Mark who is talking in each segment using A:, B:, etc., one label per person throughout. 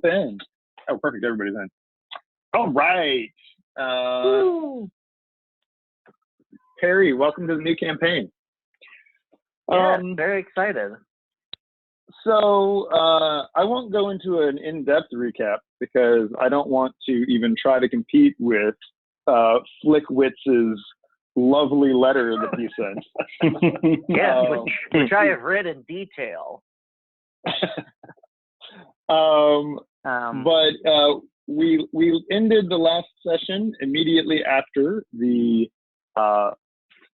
A: in. Oh, perfect. Everybody's in. All right. Perry, welcome to the new campaign.
B: Yeah, very excited.
A: So I won't go into an in-depth recap because I don't want to even try to compete with Flickwitz's lovely letter that he sent.
B: Yes, which I have read in detail.
A: But we ended the last session immediately after the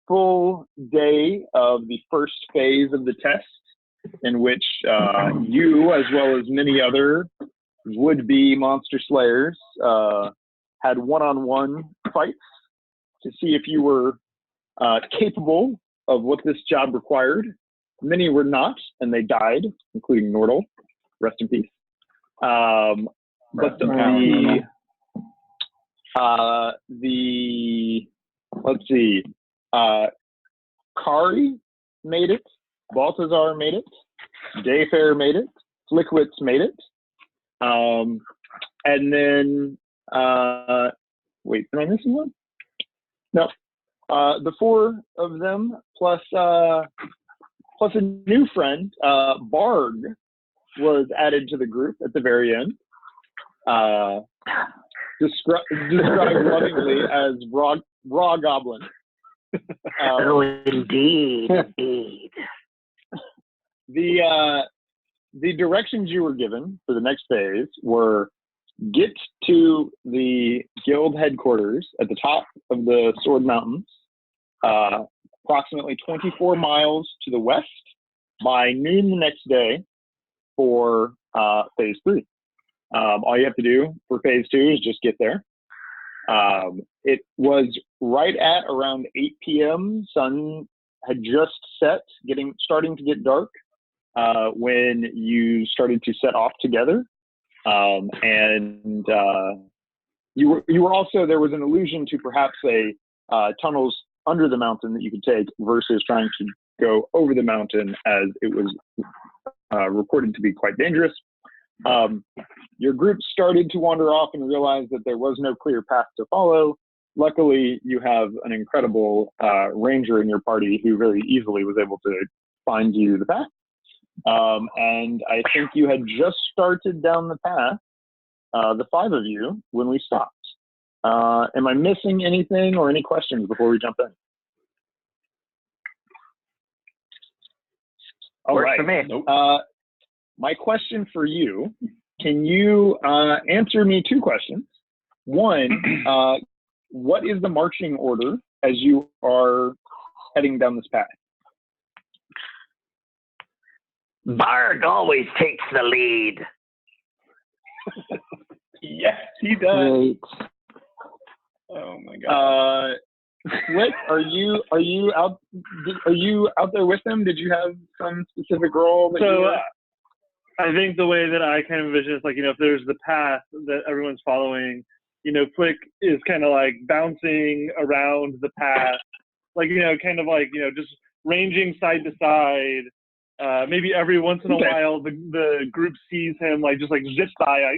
A: full day of the first phase of the test, in which you, as well as many other would-be monster slayers, had one-on-one fights to see if you were capable of what this job required. Many were not, and they died, including Nordal. Rest in peace. But let's see, Kari made it, Balthazar made it, Dayfair made it, Flickwitz made it, and then wait, am I missing one? No, the four of them plus a new friend, Barg, was added to the group at the very end. Described lovingly as raw goblin.
B: Oh, indeed, indeed.
A: The directions you were given for the next phase were get to the guild headquarters at the top of the Sword Mountains, approximately 24 miles to the west by noon the next day for phase 3. All you have to do for phase 2 is just get there. It was right at around 8 p.m. Sun had just set, starting to get dark when you started to set off together. And you were also, there was an allusion to perhaps tunnels under the mountain that you could take versus trying to go over the mountain, as it was reported to be quite dangerous. Your group started to wander off and realized that there was no clear path to follow. Luckily, you have an incredible ranger in your party who very easily was able to find you the path. And I think you had just started down the path, the 5 of you, when we stopped. Am I missing anything or any questions before we jump in? All right.
B: For me.
A: Nope. My question for you, can you answer me 2 questions? One, what is the marching order as you are heading down this path?
B: Barg always takes the lead.
A: Yes, he does.
C: Great.
A: Oh my god. Flick, are you out there with them? Did you have some specific role that you were...
D: I think the way that I kind of envision is, like, if there's the path that everyone's following, Flick is kind of like bouncing around the path, like, kind of like, just ranging side to side. Maybe every once in a while the group sees him, like, just like zip by,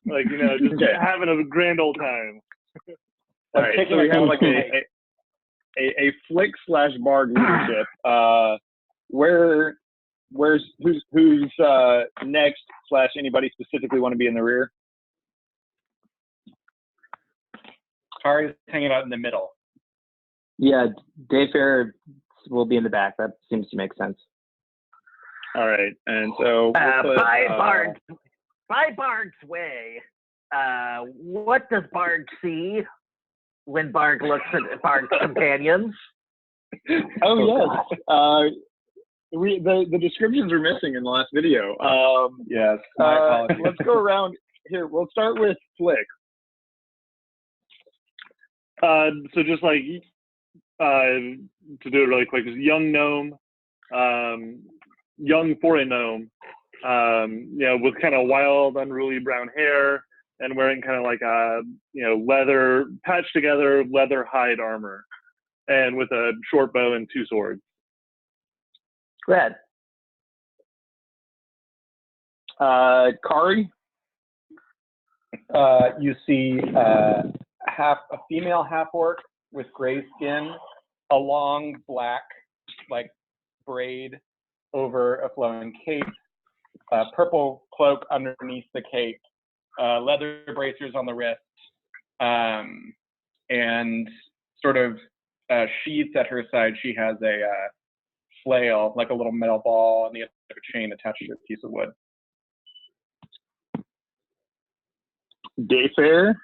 D: like, just having a grand old time.
A: All right, so we have like a Flick / Barg leadership. Who's next / anybody specifically want to be in the rear?
E: Kari's hanging out in the middle.
C: Yeah, Dayfair will be in the back. That seems to make sense.
A: All right, and so
B: by Barg's way, what does Barg see when Barg looks at Barg's companions?
A: Oh yes. The descriptions are missing in the last video.
E: Yes.
A: Let's go around here. We'll start with Flick.
D: So just like to do it really quick, just young gnome, young for a gnome, with kind of wild, unruly brown hair and wearing kind of like a leather patched together leather hide armor, and with a short bow and 2 swords.
B: Go ahead.
A: Kari.
E: You see a female half orc with gray skin, a long black like braid over a flowing cape, a purple cloak underneath the cape, leather bracers on the wrist, and sort of sheathed at her side, she has a flail, like a little metal ball, and the other chain attached to a piece of wood.
A: Dayfair.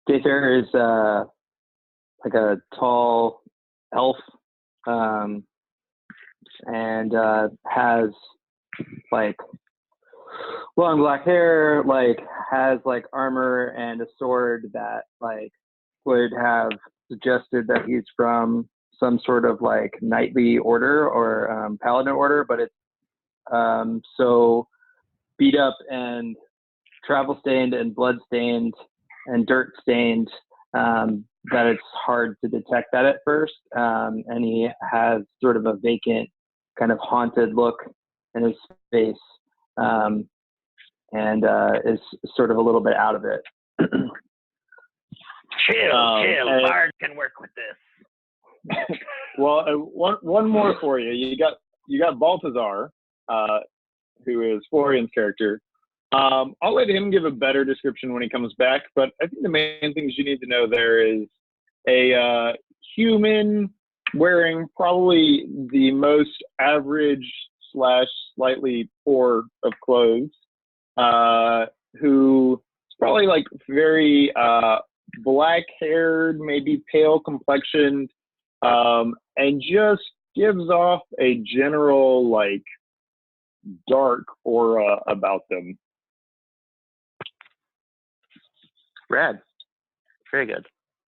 C: Dayfair is like a tall elf, and has like long black hair, like has like armor and a sword that like would have suggested that he's from some sort of like knightly order or paladin order, but it's so beat up and travel stained and blood stained and dirt stained that it's hard to detect that at first. And he has sort of a vacant, kind of haunted look in his face, and is sort of a little bit out of it.
B: Chill. Bard can work with this.
A: Well, one more for you. You got Balthazar, who is Florian's character. I'll let him give a better description when he comes back, but I think the main things you need to know there is a human wearing probably the most average / slightly poor of clothes, who is probably like very black-haired, maybe pale complexioned, and just gives off a general like dark aura about them.
B: Rad. Very good.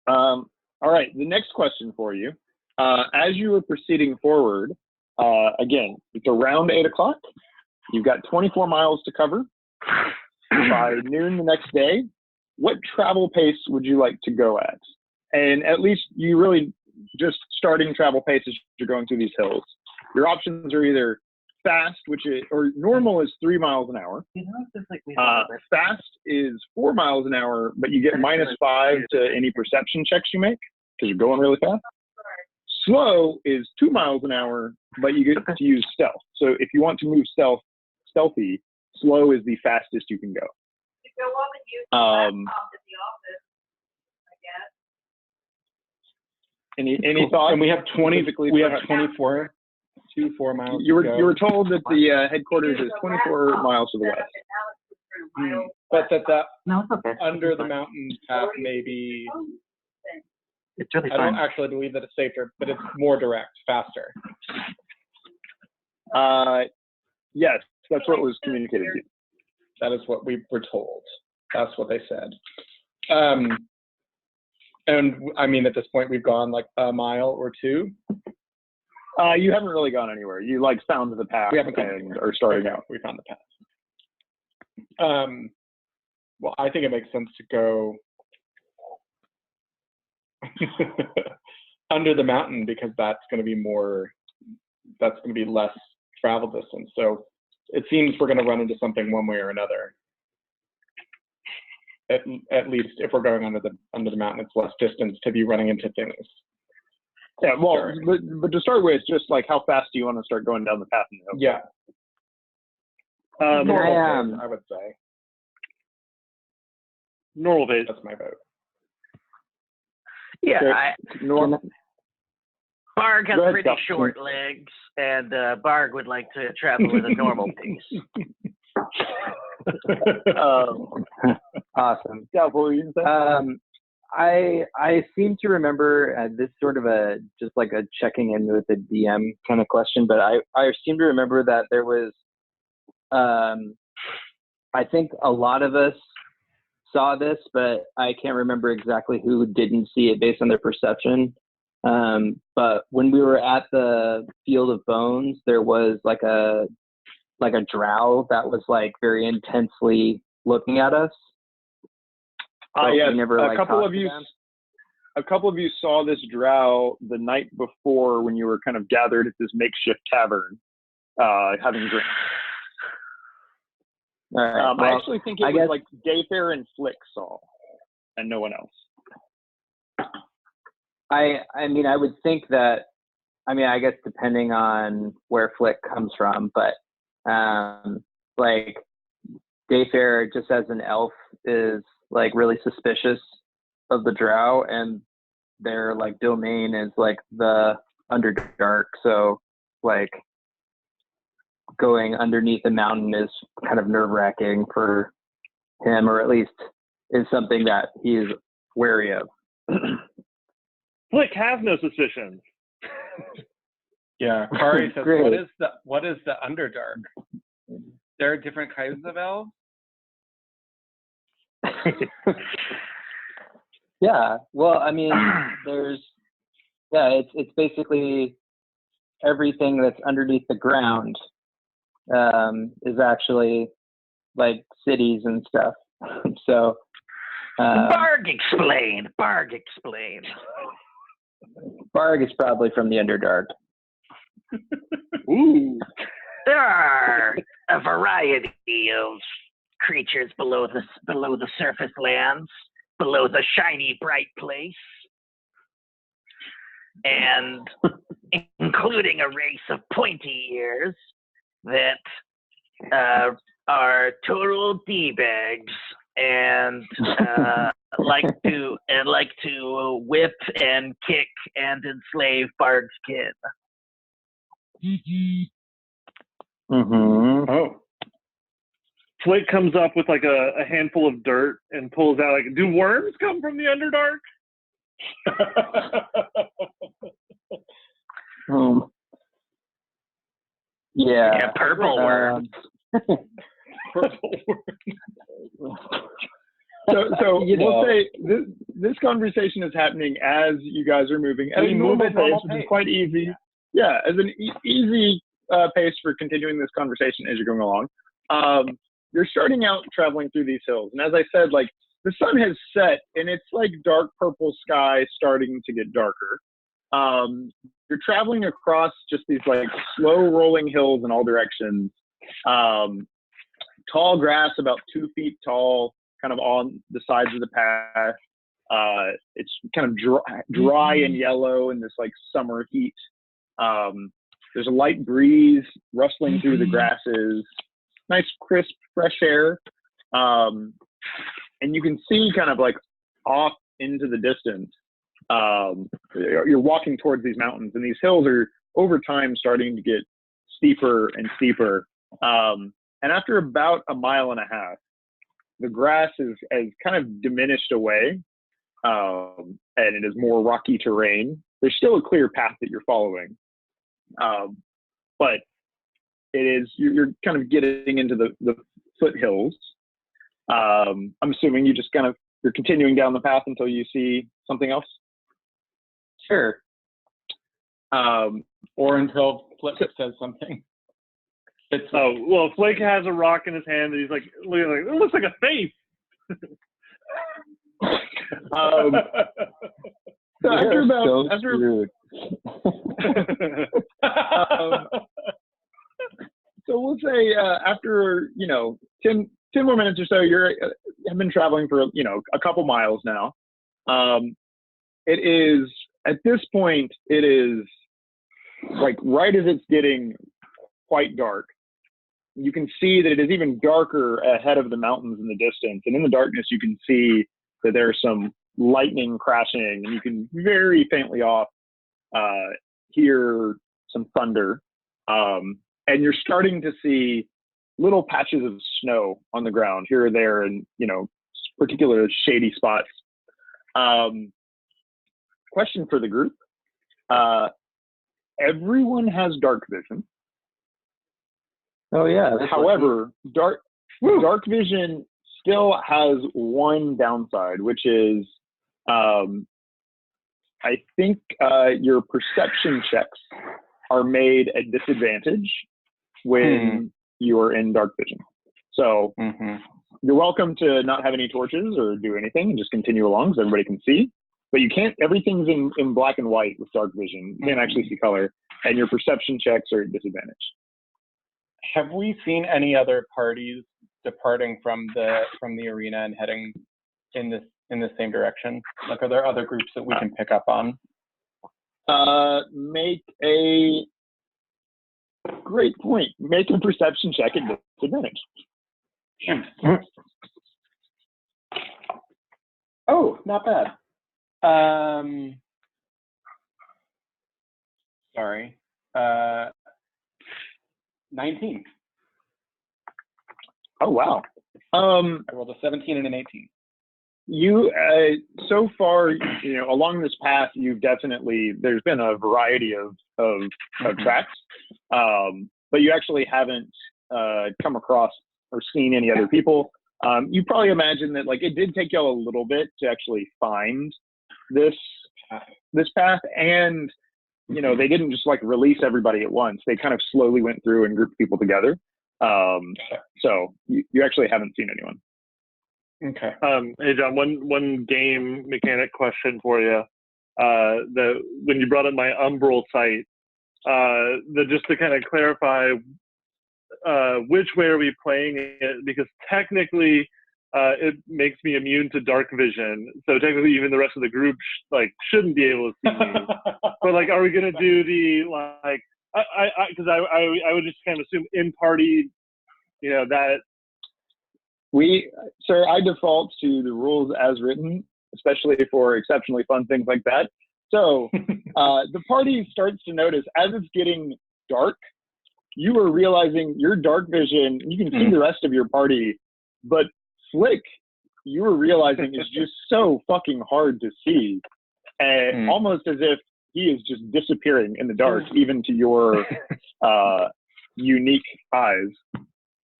A: All right, the next question for you. As you were proceeding forward, again, it's around 8 o'clock. You've got 24 miles to cover. By noon the next day, what travel pace would you like to go at? And at least you really just starting travel pace as you're going through these hills. Your options are either fast, or normal is 3 miles an hour. Fast is 4 miles an hour, but you get -5 to any perception checks you make because you're going really fast. Slow is 2 miles an hour, but you get to use stealth. So if you want to move stealthy, slow is the fastest you can go.
F: Go up and use the laptop at the office, I guess.
A: Any thoughts?
E: And we have 24 miles.
A: You were told that the headquarters is 24 miles to the west.
E: But that
B: No, it's okay.
E: under the mountain path maybe.
B: It's really
E: I don't
B: fine.
E: actually believe that it's safer, but it's more direct, faster.
A: Yes, that's what was communicated to you.
E: That is what we were told. That's what they said. And I mean, at this point, we've gone like a mile or two.
A: You haven't really gone anywhere. You like found the path
E: We haven't gone
A: and
E: anywhere.
A: are starting
E: Okay,
A: out.
E: we found the path. Well, I think it makes sense to go under the mountain because that's going to be less travel distance. So it seems we're going to run into something one way or another. At least if we're going under the mountain, it's less distance to be running into things.
A: Yeah, well,
E: Sure.
A: but to start with, just like how fast do you want to start going down the path in the hills?
E: Yeah,
C: Normal
E: pace, I would say.
D: Normal pace.
E: That's my vote.
B: Yeah,
A: Normal.
B: Barg has
A: Go ahead,
B: pretty
A: Scott.
B: short legs, and Barg would like to travel with a normal pace.
C: Awesome.
A: Yeah, what were you gonna say?
C: I seem to remember this sort of just like a checking in with the DM kind of question, but I seem to remember that there was, I think a lot of us saw this, but I can't remember exactly who didn't see it based on their perception. But when we were at the Field of Bones, there was like a drow that was like very intensely looking at us. But
A: Yes,
C: we never,
A: a
C: like,
A: couple
C: talked
A: of
C: to
A: you.
C: them.
A: a couple of you saw this drow the night before when you were kind of gathered at this makeshift tavern, having drinks.
C: All right.
A: I
C: well,
A: actually think it
C: I
A: was
C: guess-
A: like Dayfair and Flick saw, and no one else.
C: I mean, I would think that, I mean, I guess depending on where Flick comes from, but like Dayfair, just as an elf, is like really suspicious of the drow, and their like domain is like the Underdark. So like going underneath a mountain is kind of nerve-wracking for him, or at least is something that he is wary of.
D: Flick has no suspicions.
E: Yeah, Kari says,
C: Great.
E: what is the Underdark? There are different kinds of elves?
C: Yeah, well, I mean, it's basically everything that's underneath the ground is actually like cities and stuff. So,
B: Barg explain. Barg explain.
C: Barg is probably from the Underdark.
A: Ooh.
B: There are a variety of creatures below the surface lands, below the shiny bright place, and including a race of pointy ears that are total d-bags and like to whip and kick and enslave Barg's kid.
C: Mm-hmm.
E: Oh.
D: Flick comes up with like a handful of dirt and pulls out like, do worms come from the Underdark?
C: Yeah.
B: Yeah, purple worms.
A: So
C: You know.
A: we'll say this conversation is happening as you guys are moving at a
E: We move
A: normal
E: at normal
A: pace, which is
E: pace.
A: quite easy. Yeah, as an easy pace for continuing this conversation as you're going along. You're starting out traveling through these hills, and as I said, like the sun has set, and it's like dark purple sky starting to get darker. You're traveling across just these like slow rolling hills in all directions. Tall grass, about 2 feet tall, kind of on the sides of the path. It's kind of dry and yellow in this like summer heat. There's a light breeze rustling through the grasses, nice crisp fresh air. And you can see kind of like off into the distance. You're walking towards these mountains, and these hills are over time starting to get steeper and steeper. And after about a mile and a half, the grass has kind of diminished away, and it is more rocky terrain. There's still a clear path that you're following, but you're kind of getting into the foothills. I'm assuming you're continuing down the path until you see something else.
C: Sure.
E: Or until Flip says something.
D: Oh, well, Flake has a rock in his hand, and he's like, it looks like a face.
A: So after
C: so
A: after
C: screwed.
A: So we'll say after 10 more minutes or so, have been traveling for a couple miles now. It is at this point, it is like right as it's getting quite dark. You can see that it is even darker ahead of the mountains in the distance, and in the darkness you can see that there's some lightning crashing, and you can very faintly off hear some thunder. And you're starting to see little patches of snow on the ground here or there, and particular shady spots. Question for the group: everyone has dark vision.
C: Oh yeah. that's
A: However, dark vision still has one downside, which is I think your perception checks are made at disadvantage when you're in dark vision. So you're welcome to not have any torches or do anything and just continue along so everybody can see. but you can't. Everything's in black and white with dark vision. You can't actually see color, and your perception checks are at disadvantage.
E: Have we seen any other parties departing from the arena and heading in the same direction? Like, are there other groups that we can pick up on?
A: Make a great point. Make a perception check at disadvantage.
E: Oh, not bad. Sorry. 19.
A: Oh wow.
E: I rolled a 17 and an 18.
A: You so far, along this path, there's been a variety of tracks, but you actually haven't come across or seen any other people. You probably imagine that it did take you a little bit to actually find this path, and they didn't just release everybody at once. They kind of slowly went through and grouped people together. So you actually haven't seen anyone.
E: Okay.
D: Hey John, one game mechanic question for you. When you brought up my Umbral site, just to kind of clarify, which way are we playing it? Because technically, it makes me immune to dark vision. So technically, even the rest of the group shouldn't be able to see me. But are we gonna do the because I would just kind of assume in party, that.
A: Sir, I default to the rules as written, especially for exceptionally fun things like that. So the party starts to notice as it's getting dark, you are realizing your dark vision, you can see the rest of your party, but Flick, you are realizing is just so fucking hard to see, and almost as if he is just disappearing in the dark, even to your unique eyes.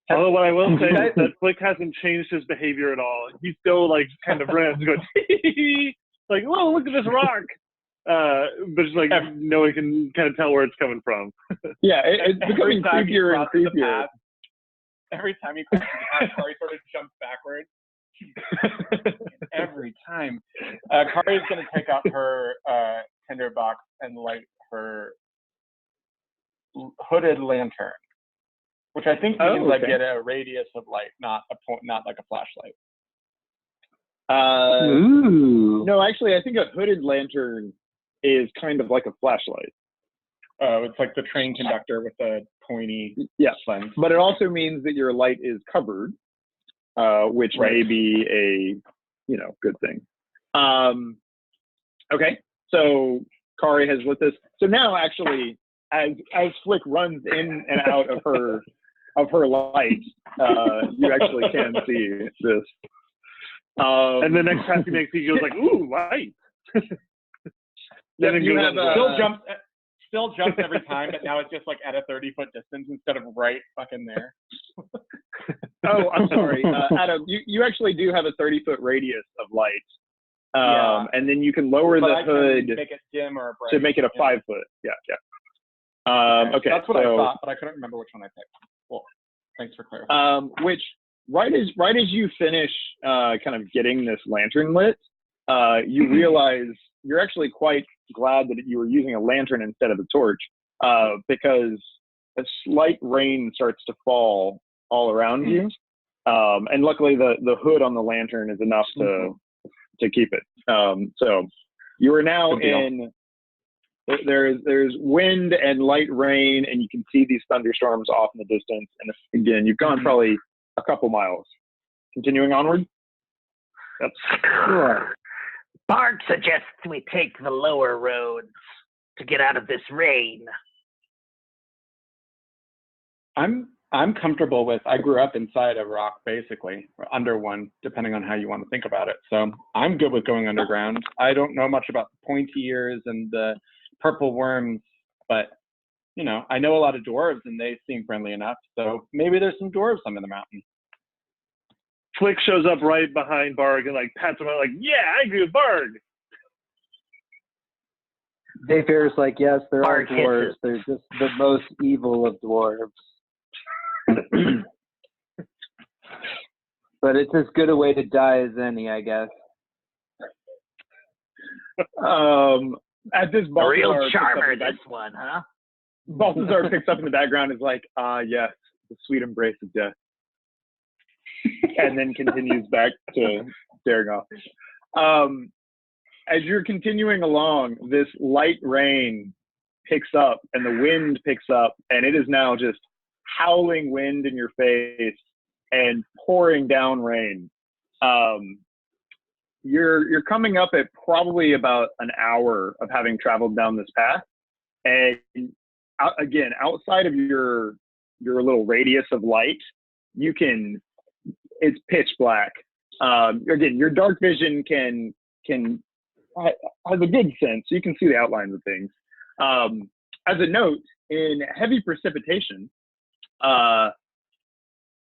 D: Although what I will say is that Flick hasn't changed his behavior at all. He still kind of runs, going, whoa, look at this rock. But just no one can kind of tell where it's coming from. Yeah,
A: it's becoming creepier and creepier.
E: Every time he crosses the path, Kari sort of jumps backwards. Every time. Kari is going to take out her tinderbox and light her hooded lantern, which I think means get a radius of light, not like a flashlight.
A: No, actually, I think a hooded lantern is kind of like a flashlight.
E: It's like the train conductor with the pointy lens.
A: But it also means that your light is covered, which may be a good thing. Okay, so Kari has lit this. So now, actually, as Flick runs in and out of her light, you actually can see this.
D: And the next pass he makes, he goes ooh, light.
A: Then
D: you
A: have
E: still jumps every time, but now it's just at a 30-foot distance instead of right fucking there.
A: Oh, I'm sorry, Adam. You actually do have a 30-foot radius of light, and then you can lower the hood
E: make it dim or bright
A: to make it a 5-foot. Yeah. Okay,
E: that's what I thought, but I couldn't remember which one I picked. Well, thanks for clarifying.
A: Which right as you finish kind of getting this lantern lit, you realize you're actually quite glad that you were using a lantern instead of a torch, because a slight rain starts to fall all around you, and luckily the hood on the lantern is enough to keep it. So you are now in. There's wind and light rain, and you can see these thunderstorms off in the distance. And again, you've gone probably a couple miles. Continuing onward.
B: Yep. Sure. Bark suggests we take the lower roads to get out of this rain.
E: I'm comfortable with. I grew up inside a rock, basically, or under one, depending on how you want to think about it. So I'm good with going underground. I don't know much about the pointy ears and the purple worms, but I know a lot of dwarves, and they seem friendly enough. So maybe there's some dwarves under the mountain.
D: Flick shows up right behind Barg and pats him out yeah, I agree with Barg.
C: Dayfair's yes, they're
B: Barg
C: all dwarves.
B: hisses.
C: They're just the most evil of dwarves. But it's as good a way to die as any, I guess.
A: At this,
B: A real
A: Balthazar picks up
B: charmer,
A: in the back-
B: this one, huh?
A: Balthazar picks up in the background, is like, yes, the sweet embrace of death. And then continues back to staring off. As you're continuing along, this light rain picks up and the wind picks up, and it is now just howling wind in your face and pouring down rain. You're coming up at probably about an hour of having traveled down this path, and again, outside of your little radius of light, it's pitch black. Again, your dark vision has a good sense, so you can see the outlines of things. As a note, in heavy precipitation,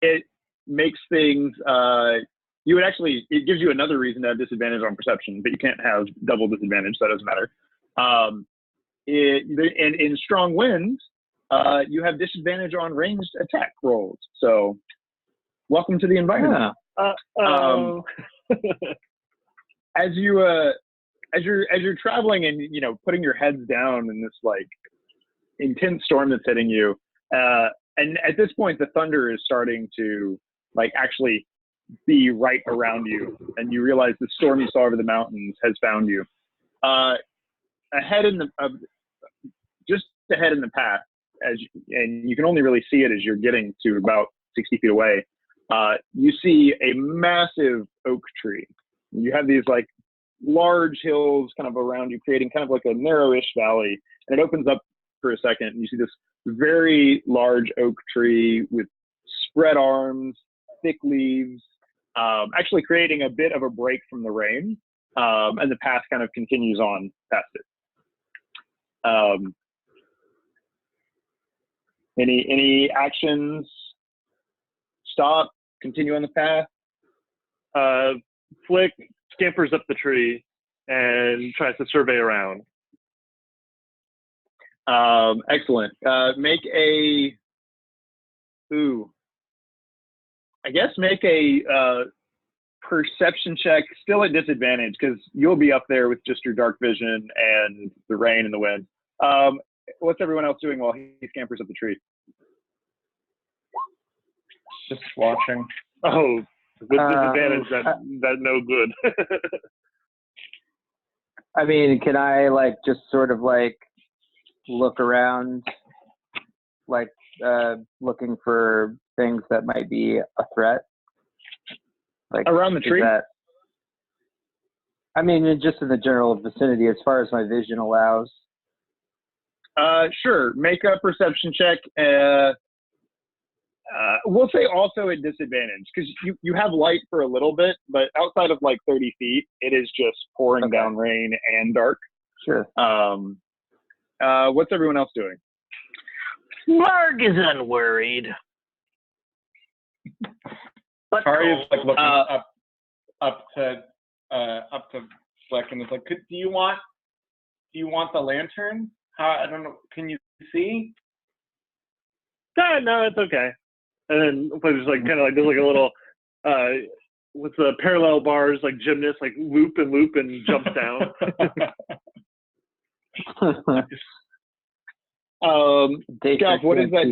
A: it makes things, it gives you another reason to have disadvantage on perception, but you can't have double disadvantage, so that doesn't matter. And in strong winds, you have disadvantage on ranged attack rolls. So, welcome to the environment. As you're traveling and putting your heads down in this like intense storm that's hitting you, and at this point the thunder is starting to like actually be right around you, and you realize the storm you saw over the mountains has found you. Just ahead in the path, and you can only really see it as you're getting to about 60 feet away. You see a massive oak tree. You have these like large hills kind of around you, creating kind of like a narrowish valley, and it opens up for a second, and you see this very large oak tree with spread arms, thick leaves, actually creating a bit of a break from the rain, and the path kind of continues on past it. Any actions? Stop, continue on the path?
D: Flick scampers up the tree and tries to survey around.
A: Excellent. Make a perception check, still at disadvantage because you'll be up there with just your dark vision and the rain and the wind. What's everyone else doing while he scampers up the tree?
E: Just watching.
D: Oh, with disadvantage, that no good.
C: I mean, can I like just sort of like look around, like looking for things that might be a threat? Like
A: around the tree?
C: I mean, just in the general vicinity, as far as my vision allows.
A: Sure. Make a perception check. We'll say also at disadvantage because you have light for a little bit, but outside of like 30 feet, it is just pouring down rain and dark.
C: Sure.
A: What's everyone else doing?
B: Marg is unworried. But
E: Kari is like looking up to Fleck, and it's like, do you want the lantern? I don't know. Can you see?
D: No, it's okay. And then Flick just like kind of like does like a little with the parallel bars like gymnast, like loop and jumps down.
A: Jeff, what is that?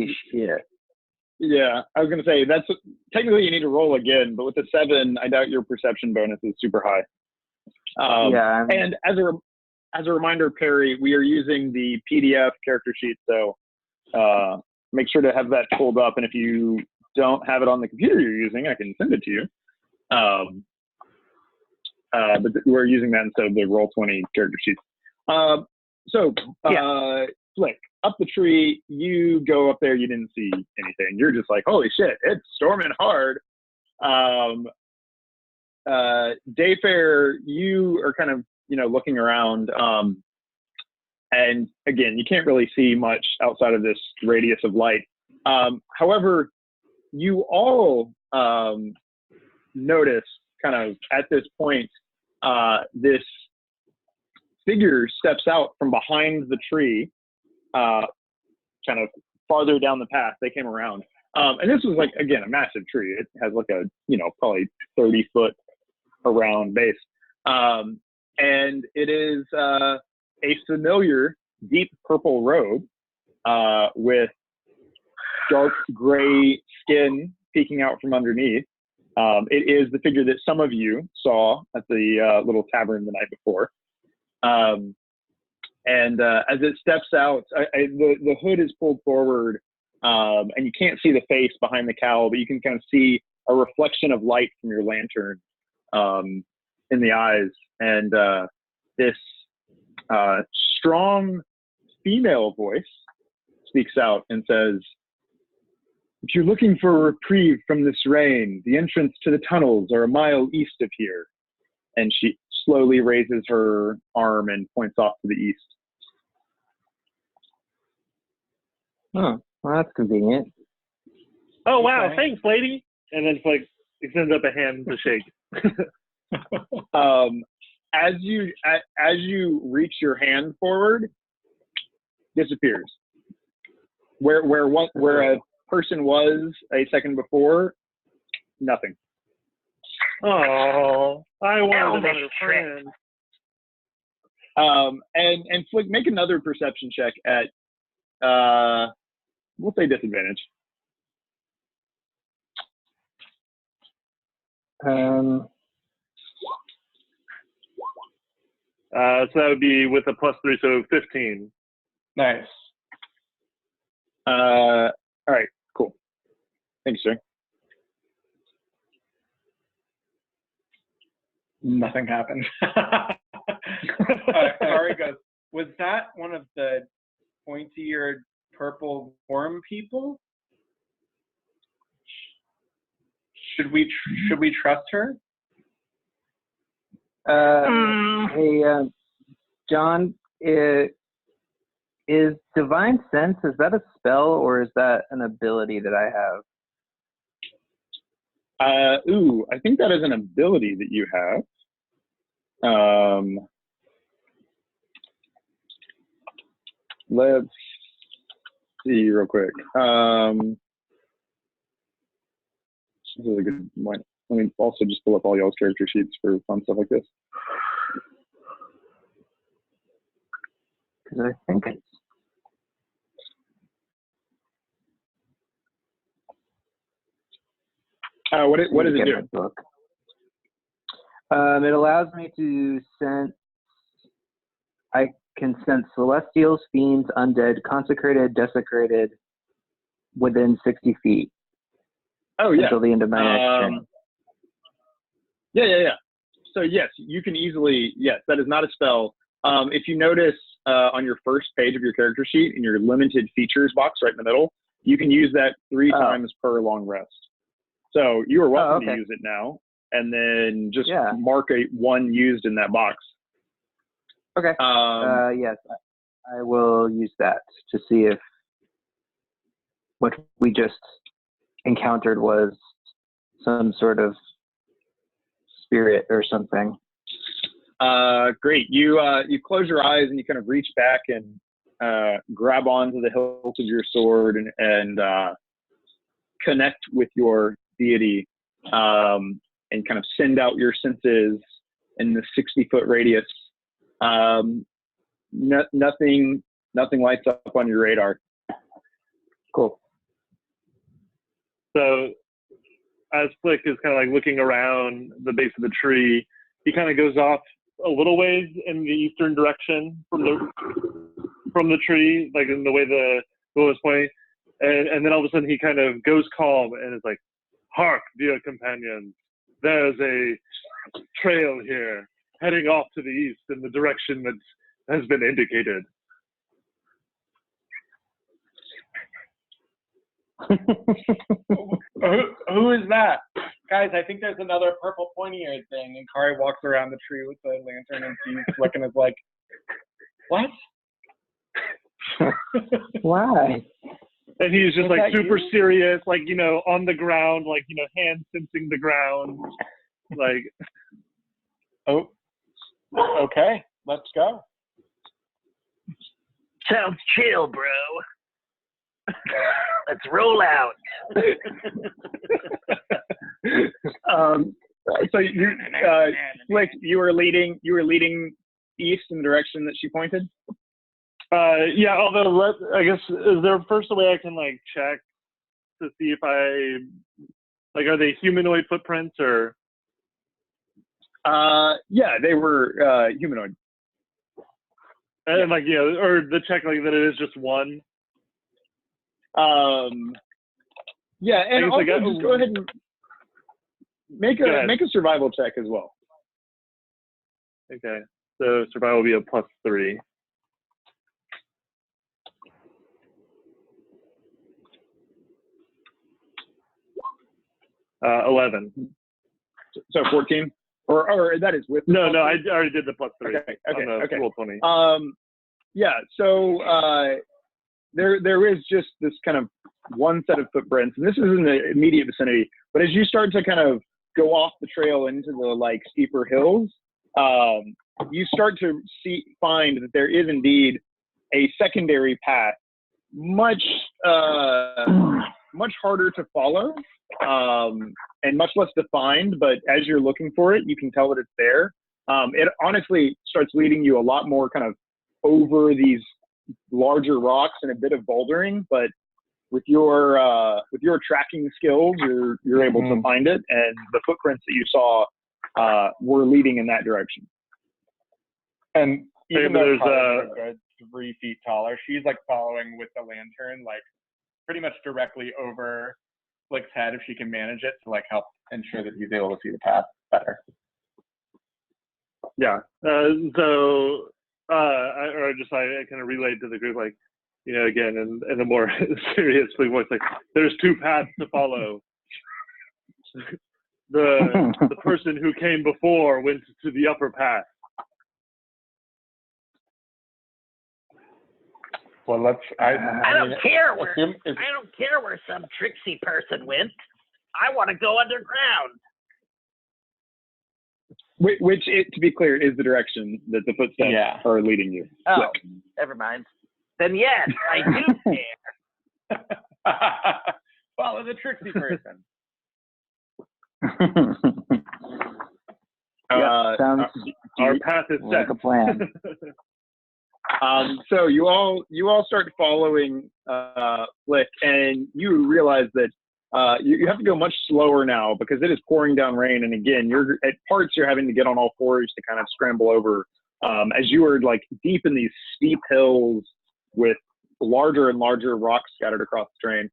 A: Yeah, I was gonna say that's technically you need to roll again, but with the 7, I doubt your perception bonus is super high. And as a reminder, Perry, we are using the PDF character sheet, so make sure to have that pulled up. And if you don't have it on the computer you're using, I can send it to you. But we're using that instead of the Roll20 character sheet. Flick, up the tree, you go up there, you didn't see anything. You're just like, holy shit, it's storming hard. Dayfair, you are kind of, looking around. And again, you can't really see much outside of this radius of light. However, you all notice kind of at this point, this figure steps out from behind the tree, kind of farther down the path they came around. And this was like, again, a massive tree. It has like a, probably 30-foot around base. and it is a familiar deep purple robe with dark gray skin peeking out from underneath. It is the figure that some of you saw at the little tavern the night before. And as it steps out, the hood is pulled forward, and you can't see the face behind the cowl, but you can kind of see a reflection of light from your lantern in the eyes. And this strong female voice speaks out and says, "If you're looking for a reprieve from this rain, the entrance to the tunnels are a mile east of here." And she slowly raises her arm and points off to the east.
C: Oh, well, that's convenient.
D: Oh wow,
E: Okay.
D: thanks, lady. And then Flick extends up a hand to shake.
A: As you reach your hand forward, disappears. Where a person was a second before, nothing.
D: Oh, I wanted
B: Elvish
D: another
B: trick.
D: friend.
A: And Flick, make another perception check at we'll say disadvantage.
D: So that would be with a +3, so 15.
E: Nice.
A: All right, cool. Thanks, sir.
E: Nothing happened. Ari goes, was that one of the pointy-eared purple worm people? Should we trust her?
C: Hey, John, is Divine Sense, is that a spell or is that an ability that I have?
A: I think that is an ability that you have. Let's see real quick. This is a good one. Let me also just pull up all y'all's character sheets for fun stuff like this.
C: Because I think it's...
A: What does it
C: Get
A: do?
C: my book. It allows me to sense... I can sense celestials, fiends, undead, consecrated, desecrated within 60 feet.
A: Oh, yeah.
C: Until the end of my next turn.
A: Yeah. So yes, you can easily, yes, that is not a spell. If you notice on your first page of your character sheet in your limited features box right in the middle, you can use that 3 times per long rest. So you are welcome to use it now, and then just mark a 1 used in that box.
C: Okay. Yes, I will use that to see if what we just encountered was some sort of spirit or something.
A: Great. You close your eyes and you kind of reach back and grab onto the hilt of your sword and connect with your deity and kind of send out your senses in the 60-foot radius. Nothing lights up on your radar.
C: Cool.
D: So as Flick is kind of like looking around the base of the tree, he kind of goes off a little ways in the eastern direction from the tree, like in the way the bow is pointing, and then all of a sudden he kind of goes calm and is like, "Hark, dear companions, there's a trail here heading off to the east in the direction that has been indicated."
E: Who is that? Guys, I think there's another purple pointy-eared thing. And Kari walks around the tree with the lantern and sees Flick and is like, what?
C: Why?
D: And he's just
E: Was
D: like
E: that
D: super
E: you?
D: serious, like, you know, on the ground, like, you know, hand sensing the ground. Like,
E: oh, okay, let's go.
B: Sounds chill, bro. Let's roll out.
A: So you, Flick, you were leading east in the direction that she pointed.
D: Yeah, although I guess is there first a way I can like check to see if I like are they humanoid footprints or?
A: Yeah, they were humanoid.
D: And like or the check like that it is just one.
A: Yeah, and also just go ahead and make a survival check as well.
D: Okay, so survival will be a +3. 11.
A: So 14, or that is with.
D: No, I already did the +3.
A: Okay.
D: Roll 20.
A: Yeah. So there is just this kind of one set of footprints, and this is in the immediate vicinity. But as you start to kind of go off the trail into the like steeper hills, you start to find that there is indeed a secondary path, much harder to follow, and much less defined. But as you're looking for it, you can tell that it's there. It honestly starts leading you a lot more kind of over these larger rocks and a bit of bouldering, but with your tracking skills, you're able to find it, and the footprints that you saw were leading in that direction.
E: And even though
D: there's
E: Car's a good 3 feet taller, she's like following with the lantern, like pretty much directly over Flick's head if she can manage it to like help ensure that he's able to see the path better.
D: Yeah. I kind of relayed to the group like, again in a more serious voice, like there's 2 paths to follow. The person who came before went to the upper path.
E: Well,
B: I don't care where some tricksy person went. I want to go underground.
A: Which, to be clear, is the direction that the footsteps are leading you.
B: Oh,
A: Flick.
B: Never mind. Then yes, I do care.
E: Follow the tricksy person.
C: Sounds
D: Our path is
C: like
D: set.
C: a plan.
A: So you all start following Flick, and you realize that you have to go much slower now because it is pouring down rain. And again, at parts you're having to get on all fours to kind of scramble over as you are like deep in these steep hills with larger and larger rocks scattered across the terrain.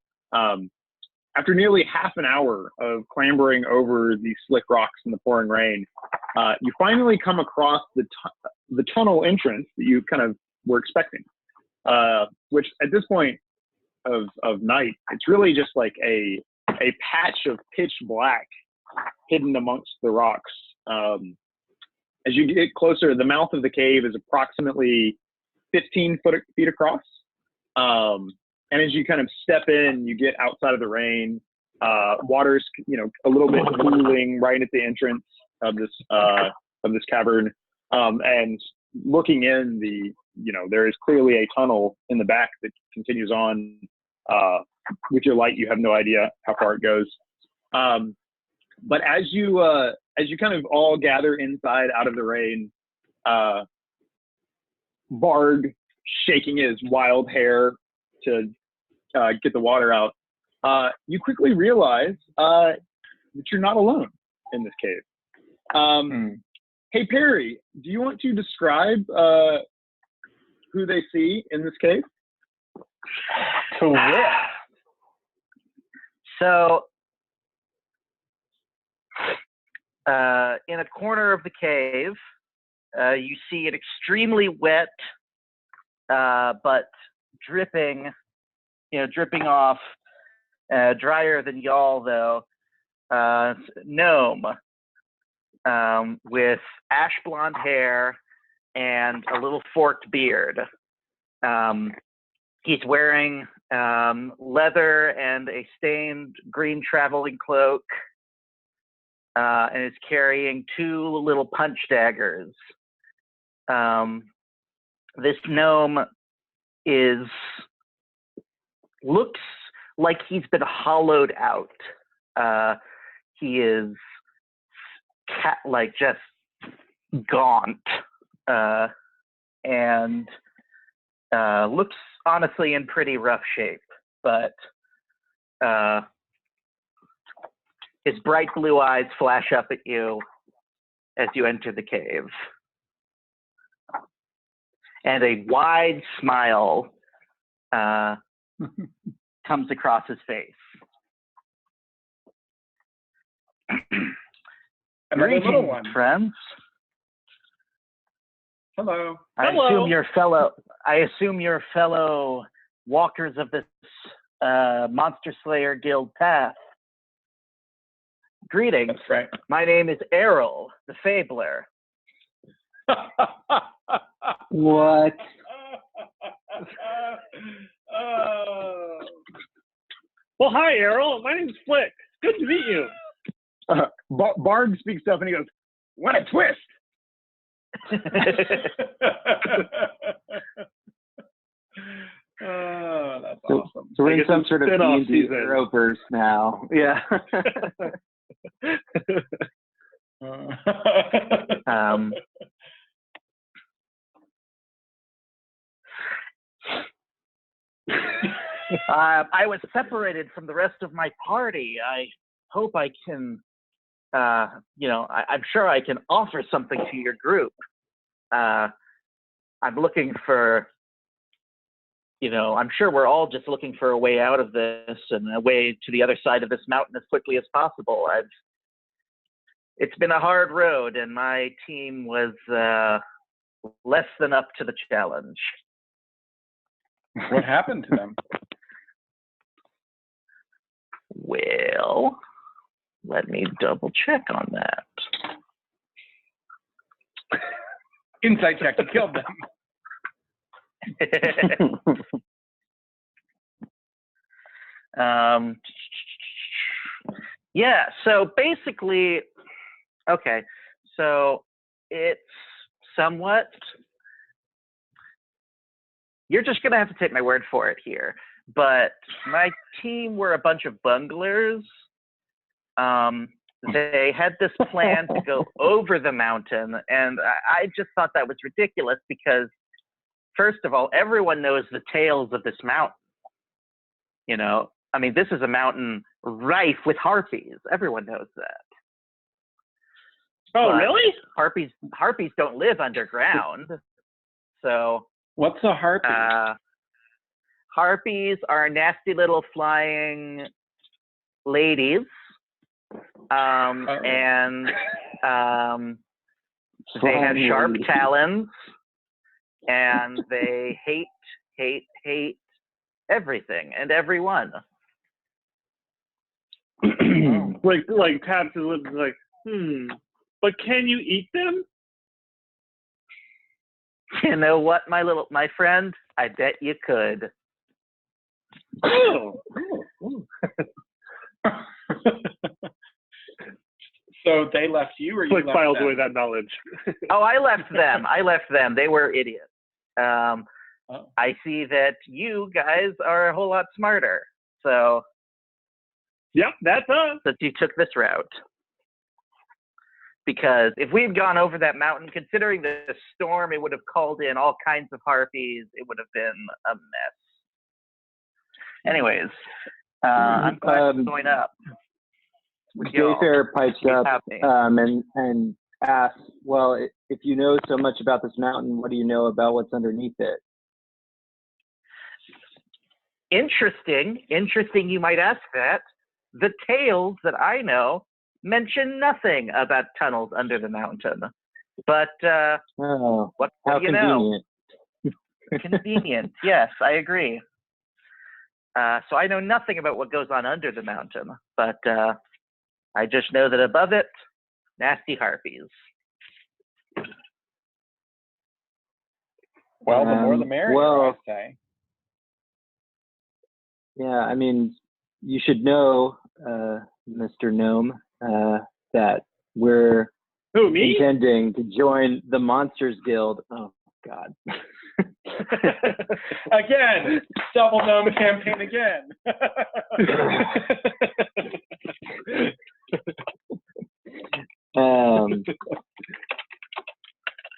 A: After nearly half an hour of clambering over these slick rocks in the pouring rain, you finally come across the tunnel entrance that you kind of were expecting, which at this point of night, it's really just like a patch of pitch black hidden amongst the rocks. As you get closer, the mouth of the cave is approximately 15 feet across. And as you kind of step in, you get outside of the rain. Water's, a little bit cooling right at the entrance of this cavern. And looking in, there is clearly a tunnel in the back that continues on. With your light, you have no idea how far it goes. But as you kind of all gather inside out of the rain, Bard shaking his wild hair to get the water out, you quickly realize that you're not alone in this cave. Hey, Perry, do you want to describe who they see in this cave?
B: So, in a corner of the cave, you see an extremely wet, but dripping off, drier than y'all though, gnome with ash blonde hair and a little forked beard. He's wearing leather and a stained green traveling cloak, and is carrying 2 little punch daggers. This gnome looks like he's been hollowed out. He is like just gaunt, and looks honestly in pretty rough shape, but his bright blue eyes flash up at you as you enter the cave. And a wide smile comes across his face.
E: Another little
B: Greetings,
E: one.
B: friends.
E: Hello.
B: I assume you're fellow walkers of this Monster Slayer Guild path. Greetings.
E: That's right.
B: My name is Errol, the Fabler.
C: What?
D: Well, hi, Errol. My name's Flick. Good to meet you.
A: Bard speaks up and he goes, "What a twist!"
E: Oh, that's
C: So,
E: awesome.
C: so we're
D: I
C: in
D: guess
C: some
D: it's
C: sort of
D: spin-off
C: D&D
D: season.
C: ropers now. Yeah.
B: I was separated from the rest of my party. I hope I can, I'm sure I can offer something to your group. I'm looking for, I'm sure we're all just looking for a way out of this and a way to the other side of this mountain as quickly as possible. It's been a hard road, and my team was less than up to the challenge.
E: What happened to them?
B: Well, let me double check on that.
E: Insight check. You killed them.
B: Yeah, so basically, okay, so it's somewhat, you're just going to have to take my word for it here, but my team were a bunch of bunglers. They had this plan to go over the mountain, and I just thought that was ridiculous because, first of all, everyone knows the tales of this mountain. This is a mountain rife with harpies. Everyone knows that.
D: Oh,
B: But
D: really?
B: Harpies don't live underground. So
E: What's a harpy?
B: harpies are nasty little flying ladies. And they have sharp talons, and they hate everything and everyone.
D: Like taps his lips like, but can you eat them?
B: You know what, my friend? I bet you could.
D: Oh.
E: So they left you, or you
D: Flick
E: left
D: files
E: them?
D: away that knowledge.
B: Oh, I left them. They were idiots. I see that you guys are a whole lot smarter. So
D: Yep, that's us.
B: that you took this route. Because if we'd gone over that mountain, considering the storm, it would have called in all kinds of harpies. It would have been a mess. Anyways, I'm glad to join up.
C: Jayfair pipes up
B: Happy.
C: and asks, well, if you know so much about this mountain, what do you know about what's underneath it?
B: Interesting you might ask that. The tales that I know mention nothing about tunnels under the mountain. But
C: Oh,
B: what
C: how
B: do you know?
C: convenient.
B: Convenient. Yes, I agree. So I know nothing about what goes on under the mountain, but I just know that above it, nasty harpies.
E: Well, the more the merrier,
C: well,
E: I say.
C: Yeah, you should know, Mr. Gnome, that we're
D: Who, me?
C: intending to join the Monsters Guild. Oh, God.
E: Again, double gnome campaign again.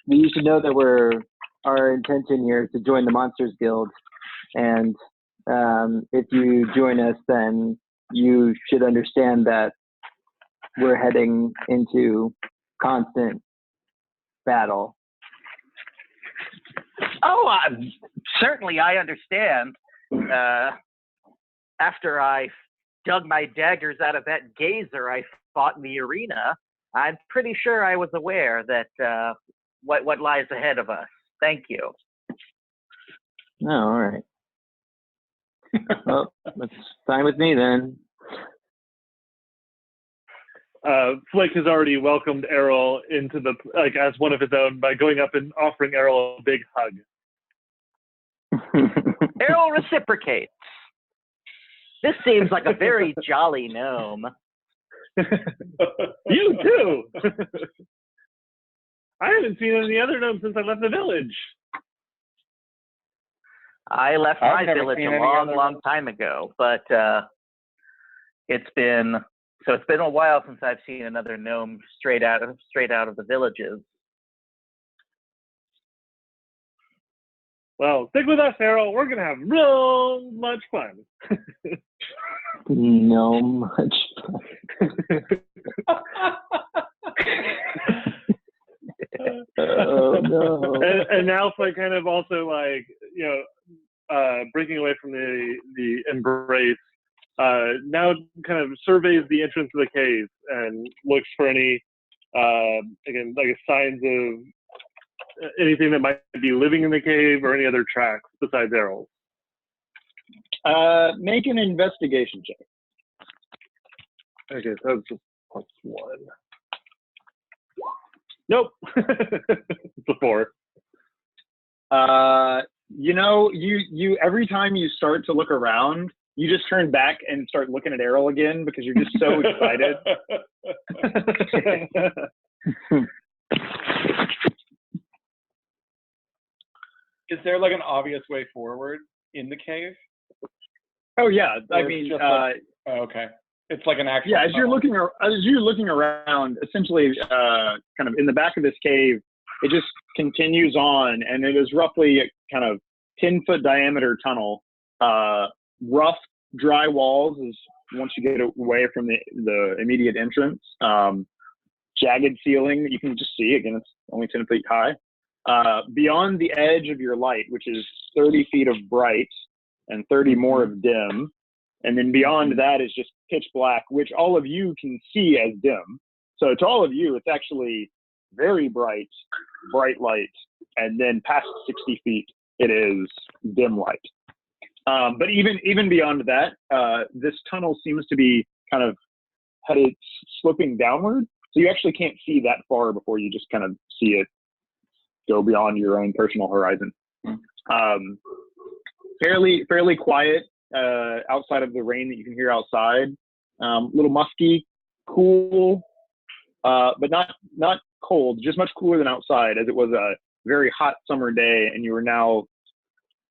C: you should know that our intention here is to join the Monsters Guild, and if you join us, then you should understand that we're heading into constant battle.
B: Oh, certainly I understand. After I dug my daggers out of that gazer I fought in the arena, I'm pretty sure I was aware that what lies ahead of us. Thank you.
C: Oh, all right. Well, that's fine with me then.
D: Flick has already welcomed Errol into as one of his own by going up and offering Errol a big hug.
B: Errol reciprocates. This seems like a very jolly gnome.
D: You too. I haven't seen any other gnomes since I left the village.
B: I left
E: I've
B: my
E: never
B: village
E: seen
B: a
E: any
B: long,
E: other-
B: long time ago, but it's been a while since I've seen another gnome straight out of the villages.
D: Well, stick with us, Errol. We're gonna have real much fun.
C: No much fun. Oh no.
D: And now Flick kind of also breaking away from the embrace. Now kind of surveys the entrance of the cave and looks for any signs of anything that might be living in the cave or any other tracks besides Errol's.
A: Make an investigation check.
D: Okay, so that's just +1. Nope. It's a 4.
A: You every time you start to look around, you just turn back and start looking at Errol again because you're just so excited.
E: Is there like an obvious way forward in the cave?
A: Oh yeah, I
E: Or
A: mean,
E: just like- Oh, okay. It's like an actual.
A: yeah. As you're
E: tunnel.
A: looking around, essentially, kind of in the back of this cave, it just continues on, and it is roughly a kind of 10-foot diameter tunnel. Rough, dry walls is once you get away from the immediate entrance. Jagged ceiling that you can just see. Again, it's only 10 feet high. Beyond the edge of your light, which is 30 feet of bright and 30 more of dim. And then beyond that is just pitch black, which all of you can see as dim. So to all of you, it's actually very bright light. And then past 60 feet, it is dim light. But even beyond that, this tunnel seems to be kind of headed sloping downward. So you actually can't see that far before you just kind of see it go beyond your own personal horizon. Fairly quiet outside of the rain that you can hear outside. Little musky, cool, but not cold. Just much cooler than outside, as it was a very hot summer day, and you are now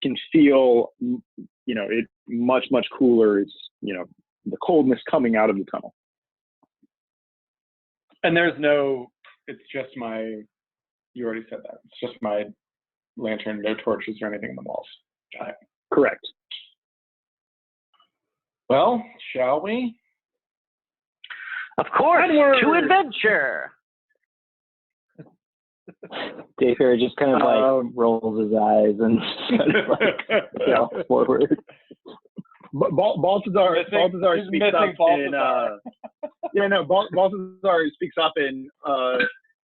A: can feel it much cooler. It's the coldness coming out of the tunnel.
E: And it's just you already said that. It's just my lantern, no torches or anything in the walls. Got it.
A: Correct.
E: Well, shall we?
B: Of course,
A: Onward!
B: to adventure.
C: Dayfair just kind of rolls his eyes and kind of walks forward.
A: Balthazar
E: He's
A: speaks up
E: Balthazar.
A: Balthazar speaks up in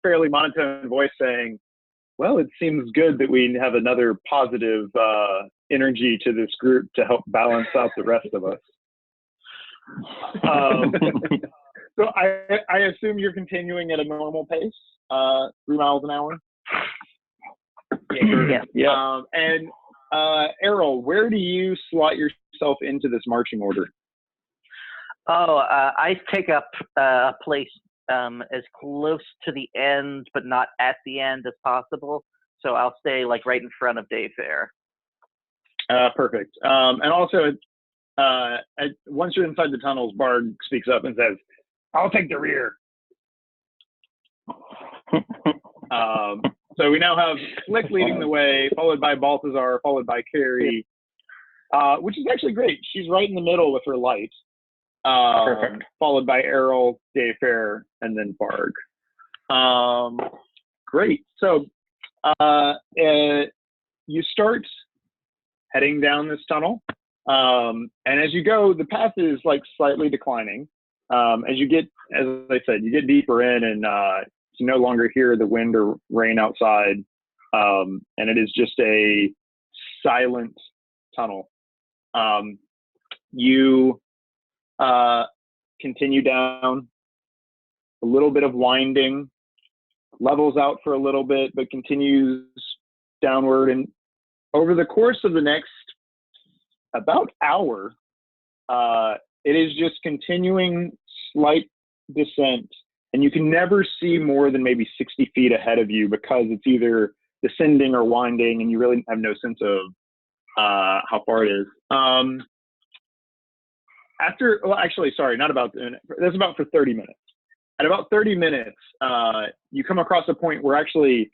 A: fairly monotone voice saying, well, it seems good that we have another positive energy to this group to help balance out the rest of us. So I assume you're continuing at a normal pace, 3 miles an hour?
B: Yeah.
A: And Errol, where do you slot yourself into this marching order?
B: I take up a place as close to the end, but not at the end as possible. So I'll stay right in front of Dayfair.
A: Perfect. And also, once you're inside the tunnels, Bard speaks up and says, I'll take the rear. So we now have Flick leading the way, followed by Balthazar, followed by Carrie, which is actually great. She's right in the middle with her light.
E: Perfect.
A: Followed by Errol, Dayfair, and then Barg. Great. So you start heading down this tunnel. And as you go, the path is like slightly declining. As you get, as I said, you get deeper in and you no longer hear the wind or rain outside. And it is just a silent tunnel. You continue down, a little bit of winding, levels out for a little bit, but continues downward. And over the course of the next about hour, it is just continuing slight descent, and you can never see more than maybe 60 feet ahead of you because it's either descending or winding, and you really have no sense of how far it is. That's about for 30 minutes. At about 30 minutes, you come across a point where actually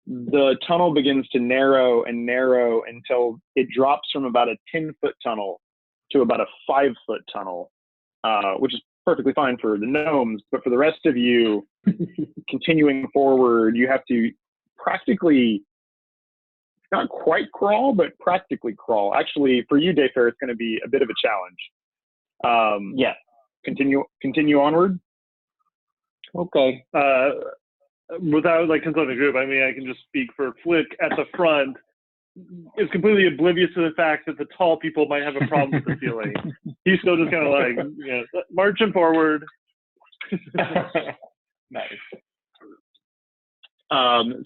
A: the tunnel begins to narrow and narrow until it drops from about a 10-foot tunnel to about a 5-foot tunnel, which is perfectly fine for the gnomes. But for the rest of you, continuing forward, you have to practically, not quite crawl, but practically crawl. Actually, for you, Dayfair, it's going to be a bit of a challenge.
B: Yeah.
A: Continue onward.
C: Okay.
D: Without like consulting the group, I mean, I can just speak for Flick at the front. Is completely oblivious to the fact that the tall people might have a problem with the ceiling. He's still just kind of like, marching forward.
E: Nice.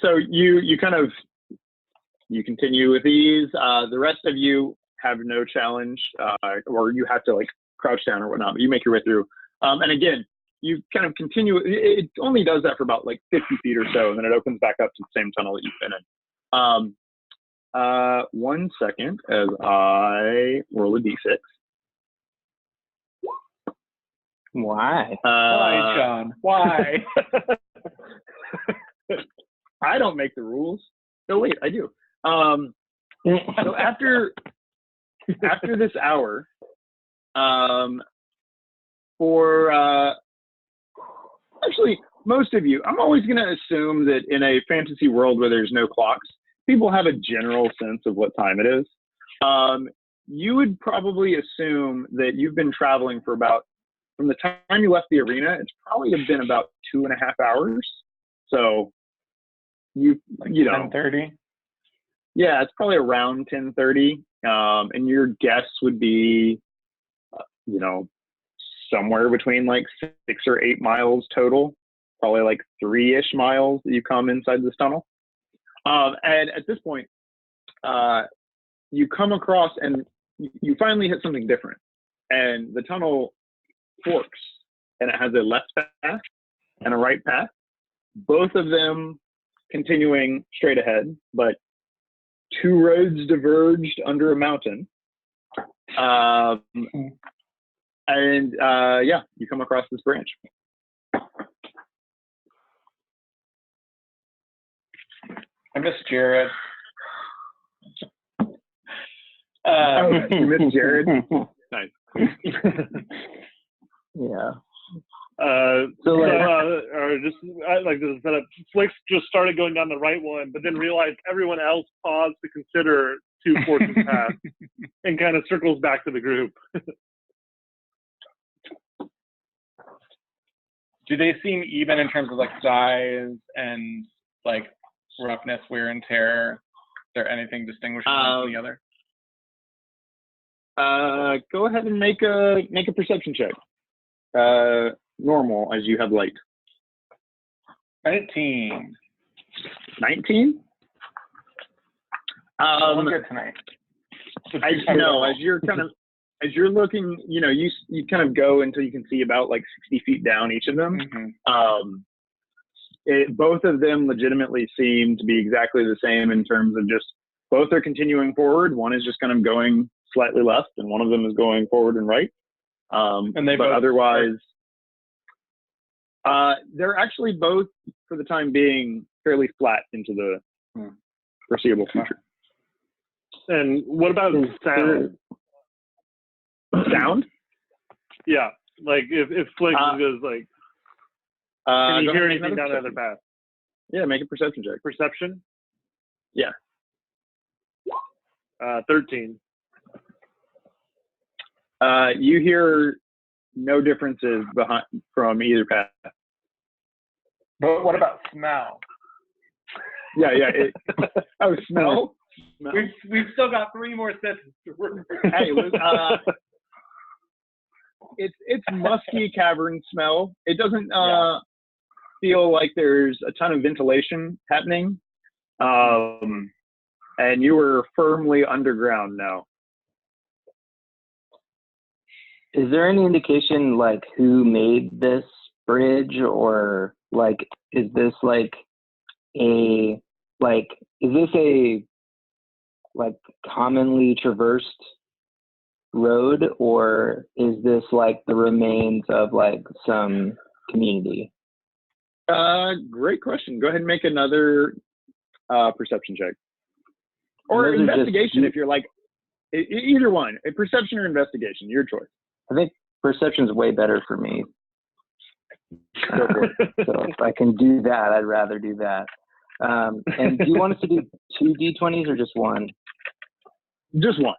A: So you continue with these. The rest of you have no challenge, or you have to like crouch down or whatnot, but you make your way through. And again, you kind of continue. It only does that for about like 50 feet or so, and then it opens back up to the same tunnel that you've been in. 1 second as I roll a d6.
C: Why?
E: Why, John? Why?
A: I don't make the rules. No, wait, I do. So after this hour, actually, most of you, I'm always going to assume that in a fantasy world where there's no clocks, people have a general sense of what time it is. You would probably assume that you've been traveling for about, from the time you left the arena, it's probably been about 2.5 hours. So you know,
E: 10:30.
A: Yeah, it's probably around 10:30. And your guess would be, somewhere between like 6 or 8 miles total, probably like 3-ish miles that you come inside this tunnel. And at this point, you come across and you finally hit something different. And the tunnel forks, and it has a left path and a right path, both of them continuing straight ahead, but 2 roads diverged under a mountain. You come across this branch.
E: I miss Jared.
A: You miss Jared? Nice.
C: Yeah.
D: Like the setup, Flicks just started going down the right one, but then realized everyone else paused to consider 2 forking paths and kind of circles back to the group.
E: Do they seem even in terms of like size and like roughness, wear and tear? Is there anything distinguishing one from the other?
A: Go ahead and make a perception check. Normal, as you have light.
E: 19.
A: 19?
E: I'm good tonight.
A: As you're looking, you kind of go until you can see about like 60 feet down each of them.
E: Mm-hmm.
A: Both of them legitimately seem to be exactly the same in terms of just both are continuing forward. One is just kind of going slightly left, and one of them is going forward and right.
E: And they
A: but
E: both
A: otherwise, They're actually both, for the time being, fairly flat into the foreseeable future.
D: And what about sound?
A: Sound?
D: Yeah, like if Flick goes like, can you hear anything down the other path?
A: Yeah, make a perception check.
D: Perception?
A: Yeah.
D: 13.
A: You hear no differences from either path.
E: But what about smell?
A: Yeah. Smell?
E: We've still got 3 more sentences to work.
A: Hey, it's musky cavern smell. It doesn't feel like there's a ton of ventilation happening. And you were firmly underground now.
C: Is there any indication like who made this bridge, or like is this like a commonly traversed road, or is this like the remains of like some community?
A: Great question. Go ahead and make another perception check. Or investigation if you're like, either one. A perception or investigation, your choice.
C: I think perception's way better for me. So if I can do that, I'd rather do that. And do you want us to do 2 d20s or just 1?
A: Just 1.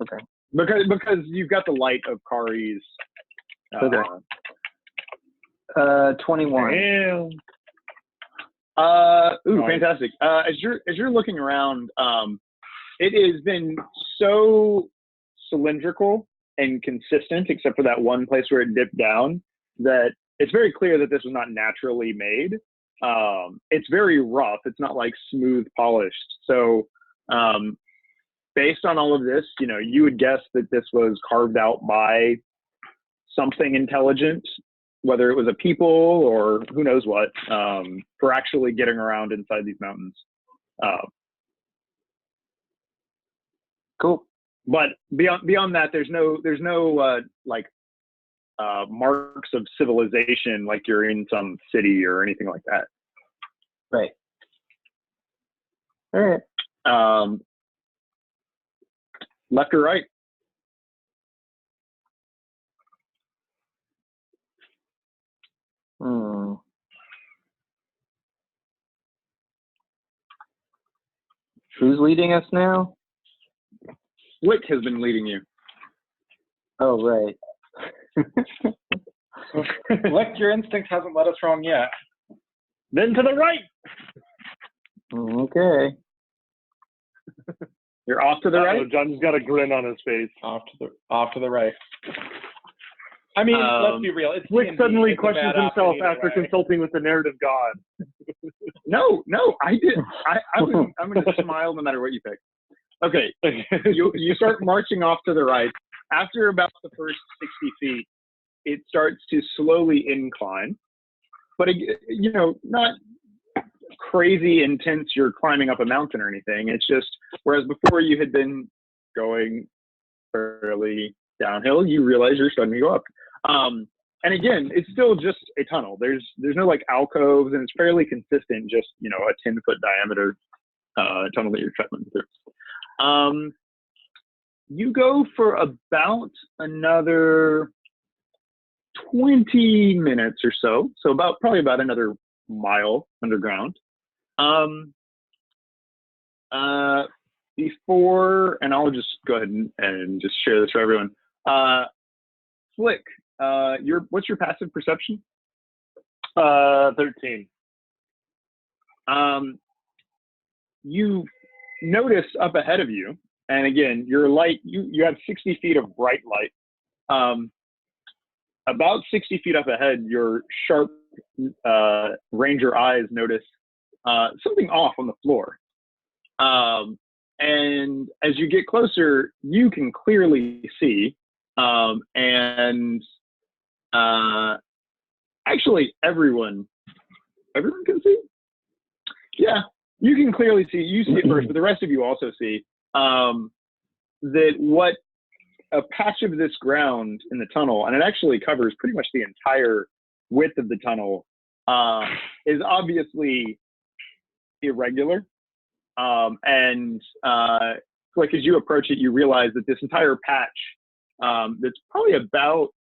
C: Okay.
A: Because you've got the light of Kari's.
C: Okay. 21.
D: Damn.
A: Fantastic. As you're looking around, it has been so cylindrical and consistent, except for that one place where it dipped down, that it's very clear that this was not naturally made. It's very rough. It's not like smooth polished. So based on all of this, you would guess that this was carved out by something intelligent, whether it was a people or who knows what, for actually getting around inside these mountains.
C: Cool.
A: But beyond that, there's no marks of civilization like you're in some city or anything like that.
C: Right. All right.
A: Left or right?
C: Who's leading us now?
A: Flick has been leading you.
C: Oh, right.
E: Flick, your instinct hasn't led us wrong yet.
D: Then to the right.
C: Okay.
A: You're off to the right?
D: John's got a grin on his face.
E: Off to the right. I mean, let's be real.
D: Flick suddenly questions himself after consulting with the narrative god.
A: No, I did. I'm going to smile no matter what you pick. Okay, you start marching off to the right. After about the first 60 feet, it starts to slowly incline. But, not crazy intense you're climbing up a mountain or anything. It's just, whereas before you had been going fairly downhill, you realize you're starting to go up. And again, it's still just a tunnel. There's no like alcoves, and it's fairly consistent, just, a 10-foot diameter tunnel that you're traveling through. You go for about another 20 minutes or so. So probably about another mile underground. Before, and I'll just go ahead and just share this for everyone. Flick, what's your passive perception?
D: 13.
A: You notice up ahead of you, and again, your light, you have 60 feet of bright light. About 60 feet up ahead, your sharp ranger eyes notice something off on the floor. And as you get closer, you can clearly see, actually everyone can see? Yeah, you can clearly see. You see it first, but the rest of you also see that what a patch of this ground in the tunnel, and it actually covers pretty much the entire width of the tunnel is obviously irregular. And like as you approach it, you realize that this entire patch that's probably about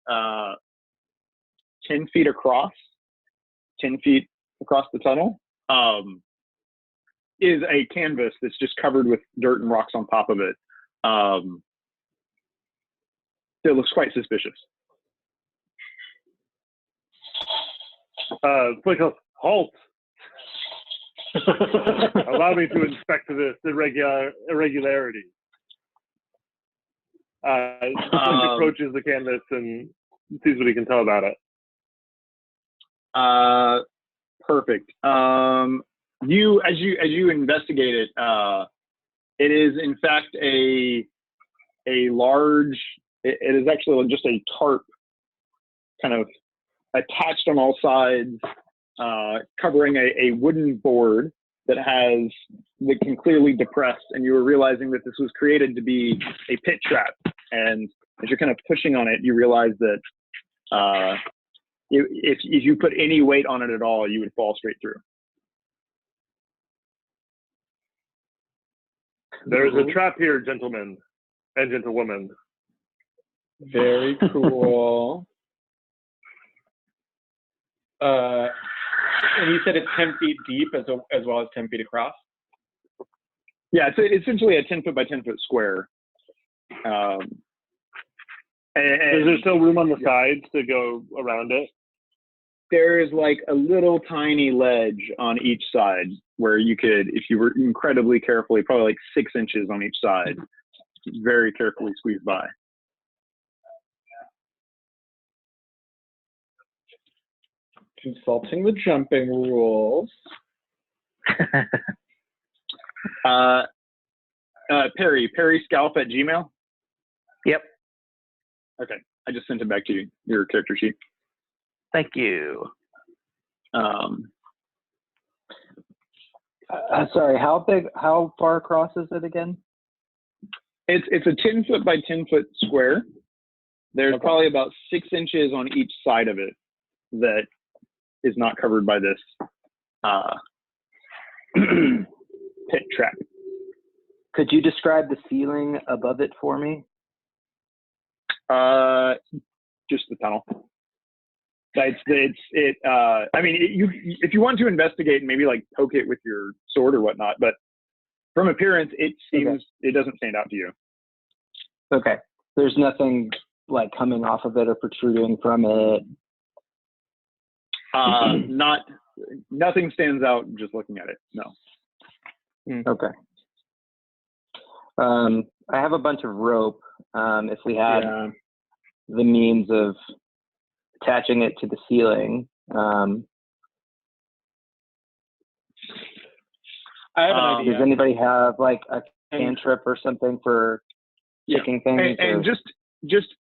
A: 10 feet across, 10 feet across the tunnel, is a canvas that's just covered with dirt and rocks on top of it. It looks quite suspicious.
D: Flick goes, halt! Allow me to inspect this irregularity. Flick approaches the canvas and sees what he can tell about it.
A: Perfect. You as you investigate it, it is in fact a large. It is actually just a tarp, kind of attached on all sides, covering a wooden board that can clearly depress. And you were realizing that this was created to be a pit trap. And as you're kind of pushing on it, you realize that if you put any weight on it at all, you would fall straight through.
D: There is a trap here, gentlemen and gentlewomen.
E: Very cool. And you said it's 10 feet deep as well as 10 feet across?
A: Yeah, it's essentially a 10 foot by 10 foot square. And
D: is there still room on the sides to go around it?
A: There is like a little tiny ledge on each side where you could, if you were incredibly carefully, probably like 6 inches on each side, very carefully squeeze by.
E: Consulting the jumping rules.
A: Perry Scalp at Gmail?
B: Yep.
A: Okay, I just sent it back to you, your character sheet.
B: Thank you.
C: Sorry, how far across is it again?
A: It's a 10 foot by 10 foot square. There's probably about 6 inches on each side of it that is not covered by this pit trap.
C: Could you describe the ceiling above it for me?
A: Just the tunnel. I mean, if you want to investigate and maybe like poke it with your sword or whatnot, but from appearance, it seems it doesn't stand out to you.
C: Okay. There's nothing like coming off of it or protruding from it.
A: Nothing stands out just looking at it. No.
C: Okay. I have a bunch of rope. If we had the means of attaching it to the ceiling.
E: I have an idea.
C: Does anybody have like a cantrip or something for kicking things?
A: And just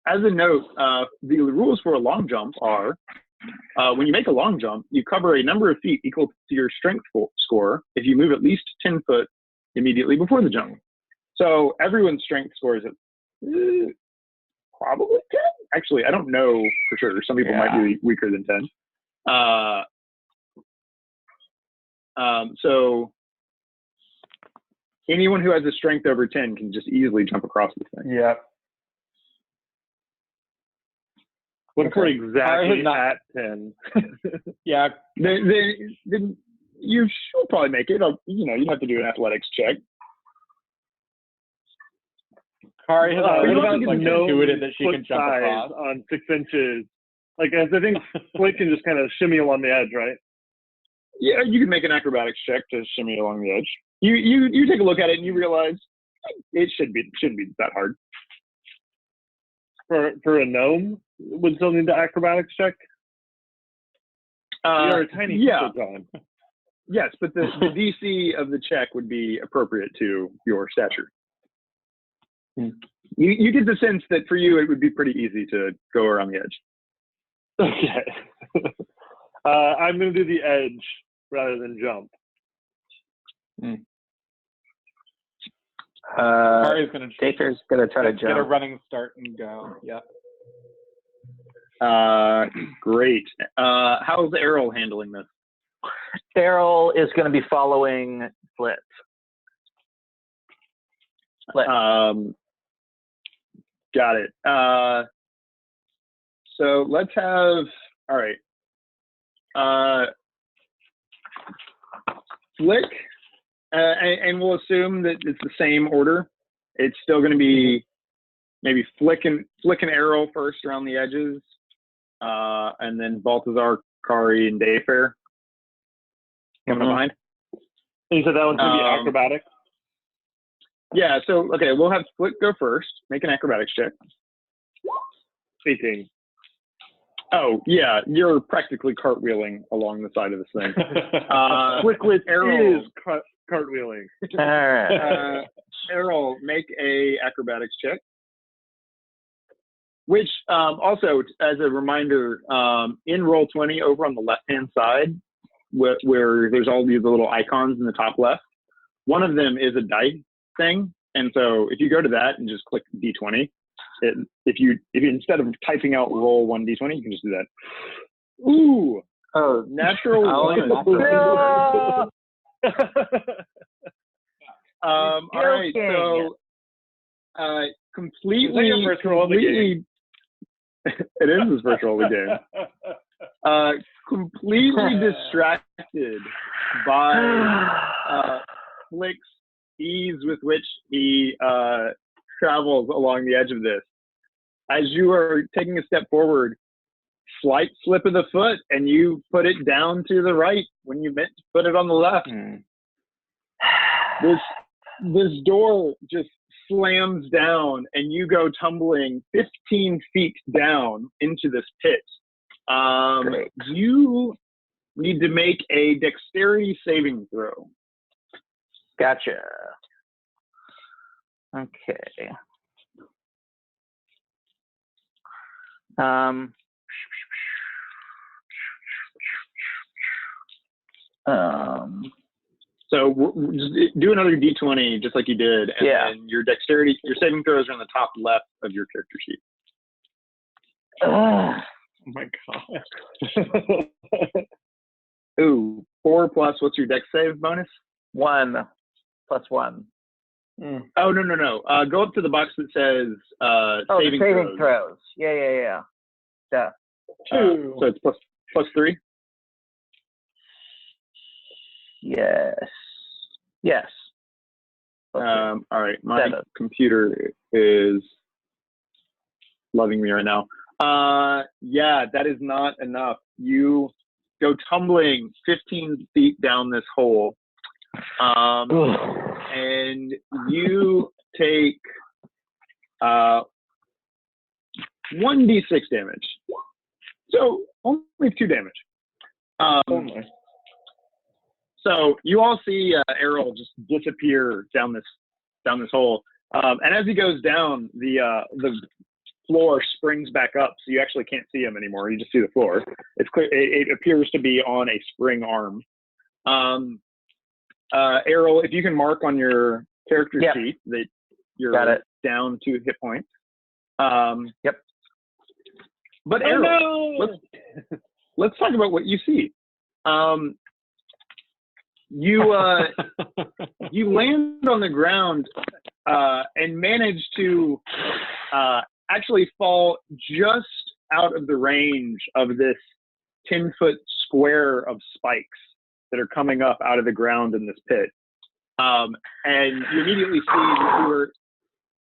A: as a note, the rules for a long jump are when you make a long jump, you cover a number of feet equal to your strength score if you move at least 10 foot immediately before the jump. So everyone's strength score is at probably 10. Actually, I don't know for sure. Some people might be weaker than 10. So anyone who has a strength over 10 can just easily jump across this thing.
E: Yeah.
D: What if we're exactly at 10?
E: Yeah.
A: Then you should probably make it. You'd have to do an athletics check.
E: Kari has
D: what about
E: like intuited that she can jump across
D: on 6 inches? Like, I think Flick can just kind of shimmy along the edge, right?
A: Yeah, you can make an acrobatics check to shimmy along the edge. You take a look at it and you realize it shouldn't be that hard.
D: For a gnome, would still need the acrobatics check? You're a tiny John.
A: Yes, but the DC of the check would be appropriate to your stature. You get the sense that for you it would be pretty easy to go around the edge.
D: Okay. I'm going to do the edge rather than jump.
C: Daker's going to try to jump.
E: Get a running start and go. Yeah.
A: Great. How's Errol handling this?
B: Errol is going to be following Flit.
A: Got it. So let's have, all right. Flick, and we'll assume that it's the same order. It's still going to be maybe Flick and Errol first around the edges, and then Balthazar, Kari, and Dayfair coming behind.
D: You said that one's going to be acrobatics?
A: Yeah, so, okay, we'll have Flick go first. Make an acrobatics check.
D: 18.
A: Oh, yeah, you're practically cartwheeling along the side of this thing.
D: Flicklet
A: Errol.
D: is cartwheeling.
B: All right.
A: Errol, make a acrobatics check. Which, also, as a reminder, in Roll20, over on the left-hand side, where there's all these little icons in the top left, one of them is a dice thing. And so if you go to that and just click D20, if you instead of typing out roll 1d20, you can just do that. Ooh,
C: Oh,
A: natural one. All right, so completely.
D: Is that your first roll of the game?
A: It is his first roll of the game. Completely distracted by Flick's ease with which he travels along the edge of this. As you are taking a step forward, slight slip of the foot, and you put it down to the right when you meant to put it on the left. This door just slams down, and you go tumbling 15 feet down into this pit. You need to make a dexterity saving throw.
B: Gotcha. Okay.
A: So just do another D20 just like you did, and then your saving throws are on the top left of your character sheet.
D: Oh my god.
A: Ooh, 4 plus, what's your dex save bonus?
B: 1 plus 1.
A: Oh, no. Go up to the box that says saving
B: throws. Yeah.
A: So it's plus 3?
B: Yes.
A: All right, my computer is loving me right now. Yeah, that is not enough. You go tumbling 15 feet down this hole, and you take 1d6 damage. So only 2 damage. So you all see Errol just disappear down this hole, and as he goes down, the floor springs back up, so you actually can't see him anymore. You just see the floor. It's clear. It appears to be on a spring arm. Errol, if you can mark on your character sheet that you're down 2 hit points. But Errol, let's talk about what you see. You land on the ground and manage to actually fall just out of the range of this 10-foot square of spikes that are coming up out of the ground in this pit. And you immediately see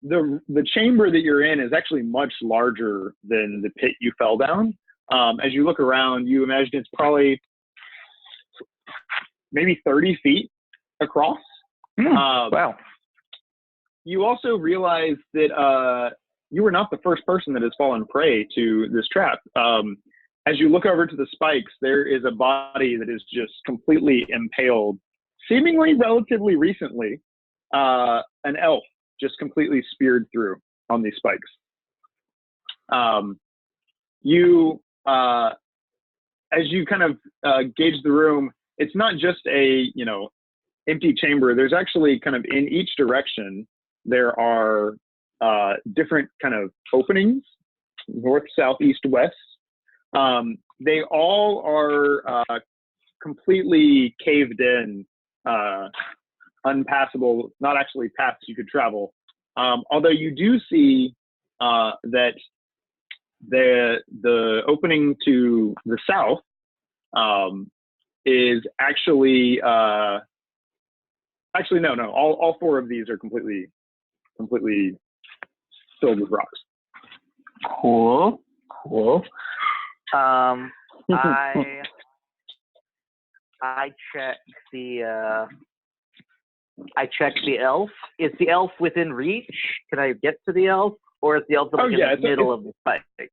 A: the chamber that you're in is actually much larger than the pit you fell down. As you look around, you imagine it's probably maybe 30 feet across.
B: Wow.
A: You also realize that you were not the first person that has fallen prey to this trap. As you look over to the spikes, there is a body that is just completely impaled, seemingly relatively recently, an elf just completely speared through on these spikes. As you kind of gauge the room, it's not just a, empty chamber. There's actually kind of in each direction, there are different kind of openings, north, south, east, west, They all are completely caved in, unpassable, not actually paths you could travel. Although you do see that the opening to the south is actually no. All four of these are completely filled with rocks.
B: Cool. I check the elf. Is the elf within reach? Can I get to the elf, or is the elf in the middle of the spikes?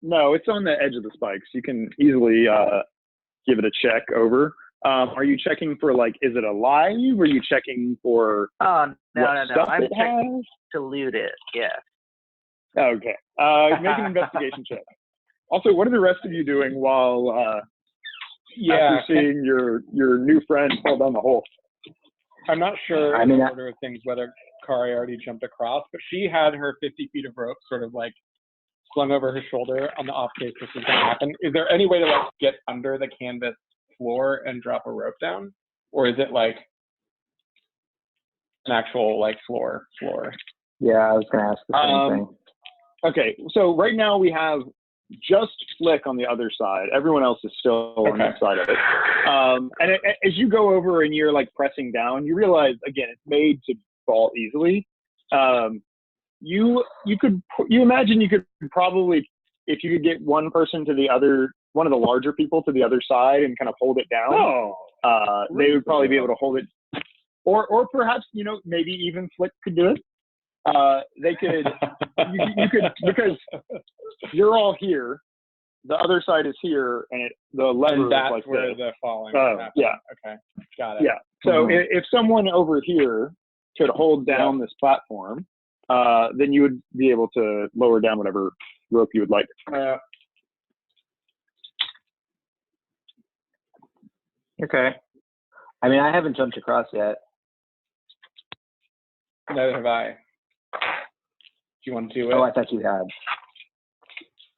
A: No, it's on the edge of the spikes. You can easily give it a check over. Are you checking for, like, is it alive? Or are you checking for
B: no. I'm
A: it
B: checking
A: has?
B: to loot it. Yeah.
A: Okay. Make an investigation check. Also, what are the rest of you doing while after seeing your new friend fall down the hole?
E: I'm not sure in the order of things whether Kari already jumped across, but she had her 50 feet of rope sort of like slung over her shoulder on the off case this was going to happen. Is there any way to like get under the canvas floor and drop a rope down? Or is it like an actual like floor?
C: Yeah, I was going to ask the same thing.
A: Okay, so right now we have just Flick on the other side. Everyone else is still on that side of it. And as you go over and you're like pressing down, you realize, again, it's made to fall easily. You imagine you could probably, if you could get one person to the other, one of the larger people to the other side and kind of hold it down, they would probably be able to hold it. Or perhaps, maybe even Flick could do it. They could, you could, because you're all here, the other side is here, and the lever
E: and that's
A: is like
E: where
A: this.
E: the falling
A: Yeah.
E: Okay, got it.
A: Yeah. So if someone over here could hold down this platform, then you would be able to lower down whatever rope you would like.
C: Okay. I mean, I haven't jumped across yet.
E: Neither have I. Do you want to do it?
C: Oh, I thought you had.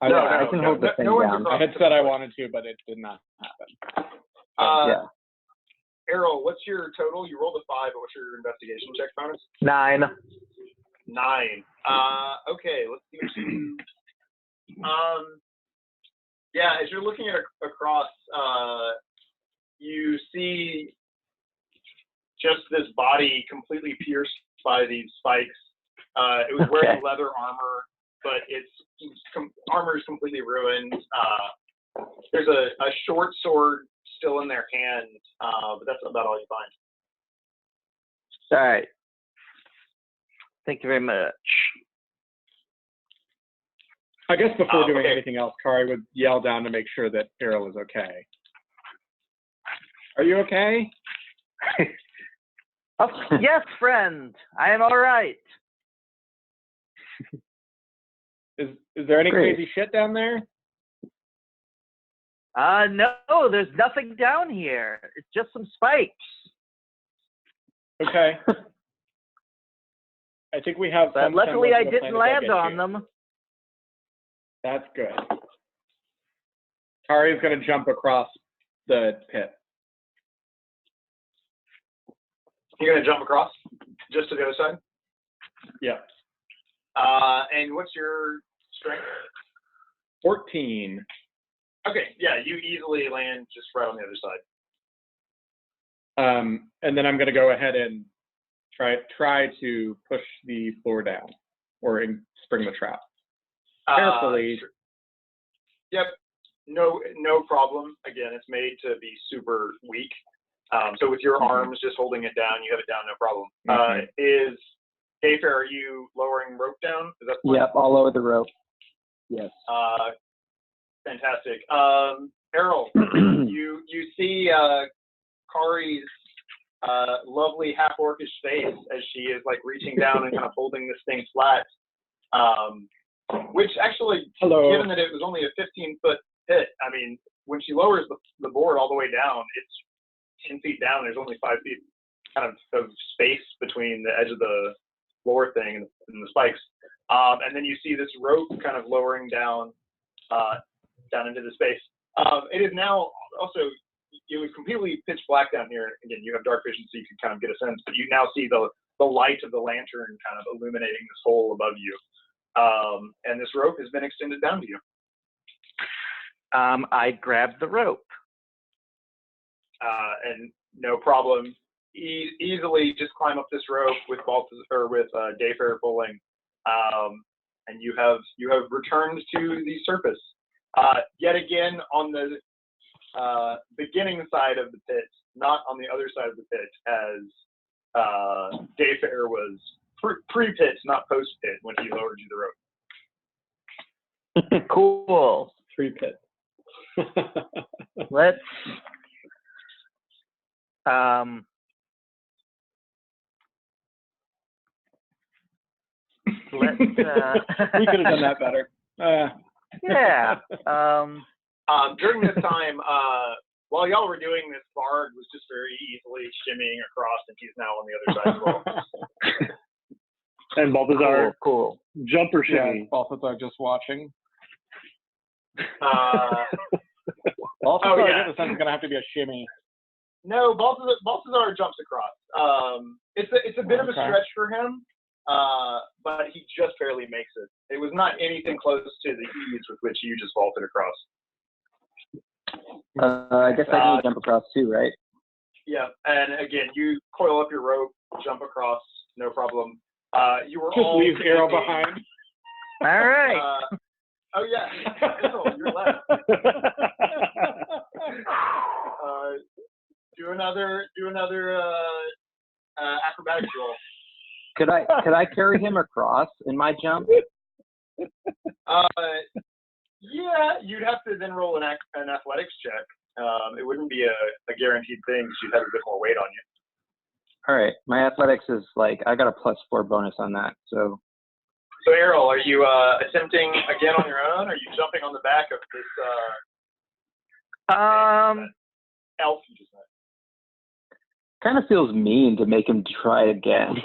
E: I
C: can hold the thing down.
E: I had said I wanted to, but it did not happen.
C: Yeah.
A: Errol, what's your total? You rolled a 5, but what's your investigation check bonus?
B: 9.
A: 9. Okay, let's see. Yeah, as you're looking at across, you see just this body completely pierced by these spikes. It was wearing leather armor, but its armor is completely ruined. There's a short sword still in their hand, but that's about all you find.
B: All right. Thank you very much.
E: I guess before doing anything else, Kari would yell down to make sure that Errol is okay. Are you okay?
B: Oh, yes, friend. I am all right.
E: Is there any crazy shit down there?
B: No, there's nothing down here. It's just some spikes.
E: Okay. I think we have.
B: But luckily, I didn't land on them.
E: That's good. Kari is going to jump across the pit.
A: You're going to jump across just to the other side?
E: Yeah.
A: And what's your strength?
E: 14.
A: Okay, yeah, you easily land just right on the other side.
E: And then I'm going to go ahead and try to push the floor down or spring the trap. Carefully.
A: Sure. Yep, no problem. Again, it's made to be super weak. So with your arms just holding it down, you have it down, no problem. Is Gayfair, are you lowering rope down? Is that the plan?
C: Yep, all over the rope. Yes.
A: Fantastic. Errol, you see Kari's lovely half-orcish face as she is like reaching down and kind of holding this thing flat. Which actually, given that it was only a 15-foot pit, I mean, when she lowers the board all the way down, it's 10 feet down. There's only 5 feet kind of space between the edge of the floor thing and the spikes. And then you see this rope kind of lowering down down into the space. It is now also, it was completely pitch black down here. Again, you have dark vision, so you can kind of get a sense, but you now see the light of the lantern kind of illuminating this hole above you. And this rope has been extended down to you.
B: I grabbed the rope.
A: And no problem. Easily just climb up this rope with Dayfair pulling, and you have returned to the surface. Yet again on the beginning side of the pit, not on the other side of the pit, as Dayfair was pre-pit, not post-pit, when he lowered you the rope.
B: Cool.
E: Pre-pit.
B: Let's
E: We could have done that better.
B: yeah.
A: During this time, while y'all were doing this, Bard was just very easily shimmying across, and he's now on the other side as well.
D: And Balthazar
B: Cool.
D: jumper
E: Yeah,
D: shimmy.
E: Balthazar just watching.
A: Oh, yeah.
E: This is gonna have to be a shimmy.
A: No, Balthazar jumps across. It's a bit of a stretch for him, but he just barely makes it. It was not anything close to the ease with which you just vaulted across.
C: I guess I can jump across too, right?
A: Yeah, and again, you coil up your rope, jump across, no problem. You were
E: Just
A: all
E: leave Arrow
A: taking-
E: behind.
B: All right.
A: Oh yeah, Errol, you're left. Do another acrobatics roll.
C: Could I carry him across in my jump?
A: Yeah, you'd have to then roll an athletics check. It wouldn't be a guaranteed thing because you'd have a bit more weight on you.
C: All right, my athletics is like I got a +4 bonus on that, so.
A: So Errol, are you attempting again on your own? Or are you jumping on the back of this elf you just met?
C: Kind of feels mean to make him try again.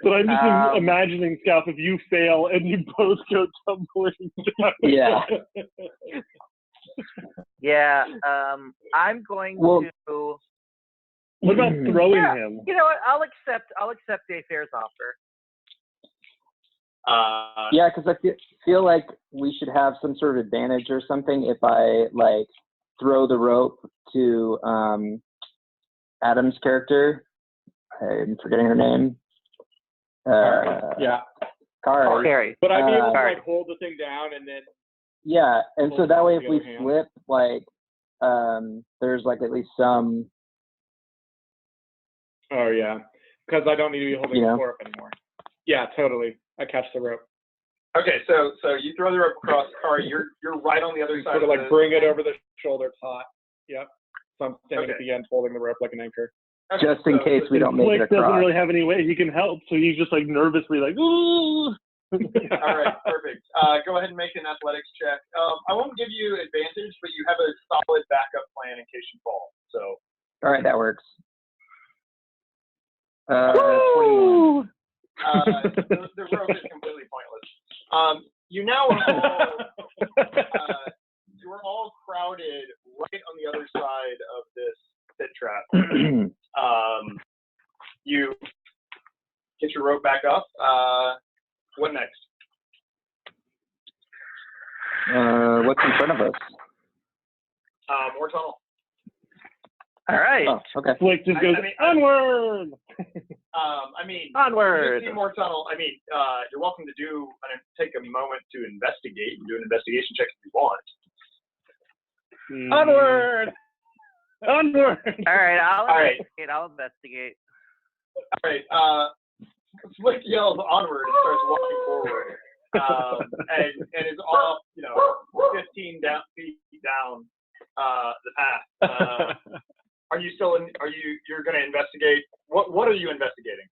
D: But I'm just imagining, Scalp, if you fail and you both go tumbling down.
C: Yeah.
B: Yeah. I'm going to.
D: What about throwing
B: Yeah.
D: him?
B: You know what? I'll accept Dayfair's offer.
C: Yeah, because I feel like we should have some sort of advantage or something if I like throw the rope to Adam's character. I'm forgetting her name.
E: Yeah.
C: Kari.
B: Carrie.
E: But I'd be able to
B: Alright.
E: like hold the thing down and then.
C: Yeah, and so
E: Hold
C: that
E: it
C: way
E: with
C: if
E: the
C: we
E: other hand.
C: slip, like, there's like at least some.
E: Oh yeah, because I don't need to be holding
C: Yeah.
E: the floor up anymore. Yeah, totally. I catch the rope.
A: Okay, so you throw the rope across, Kari. You're right on the other side.
E: Sort of
A: of
E: like
A: the
E: bring it
A: thing.
E: over the shoulder. It's hot. Yep. So I'm standing at
A: Okay.
E: the end holding the rope like an anchor.
A: Okay,
C: Just in
A: so-
C: case we don't make it
D: Flick doesn't
C: across.
D: really have any way he can help, so he's just like nervously like, ooh.
A: All right, perfect. Go ahead and make an athletics check. I won't give you advantage, but you have a solid backup plan in case you fall. So
C: All right, that works. 21.
A: the rope is completely pointless. You now you are all crowded right on the other side of this pit trap. You get your rope back up. What next?
C: What's in front of us?
A: More tunnel.
B: All right.
C: Oh, okay.
D: Flick just goes,
A: I mean,
D: onward!
A: I mean,
B: Onward.
A: you see more tunnel. I mean, you're welcome to take a moment to investigate and do an investigation check if you want.
D: Onward! Onward!
B: All right. I'll
A: All right.
B: investigate. I'll investigate.
A: All right. Flick yells onward and starts walking forward, and is all 15 feet down the path. Are you still in? You're going to investigate? What are you investigating?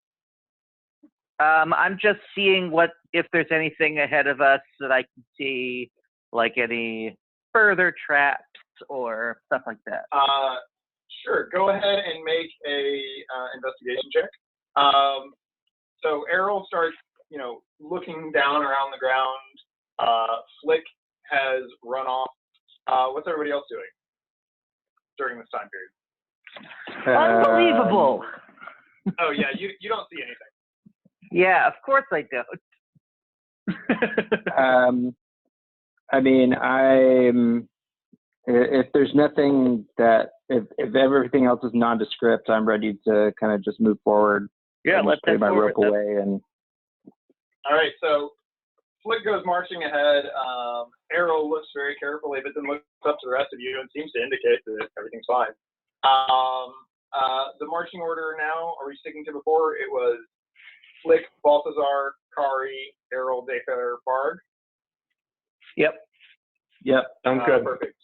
B: I'm just seeing if there's anything ahead of us that I can see, like any further traps or stuff like that.
A: Sure. Go ahead and make a investigation check. So Errol starts, looking down around the ground,
G: Flick has run off. What's everybody else doing during this time period?
B: Unbelievable.
G: Oh yeah, you don't see anything.
B: Yeah, of course I don't.
C: I mean, if there's nothing that, if everything else is nondescript, I'm ready to kind of just move forward.
B: Yeah,
C: and
B: let's
C: play
B: head
C: my
B: forward
C: rope
B: then.
C: away. And
G: All right, so Flick goes marching ahead. Errol looks very carefully, but then looks up to the rest of you and seems to indicate that everything's fine. The marching order now, are we sticking to before? It was Flick, Balthazar, Kari, Errol, Dayfair, Barg.
B: Yep.
E: Sounds good.
G: Perfect.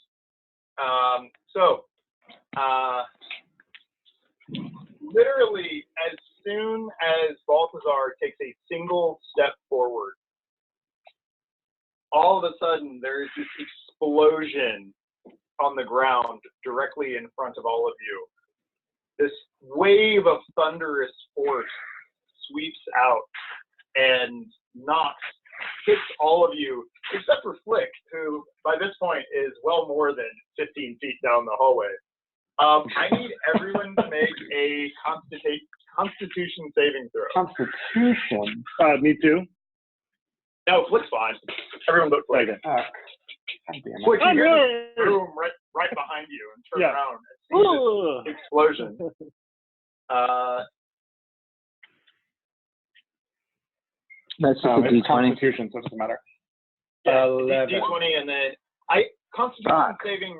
G: So, literally, as soon as Balthazar takes a single step forward, all of a sudden there is this explosion on the ground directly in front of all of you. This wave of thunderous force sweeps out and hits all of you, except for Flick, who by this point is well more than 15 feet down the hallway. I need everyone to make a Constitution saving throw.
E: Constitution.
D: Me too.
G: No, Flick's fine. Everyone but Flick.
D: Okay.
E: God damn it.
G: Flick, you
D: I'm
G: hear
D: here.
G: this room right behind you and turn
D: Yeah.
G: around and see this explosion.
C: that's just a
E: It's
C: D20.
E: Constitution, so it doesn't matter.
G: Yeah,
E: 11.
G: D20, and then Constitution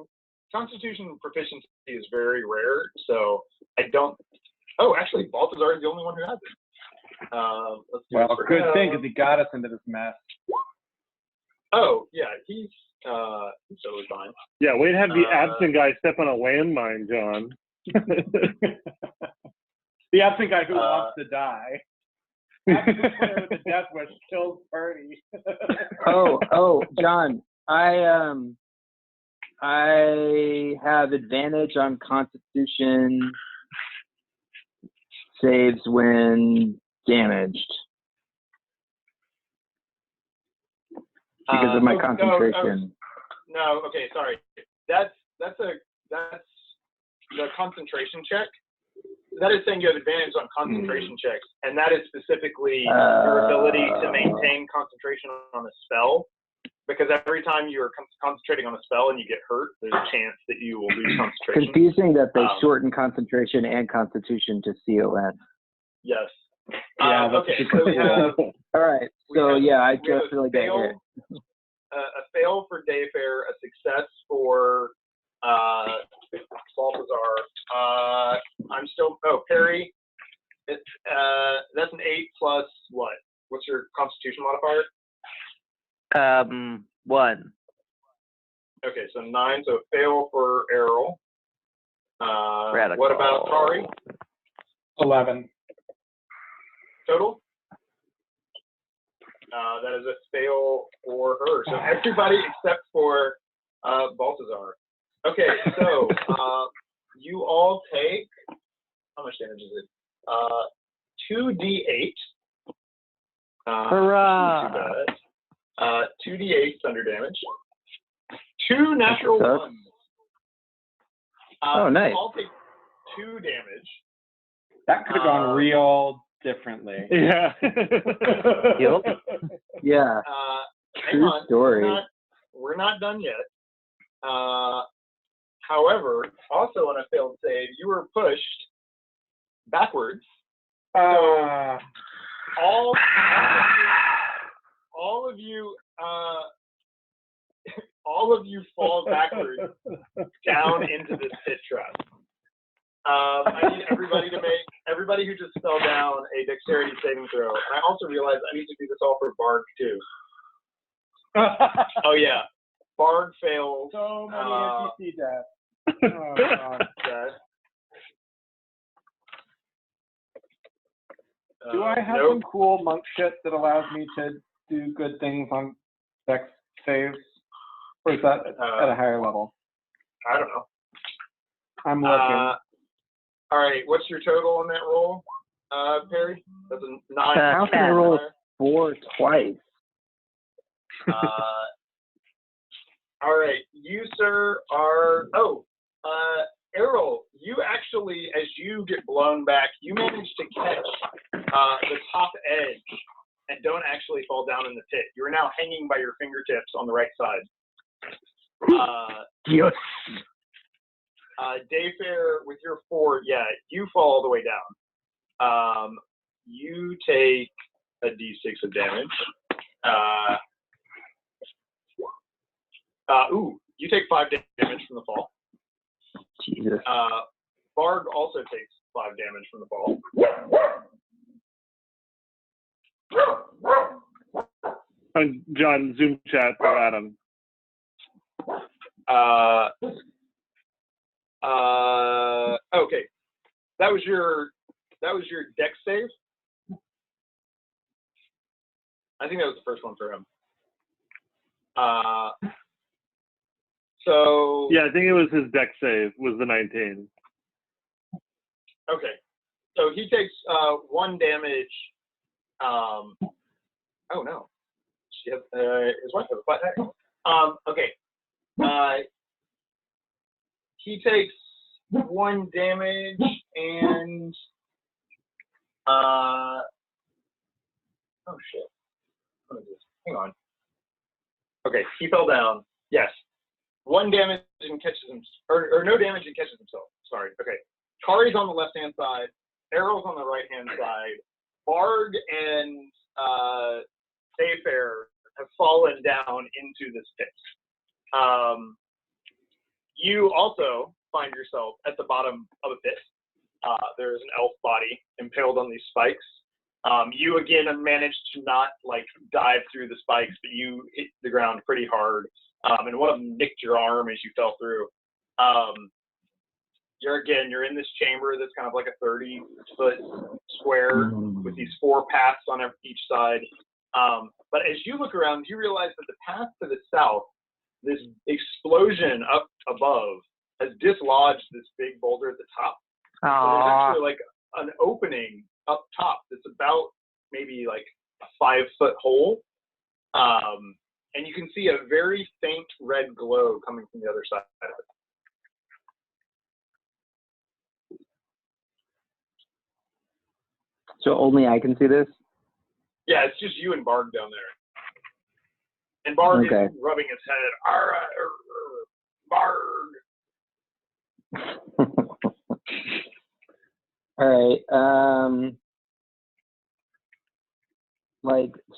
G: proficiency is very rare, so I don't. Oh, actually, Balthazar is the only one who has it. Let's do
E: Well,
G: this for
E: good
G: him.
E: thing, because he got us into this mess.
G: Oh, yeah, he's totally fine.
D: Yeah, way to have the absent guy step on a landmine, John.
E: The absent guy who wants to die. Absent player with the death wish kills party.
C: Oh, John, I have advantage on Constitution saves when damaged because of my concentration.
G: No, okay, sorry. That's the concentration check. That is saying you have advantage on concentration checks, and that is specifically your ability to maintain concentration on a spell. Because every time you're concentrating on a spell and you get hurt, there's a chance that you will lose concentration.
C: Confusing that they shorten concentration and Constitution to CON.
G: Yes.
E: Yeah, that's
G: okay,
E: super
G: so we have
C: All right, so
G: have-
C: yeah, I
G: we have
C: just really got hit.
G: a fail for Dayfair, a success for Balthazar. I'm still, Perry, that's an 8 plus what? What's your Constitution modifier?
B: 1.
G: Okay, so 9, so fail for Errol.
B: Radical.
G: What about Kari?
E: 11.
G: Total? That is a fail for her. So everybody except for Balthazar. Okay, so you all take, how much damage is it? 2d8.
B: Hurrah!
G: Too bad. 2d8 thunder damage. 2 natural
C: That's-
G: ones.
C: Oh, nice.
G: You all take 2 damage.
E: That could have gone real differently.
D: Yeah.
C: Yeah,
G: Hang
C: true
G: on.
C: story.
G: We're not done yet. However, also on a failed save, you were pushed backwards. All of you fall backwards down into this pit trap. I need everybody who just fell down a dexterity saving throw. And I also realized I need to do this all for Barg too. Oh yeah, Barg fails.
E: So many NPC deaths. Oh, God. Do I have some cool monk shit that allows me to do good things on dex saves? Or is that at a higher level?
G: I don't know.
E: I'm looking.
G: All right, what's your total on that roll, Perry? That's a 9.
C: How can I roll 4 twice?
G: All right, you sir are. Oh, Errol, you actually, as you get blown back, you manage to catch the top edge and don't actually fall down in the pit. You are now hanging by your fingertips on the right side.
C: Yes.
G: Dayfair, with your 4, yeah, you fall all the way down. You take a d6 of damage. You take 5 damage from the fall.
C: Jesus.
G: Barg also takes 5 damage from the fall.
D: John, Zoom chat for Adam.
G: Okay. That was your dex save. I think that was the first one for him. So
D: Yeah, I think it was his dex save was the 19.
G: okay. So he takes 1 damage. Oh no. His wife has a flat neck. Okay. He takes 1 damage and oh shit. What is this? Hang on. Okay, he fell down. Yes. 1 damage and catches him, or no damage and catches himself. Sorry. Okay. Kari's on the left-hand side. Errol's on the right-hand side. Barg and Dayfair have fallen down into this pit. You also find yourself at the bottom of a pit. There's an elf body impaled on these spikes. You again have managed to not like dive through the spikes, but you hit the ground pretty hard. And one of them nicked your arm as you fell through. You're in this chamber that's kind of like a 30-foot square with these 4 paths on each side. But as you look around, you realize that the path to the south, this explosion up above, has dislodged this big boulder at the top. So there's actually like an opening up top that's about maybe like a 5-foot hole. And you can see a very faint red glow coming from the other side of it.
C: So only I can see this?
G: Yeah, it's just you and Barg down there. And Barg
C: Okay.
G: is rubbing his head. Barg.
C: All right.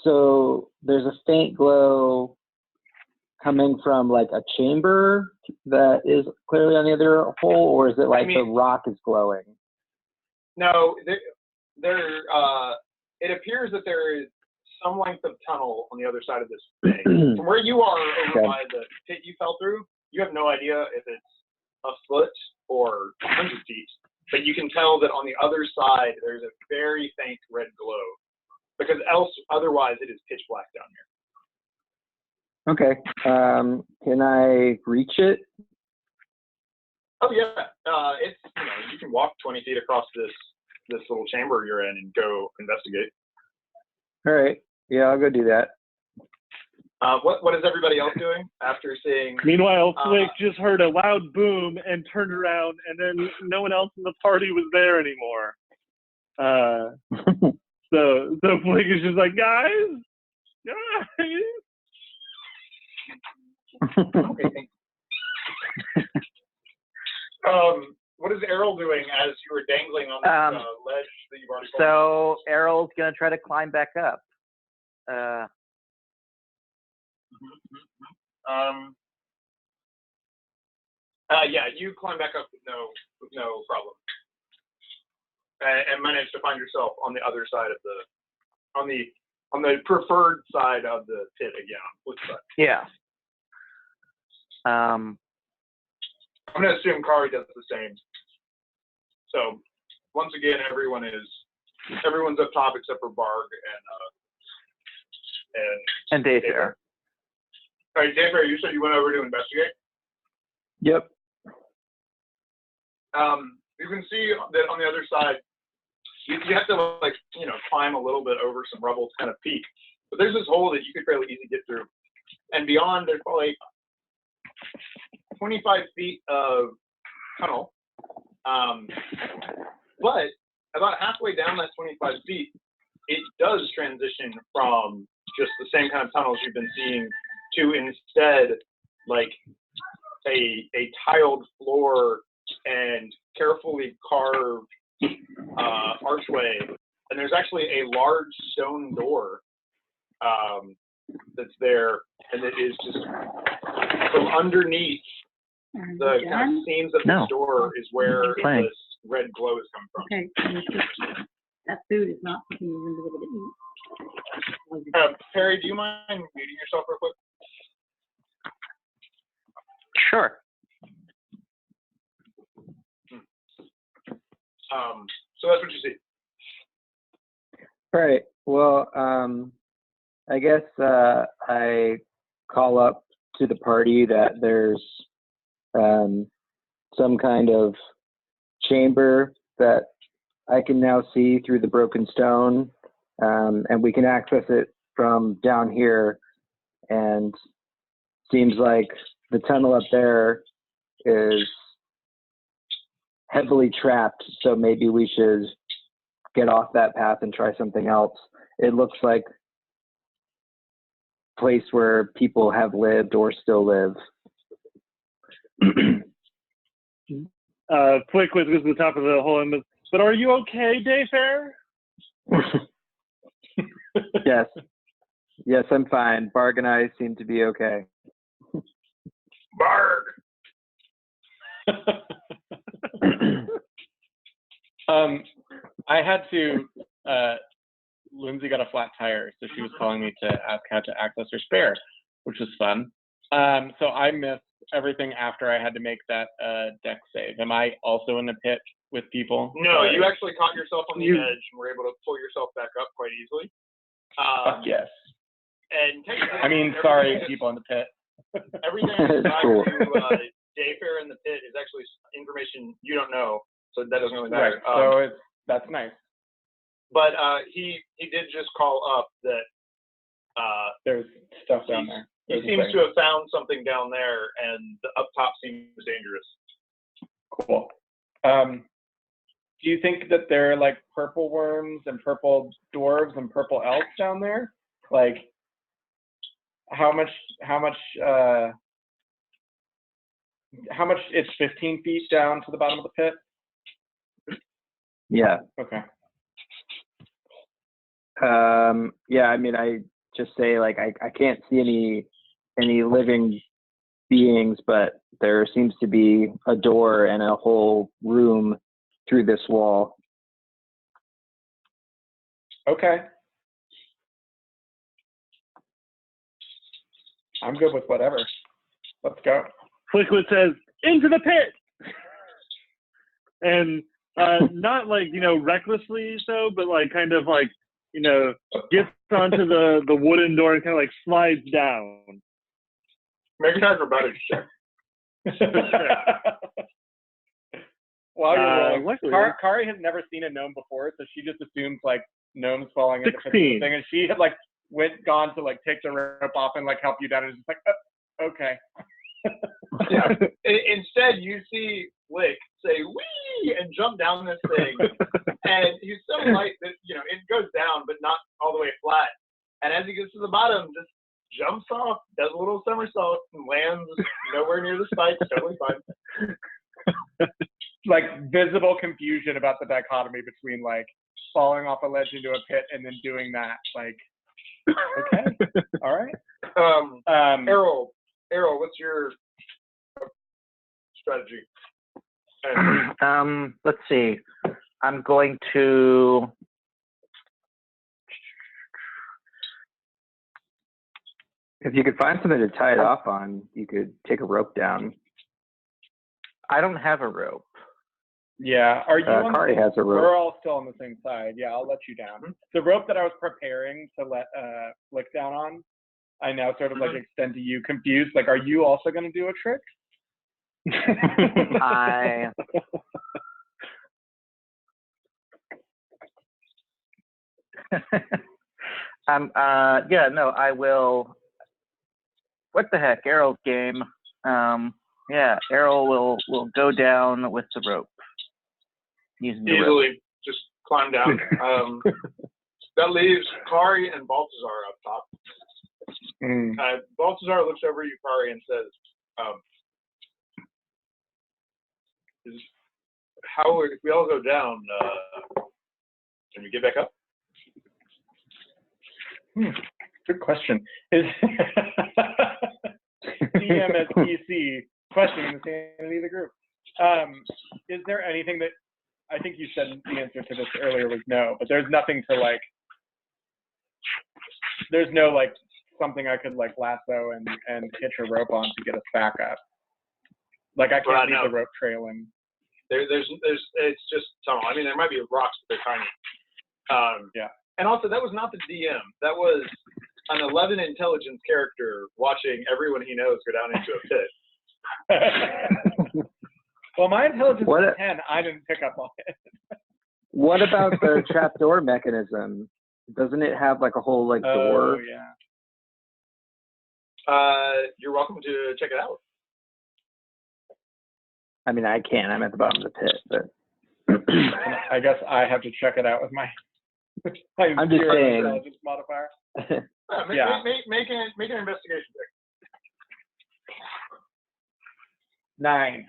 C: So there's a faint glow coming from like a chamber that is clearly on the other hole, or is it like the rock is glowing?
G: No, it appears that there is some length of tunnel on the other side of this thing. From where you are over by the pit you fell through, you have no idea if it's a foot or 100 feet, but you can tell that on the other side there's a very faint red glow, because otherwise it is pitch black down here.
C: Okay. Can I reach it?
G: Oh yeah, it's you can walk 20 feet across this little chamber you're in and go investigate.
C: All right. Yeah, I'll go do that.
G: What is everybody else doing after seeing?
D: Meanwhile, Flick just heard a loud boom and turned around, and then no one else in the party was there anymore. So Flick is just like, guys.
G: Okay, thanks. What is Errol doing as you were dangling on this ledge that you've already fallen?
B: So Errol's gonna try to climb back up.
G: Yeah, you climb back up with no problem, and manage to find yourself on the other side of on the preferred side of the pit again. Which side?
B: Yeah.
G: I'm gonna assume Kari does the same. So once again, everyone's up top except for Barg
B: and Dayfair.
G: All right, Dayfair, you said you went over to investigate?
C: Yep.
G: You can see that on the other side, you have to climb a little bit over some rubble to kind of peek. But there's this hole that you could fairly easily get through. and beyond, there's probably 25 feet of tunnel. But about halfway down that 25 feet, it does transition from just the same kind of tunnels you've been seeing to instead like a tiled floor and carefully carved archway. And there's actually a large stone door that's there, and it is just from underneath the kind of seams of this door is where this red glow is coming from.
H: Okay. That food is not something you're going to be able to eat.
G: Perry, do you mind muting yourself real quick?
B: Sure.
G: So that's what you see.
C: All right. Well, I guess I call up to the party that there's some kind of chamber that I can now see through the broken stone, and we can access it from down here. And seems like the tunnel up there is heavily trapped, so maybe we should get off that path and try something else. It looks like a place where people have lived or still live.
D: Flick was to the top of the hole, but are you okay, Dayfair?
C: Yes. Yes, I'm fine. Barg and I seem to be okay.
G: Barg!
E: I had to, Lindsay got a flat tire, so she was calling me to ask how to access her spare, which was fun. So I missed everything after I had to make that deck save. Am I also in the pit with people?
G: No, you actually caught yourself on the edge and were able to pull yourself back up quite easily.
E: Yes.
G: And technically,
E: I mean, sorry, people in the pit.
G: Everything I described to Dayfair in the pit is actually information you don't know, so that doesn't really matter.
E: Right. So that's nice.
G: But he did just call up that
E: there's stuff down there.
G: He seems to have found something down there, and the up top seems dangerous.
E: Cool. Do you think that there are like purple worms and purple dwarves and purple elves down there? Like, how much? It's 15 feet down to the bottom of the pit?
C: Yeah.
E: Okay.
C: Yeah, I mean, I just say like I can't see any living beings, but there seems to be a door and a whole room through this wall.
E: Okay. I'm good with whatever. Let's go.
D: Flickwood says, "Into the pit!" And not like, recklessly so, but like kind of like, gets onto the wooden door and kind of like slides down.
G: Make a time for butters check.
E: While you're rolling,
D: luckily,
E: Kari has never seen a gnome before, so she just assumes like gnomes falling into
D: 16.
E: the thing, and she had like gone to like take the rope off and like help you down, and it's just like, okay.
G: Yeah. Instead, you see Flick say "wee" and jump down this thing, and he's so light that it goes down, but not all the way flat. And as he gets to the bottom, just jumps off, does a little somersault, and lands nowhere near the spikes. Totally fine.
E: Like visible confusion about the dichotomy between like falling off a ledge into a pit and then doing that. Like, okay, all right.
G: Errol, what's your strategy?
B: Let's see. I'm going to.
C: If you could find something to tie it off on, you could take a rope down.
B: I don't have a rope.
E: Yeah, are you on
C: Kari has a rope.
E: We're all still on the same side. Yeah, I'll let you down. The rope that I was preparing to let Flick down on, I now sort of like extend to you, confused. Like, are you also going to do a trick?
B: I. I will. what the heck, Errol's game. Yeah, Errol will go down with the rope. Using the rope.
G: Easily, just climb down. That leaves Kari and Baltazar up top. Baltazar looks over at you, Kari, and says, "How if we all go down? Can we get back up?"
E: Good question. Is DMSPC questioning the sanity of the group? Is there anything that I think you said the answer to this earlier was no, but there's nothing to like. There's no like something I could like lasso and hitch a rope on to get us back up. Like I can't leave the rope trailing.
G: There's it's just tunnel. I mean, there might be rocks, but they're tiny.
E: Yeah.
G: And also, that was not the DM. That was an 11 intelligence character watching everyone he knows go down into a pit.
E: Well, my intelligence is 10. I didn't pick up on it.
C: What about the trapdoor mechanism? Doesn't it have like a whole like door?
E: Oh, yeah.
G: You're welcome to check it out.
C: I mean, I can't. I'm at the bottom of the pit, but
E: I guess I have to check it out with my
C: I'm just saying.
E: Intelligence modifier.
G: Make an investigation check.
E: 9.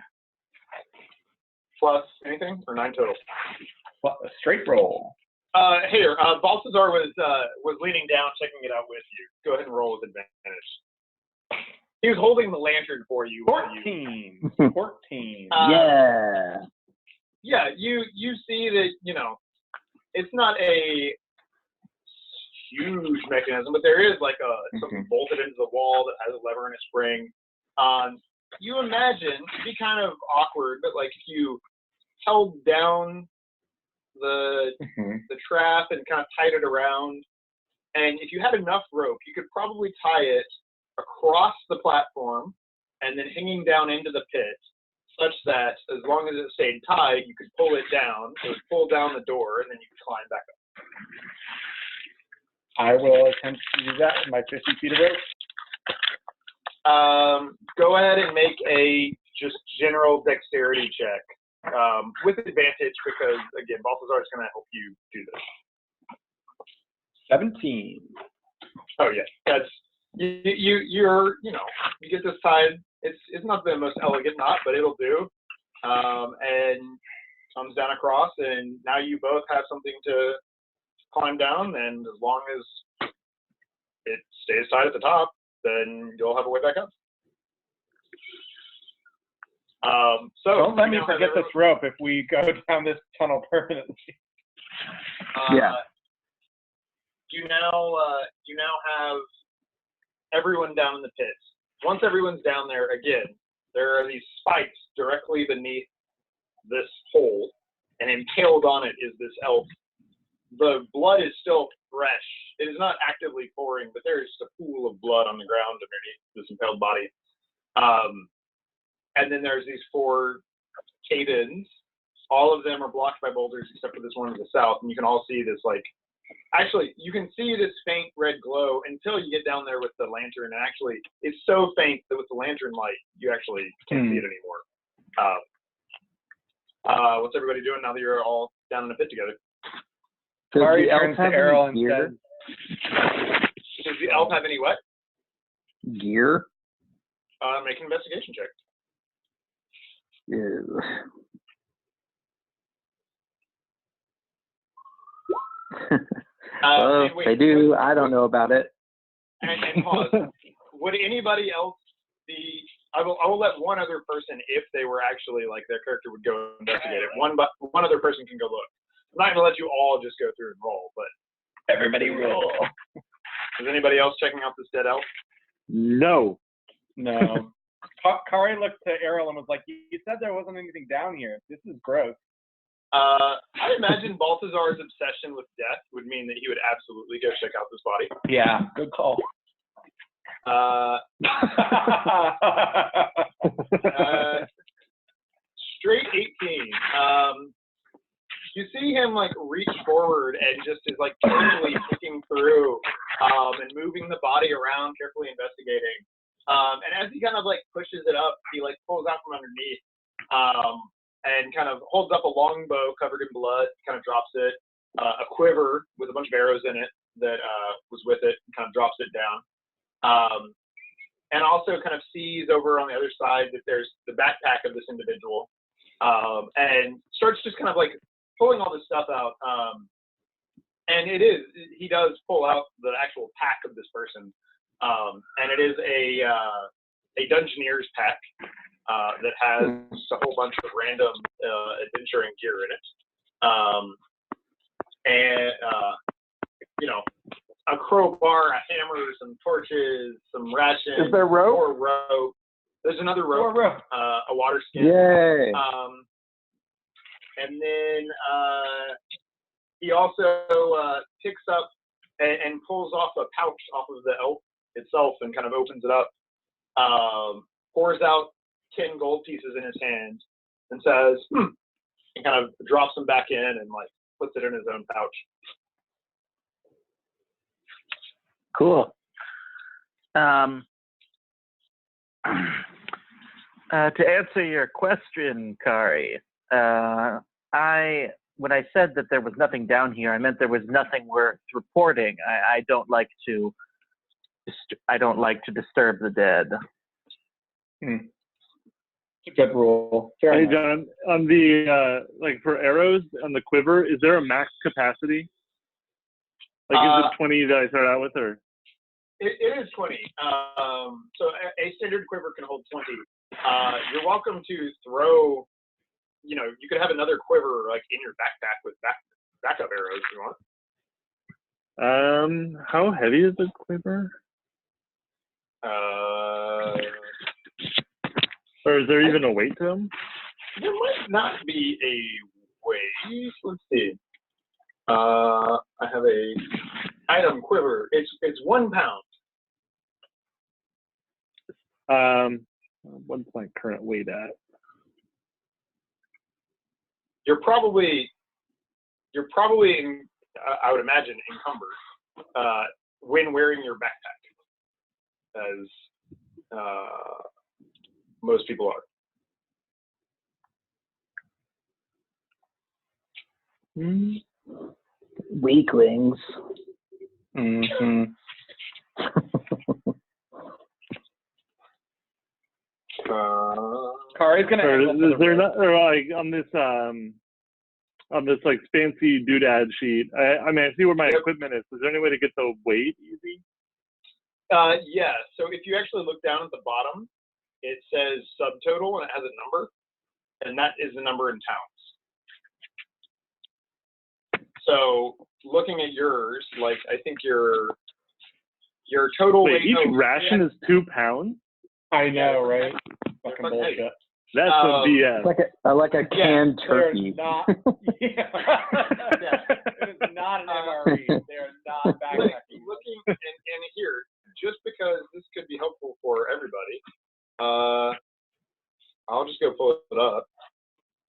G: Plus anything, or 9 total?
E: Straight roll.
G: Here, Baltazar was leaning down, checking it out with you. Go ahead and roll with advantage. He was holding the lantern for you.
E: 14. 14.
G: Yeah, you see that, you know, it's not a huge mechanism, but there is like something bolted into the wall that has a lever and a spring. You imagine it'd be kind of awkward, but like if you held down the trap and kind of tied it around, and if you had enough rope, you could probably tie it across the platform and then hanging down into the pit, such that as long as it stayed tied, you could pull it down. It would pull down the door, and then you could climb back up.
E: I will attempt to do that with my 50 feet of rope.
G: Go ahead and make a just general dexterity check with advantage, because again, Baltazar is going to help you do this.
E: 17.
G: Oh yeah, that's you get this tied. It's not the most elegant knot, but it'll do. And comes down across, and now you both have something to climb down. And as long as it stays tied at the top, then you'll have a way back up. So
E: don't let me forget this rope if we go down this tunnel permanently.
G: You now have everyone down in the pits. Once everyone's down there, again, there are these spikes directly beneath this hole, and impaled on it is this elf. The blood is still fresh. It is not actively pouring, but there is just a pool of blood on the ground underneath this impaled body. And then there's these 4 cave-ins. All of them are blocked by boulders except for this one to the south, and you can all see this, like, actually, you can see this faint red glow until you get down there with the lantern, and actually, it's so faint that with the lantern light, you actually can't see it anymore. What's everybody doing now that you're all down in a pit together?
E: Kari turns to Errol and says,
G: does the elf have any what?
C: Gear?
G: Make an investigation check.
C: Ew. Well,
G: wait,
C: they do. I don't know about it.
G: And pause. Would anybody else be? I will let one other person, if they were actually like their character, would go investigate it. One other person can go look. I'm not going to let you all just go through and roll, but
E: everybody roll.
G: Is anybody else checking out this dead elf?
C: No.
E: No. Kari looked to Errol and was like, "You said there wasn't anything down here. This is gross."
G: I imagine Baltazar's obsession with death would mean that he would absolutely go check out this body.
E: Yeah, good call.
G: Straight 18. You see him like reach forward and just is like carefully picking through and moving the body around, carefully investigating. And as he kind of like pushes it up, he like pulls out from underneath, and kind of holds up a long bow covered in blood, kind of drops it, a quiver with a bunch of arrows in it that was with it, and kind of drops it down. And also kind of sees over on the other side that there's the backpack of this individual, and starts just kind of like pulling all this stuff out. And he does pull out the actual pack of this person, and it is a Dungeoneer's pack that has a whole bunch of random adventuring gear in it, and you know, a crowbar, a hammer, some torches, some rations.
E: Is there rope?
G: More rope. There's another rope.
E: More rope.
G: A water skin.
C: Yay!
G: And then he also picks up and pulls off a pouch off of the elf itself and kind of opens it up, pours out 10 gold pieces in his hand and says, and kind of drops them back in and like puts it in his own pouch.
B: Cool. To answer your question, Kari, when I said that there was nothing down here, I meant there was nothing worth reporting. I don't like to disturb the dead.
E: It's a good rule. Fair
D: Hey,
E: enough.
D: John, on the like for arrows on the quiver, is there a max capacity? Like, is it 20 that I start out with, or?
G: It is 20. So a standard quiver can hold 20. You're welcome to throw, you know, you could have another quiver like in your backpack with backup arrows if you want.
D: How heavy is the quiver? Or is there even a weight to them?
G: There might not be a weight. Let's see. I have a item quiver. It's 1 pound.
D: What's my current weight at?
G: You're probably I would imagine encumbered when wearing your backpack, as most people are.
C: Weaklings.
E: Mm-hmm. Kari's gonna.
D: Or is there not, or like on this like fancy doodad sheet? I mean, I see where my equipment is. Is there any way to get the weight easy?
G: Yeah. So if you actually look down at the bottom, it says subtotal and it has a number, and that is the number in pounds. So looking at yours, like I think your total
D: Wait,
G: weight.
D: each ration is 2 pounds?
E: I know, right? Fucking
G: fucking heavy.
E: bullshit.
D: That's some BS.
C: Like a canned
E: They're
C: turkey.
E: not. Yeah. It is not an MRE. They're not backpacking.
G: Looking and here, just because this could be helpful for everybody, I'll just go pull it up.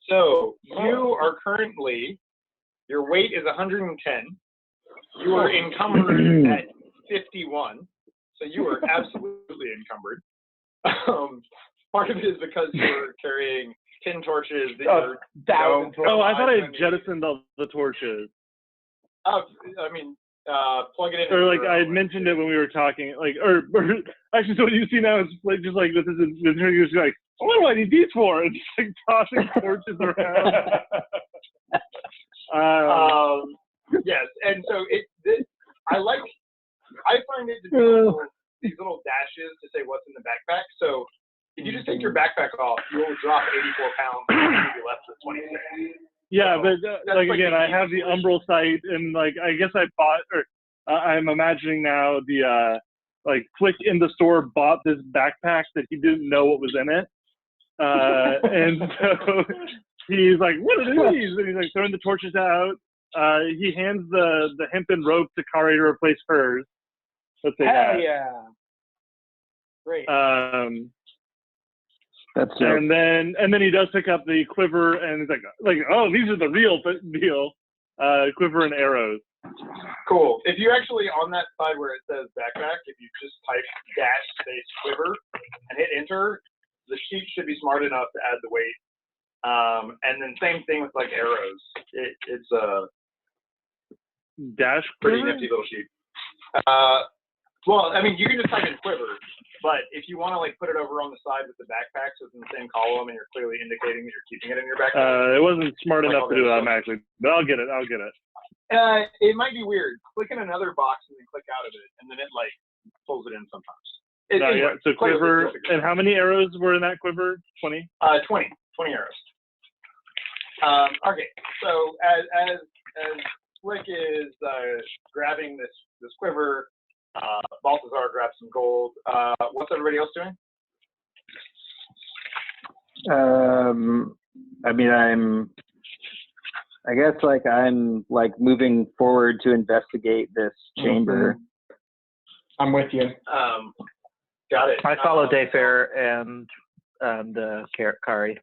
G: So you are currently, your weight is 110. You are encumbered at 51. So you are absolutely encumbered. Part of it is because you're carrying 10 torches that you're.
E: 1,000 torches.
D: Oh, I thought I jettisoned all the torches.
G: I mean, plug it in.
D: Or like I had mentioned it when we were talking, like, or actually, so what you see now is like just like this is just like, what do I need these for? It's like tossing torches around.
G: Yes, and so I find it to be these little dashes to say what's in the backpack. So if you just take your backpack off, you'll drop 84 pounds and you'll be left with 26.
D: Yeah,
G: So
D: but like again, I have the Umbral site, and like I guess I bought, or I'm imagining now the like Flick in the store bought this backpack that he didn't know what was in it, and so he's like, "What are these?" And he's like throwing the torches out. He hands the hempen rope to Kari to replace hers. Let's say
E: Hell
D: that.
E: yeah. Great.
C: That's it.
D: And then he does pick up the quiver, and he's like, oh, these are the real deal, quiver and arrows.
G: Cool. If you actually, on that side where it says backpack, if you just type dash space quiver and hit enter, the sheet should be smart enough to add the weight. And then same thing with like arrows. It's a
D: Dash
G: pretty
D: quiver?
G: nifty little sheet. Well, I mean, you can just type in quiver, but if you want to like put it over on the side with the backpack, so it's in the same column, and you're clearly indicating that you're keeping it in your backpack.
D: It wasn't smart
G: Like
D: enough
G: all
D: to do
G: the
D: it
G: other
D: automatically, but I'll get it.
G: It might be weird. Click in another box and then click out of it, and then it like pulls it in sometimes.
D: Yeah, so
G: play with it,
D: quiver,
G: you'll figure it
D: and how many arrows were in that quiver? 20?
G: 20 arrows. Okay, so as Flick is grabbing this quiver, Balthazar grabs some gold. What's everybody else doing?
C: I mean, I guess like I'm like moving forward to investigate this chamber.
E: I'm with you.
G: Got it.
B: I follow Dayfair and Kari.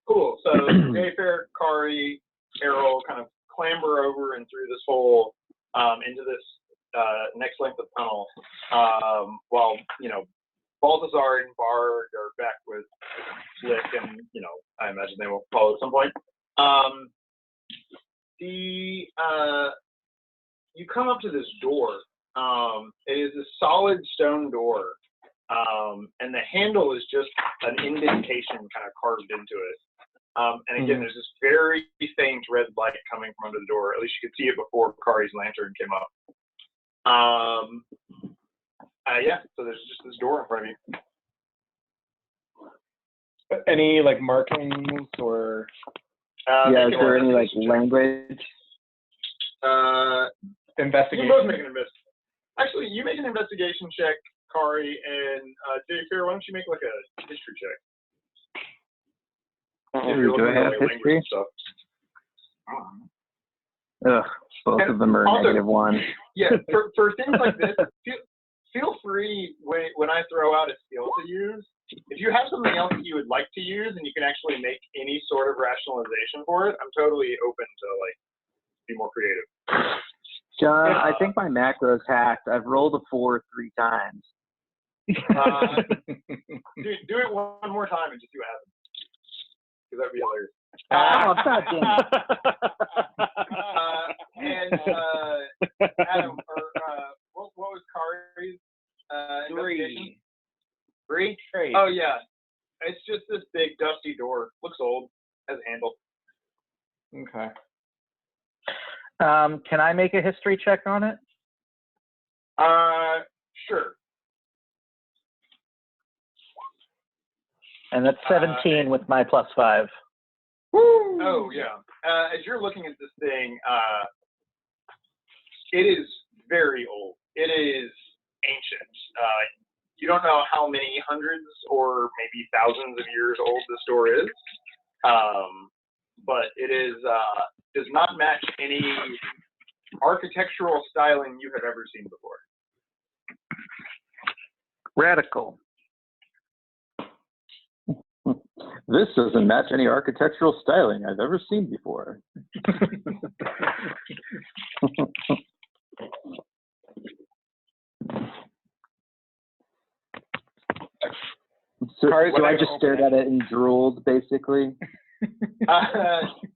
G: Cool. So Dayfair, Kari, Errol kind of clamber over and through this hole into this next length of tunnel, while Balthazar and Bard are back with Flick, and I imagine they will follow at some point. You come up to this door. It is a solid stone door, and the handle is just an indentation kind of carved into it. And again, there's this very faint red light coming from under the door. At least you could see it before Kari's lantern came up. Yeah, so there's just this door in front of you.
E: Any like markings or?
C: Yeah, is there any like language?
E: Investigation.
G: You both make an investigation. Actually, you make an investigation check, Kari, and Dayfair, why don't you make like a history check? If you're
C: Do I
G: looking at,
C: have
G: like, language
C: history?
G: and stuff.
C: Ugh, both of them are
G: Also-
C: -1.
G: Yeah, for things like this, feel free when I throw out a skill to use. If you have something else that you would like to use and you can actually make any sort of rationalization for it, I'm totally open to like be more creative.
C: John, I think my macro's hacked. I've rolled a 4 3 times.
G: Do it one more time and just see what happens. Because that'd be hilarious.
C: Oh, God damn it.
G: And Adam, what was Kari's investigation? 3? Oh yeah, it's just this big dusty door. Looks old. Has a handle.
E: Okay.
B: Can I make a history check on it?
G: Sure.
B: And that's 17 with my +5.
G: Oh yeah. As you're looking at this thing, it is very old. It is ancient. You don't know how many hundreds or maybe thousands of years old this door is, but it is does not match any architectural styling you have ever seen before.
B: Radical.
C: This doesn't match any architectural styling I've ever seen before. So, so I just stared at it and drooled, basically.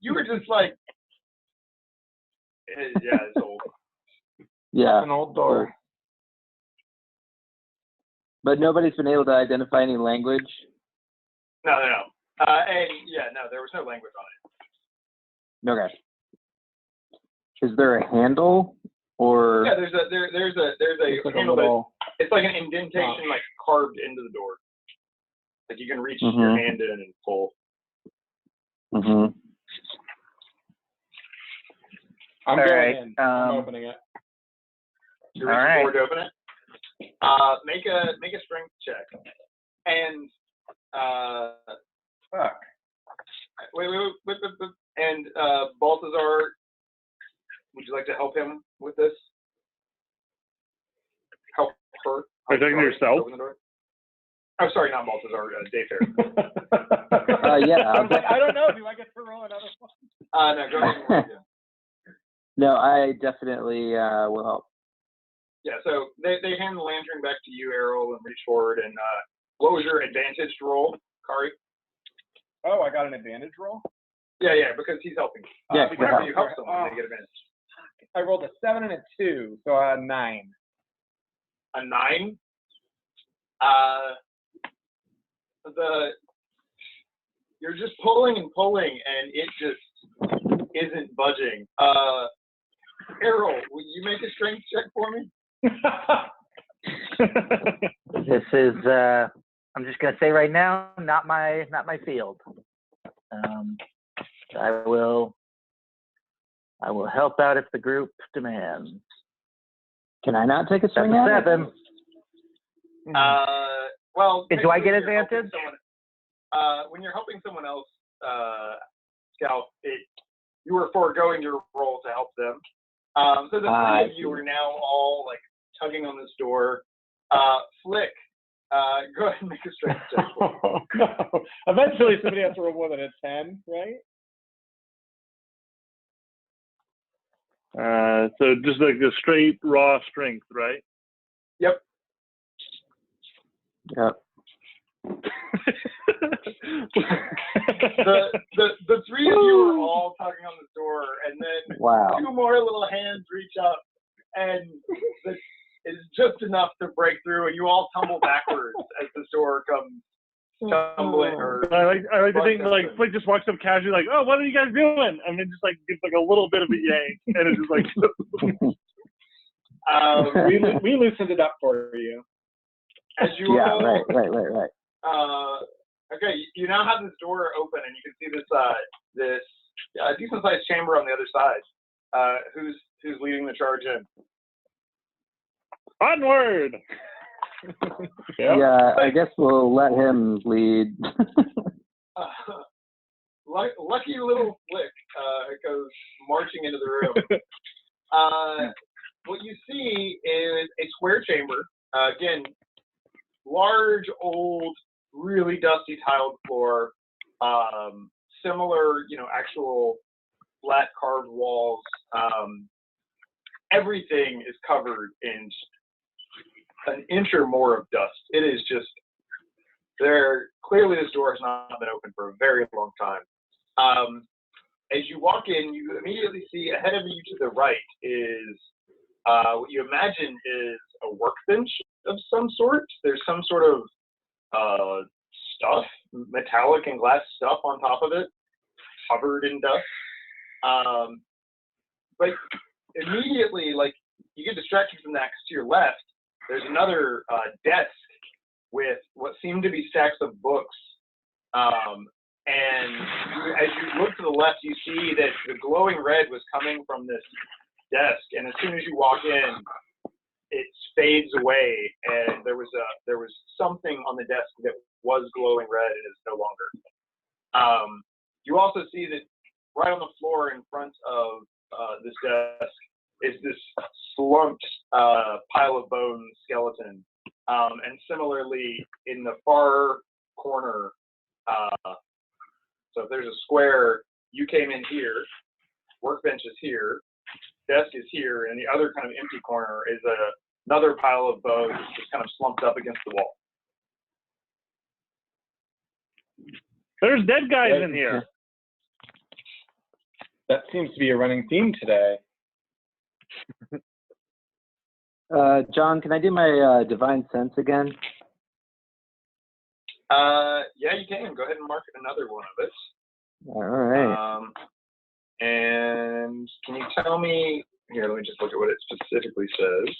G: You were just like, yeah, it's old.
C: Yeah.
E: An old door.
C: But nobody's been able to identify any language.
G: No. And yeah, no, there was no language on it.
C: Okay. Is there a handle or?
G: Yeah, there's a
E: Like a
G: handle that
E: little,
G: it's like an indentation like carved into the door. Like you can reach your hand in and pull.
C: Mm-hmm.
E: I'm
B: All
E: going
B: right,
E: in. I'm opening it.
G: You're
B: All
G: reaching
B: right.
G: forward to open it. Make a strength check. And
E: Fuck.
G: wait. And Balthazar, would you like to help him with this? Help her.
D: Are you talking to yourself?
G: Open the door? Oh, sorry, not Balthazar. Dayfair.
C: Yeah.
E: I was like, I don't know. Do I get to roll another one?
G: No, go ahead.
C: No, I definitely will help.
G: Yeah, so they hand the lantern back to you, Errol, and reach forward. And what was your advantage roll, Kari?
E: Oh, I got an advantage roll?
G: Yeah, because he's helping.
C: Yeah,
G: whenever you help someone, they get advantage.
E: I rolled a 7 and a 2, so 9.
G: A 9? You're just pulling and pulling, and it just isn't budging. Errol, will you make a strength check for me?
B: This is, I'm just going to say right now, not my field. I will help out if the group demands.
C: Can I not take a swing
B: That's
C: at it?
B: 7.
G: Well,
B: Do I get
G: when you're helping
B: advantage?
G: when you're helping someone else, Scout, you were foregoing your role to help them. So the three of you are now all like tugging on this door. Flick, go ahead and make a strength check.
E: Oh, no. Eventually, somebody has to roll more than a 10, right?
D: So just like the straight raw strength, right?
G: Yep.
C: Yep.
G: the three of you are all tugging on the door, and then
C: Wow.
G: 2 more little hands reach up, and this is just enough to break through, and you all tumble backwards as the door comes tumbling. Or
D: I like to think like Flick just walks up casually, like, "Oh, what are you guys doing?" And then just like gives like a little bit of a yank, and it's just like.
E: We loosened it up for you.
G: As you all,
C: right.
G: Okay, you now have this door open, and you can see this decent-sized chamber on the other side. Who's leading the charge in?
D: Onward!
C: Yeah, I guess we'll let him lead.
G: Lucky little Flick goes marching into the room. What you see is a square chamber. Again, large, old, really dusty tiled floor. Similar, actual flat carved walls. Everything is covered in an inch or more of dust. It is just clearly this door has not been open for a very long time. As you walk in, you immediately see ahead of you to the right is what you imagine is a workbench of some sort. There's some sort of stuff, metallic and glass stuff on top of it, covered in dust. But immediately, like, you get distracted from that because to your left, there's another desk with what seem to be stacks of books. And as you look to the left, you see that the glowing red was coming from this desk. And as soon as you walk in, it fades away. And there was something on the desk that was glowing red and is no longer. You also see that right on the floor in front of this desk is this slumped pile of bone skeleton. And similarly, in the far corner, so if there's a square, you came in here, workbench is here, desk is here, and the other kind of empty corner is another pile of bones just kind of slumped up against the wall.
D: There's dead guys in here.
E: That seems to be a running theme today.
C: John, can I do my divine sense again?
G: Yeah, you can. Go ahead and mark another one of it.
C: All right.
G: And can you tell me, here, let me just look at what it specifically says.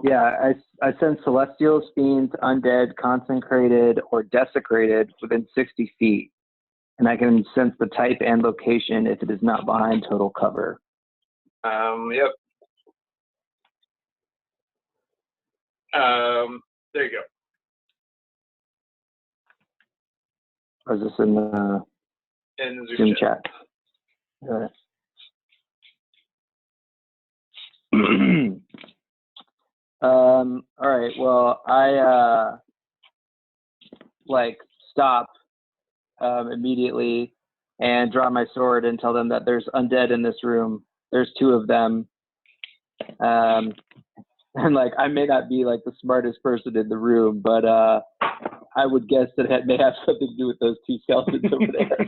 C: Yeah, I sense celestials, fiends, undead, consecrated, or desecrated within 60 feet. And I can sense the type and location if it is not behind total cover.
G: Yep. There you go.
C: Or is this in the Zoom chat? All right. All right. Well, I like stop immediately and draw my sword and tell them that there's undead in this room. There's 2 of them. And like I may not be like the smartest person in the room, but I would guess that it may have something to do with those 2 skeletons over there.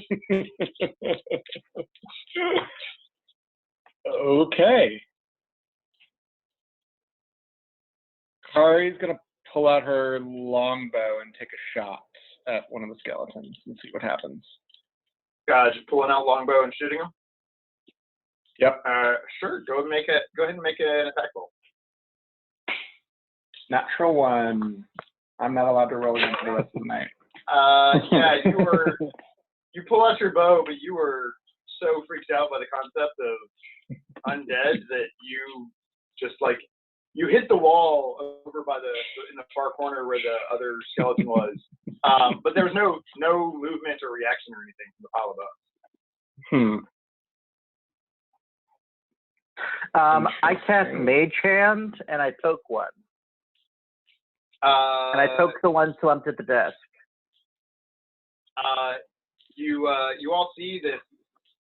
E: Okay. Kari's gonna pull out her longbow and take a shot at one of the skeletons and see what happens.
G: Just pulling out longbow and shooting him.
E: Yep.
G: Sure. Go ahead and make an attack roll.
E: Natural 1. I'm not allowed to roll again for the rest of the night.
G: Yeah, you pull out your bow, but you were so freaked out by the concept of undead that you just like you hit the wall over by in the far corner where the other skeleton was. But there was no movement or reaction or anything from the pile of bones.
B: I cast Mage Hand and I poke one. And I poke the one slumped at the desk.
G: You all see this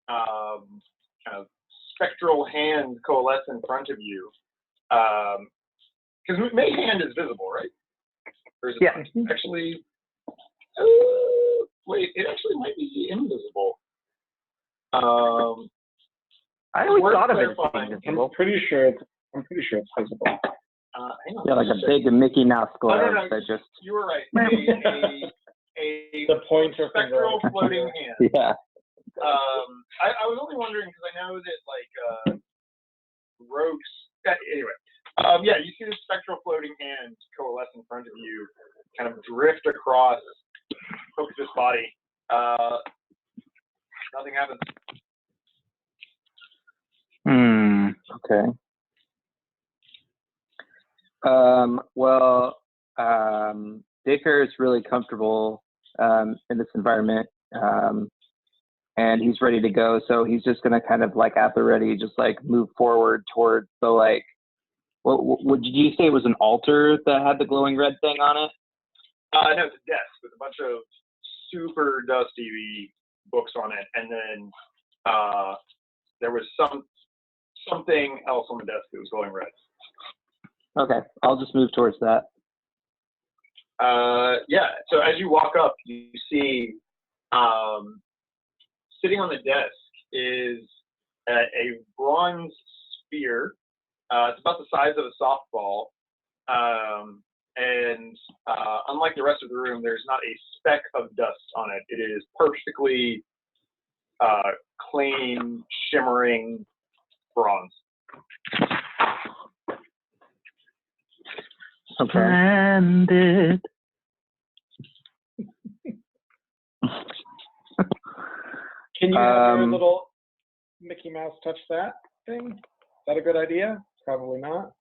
G: kind of spectral hand coalesce in front of you. Because Mage Hand is visible, right? Or is it actually? Wait, it actually might be invisible.
B: I always thought of it as being visible.
E: I'm pretty sure it's visible.
G: Hang on,
C: Yeah, like a big Mickey Mouse glove that just.
G: You were right.
E: The pointer
G: spectral
E: finger.
G: floating hand.
C: Yeah.
G: I was only wondering because I know that like rogues. Anyway, yeah, you see the spectral floating hand coalesce in front of you, kind of drift across Focus's body. Nothing happens.
C: Okay. Well, Dayfair is really comfortable in this environment, and he's ready to go. So he's just gonna kind of like at the ready, just like move forward towards the like. What did you say? It was an altar that had the glowing red thing on it?
G: No, it's a desk with a bunch of super dusty books on it, and then there was something else on the desk that was glowing red.
C: Okay, I'll just move towards that.
G: Yeah, so as you walk up, you see sitting on the desk is a bronze sphere. It's about the size of a softball. And unlike the rest of the room, there's not a speck of dust on it. It is perfectly clean, shimmering bronze.
C: Okay.
B: Splendid.
E: Can you have your little Mickey Mouse touch that thing? Is that a good idea? Probably not.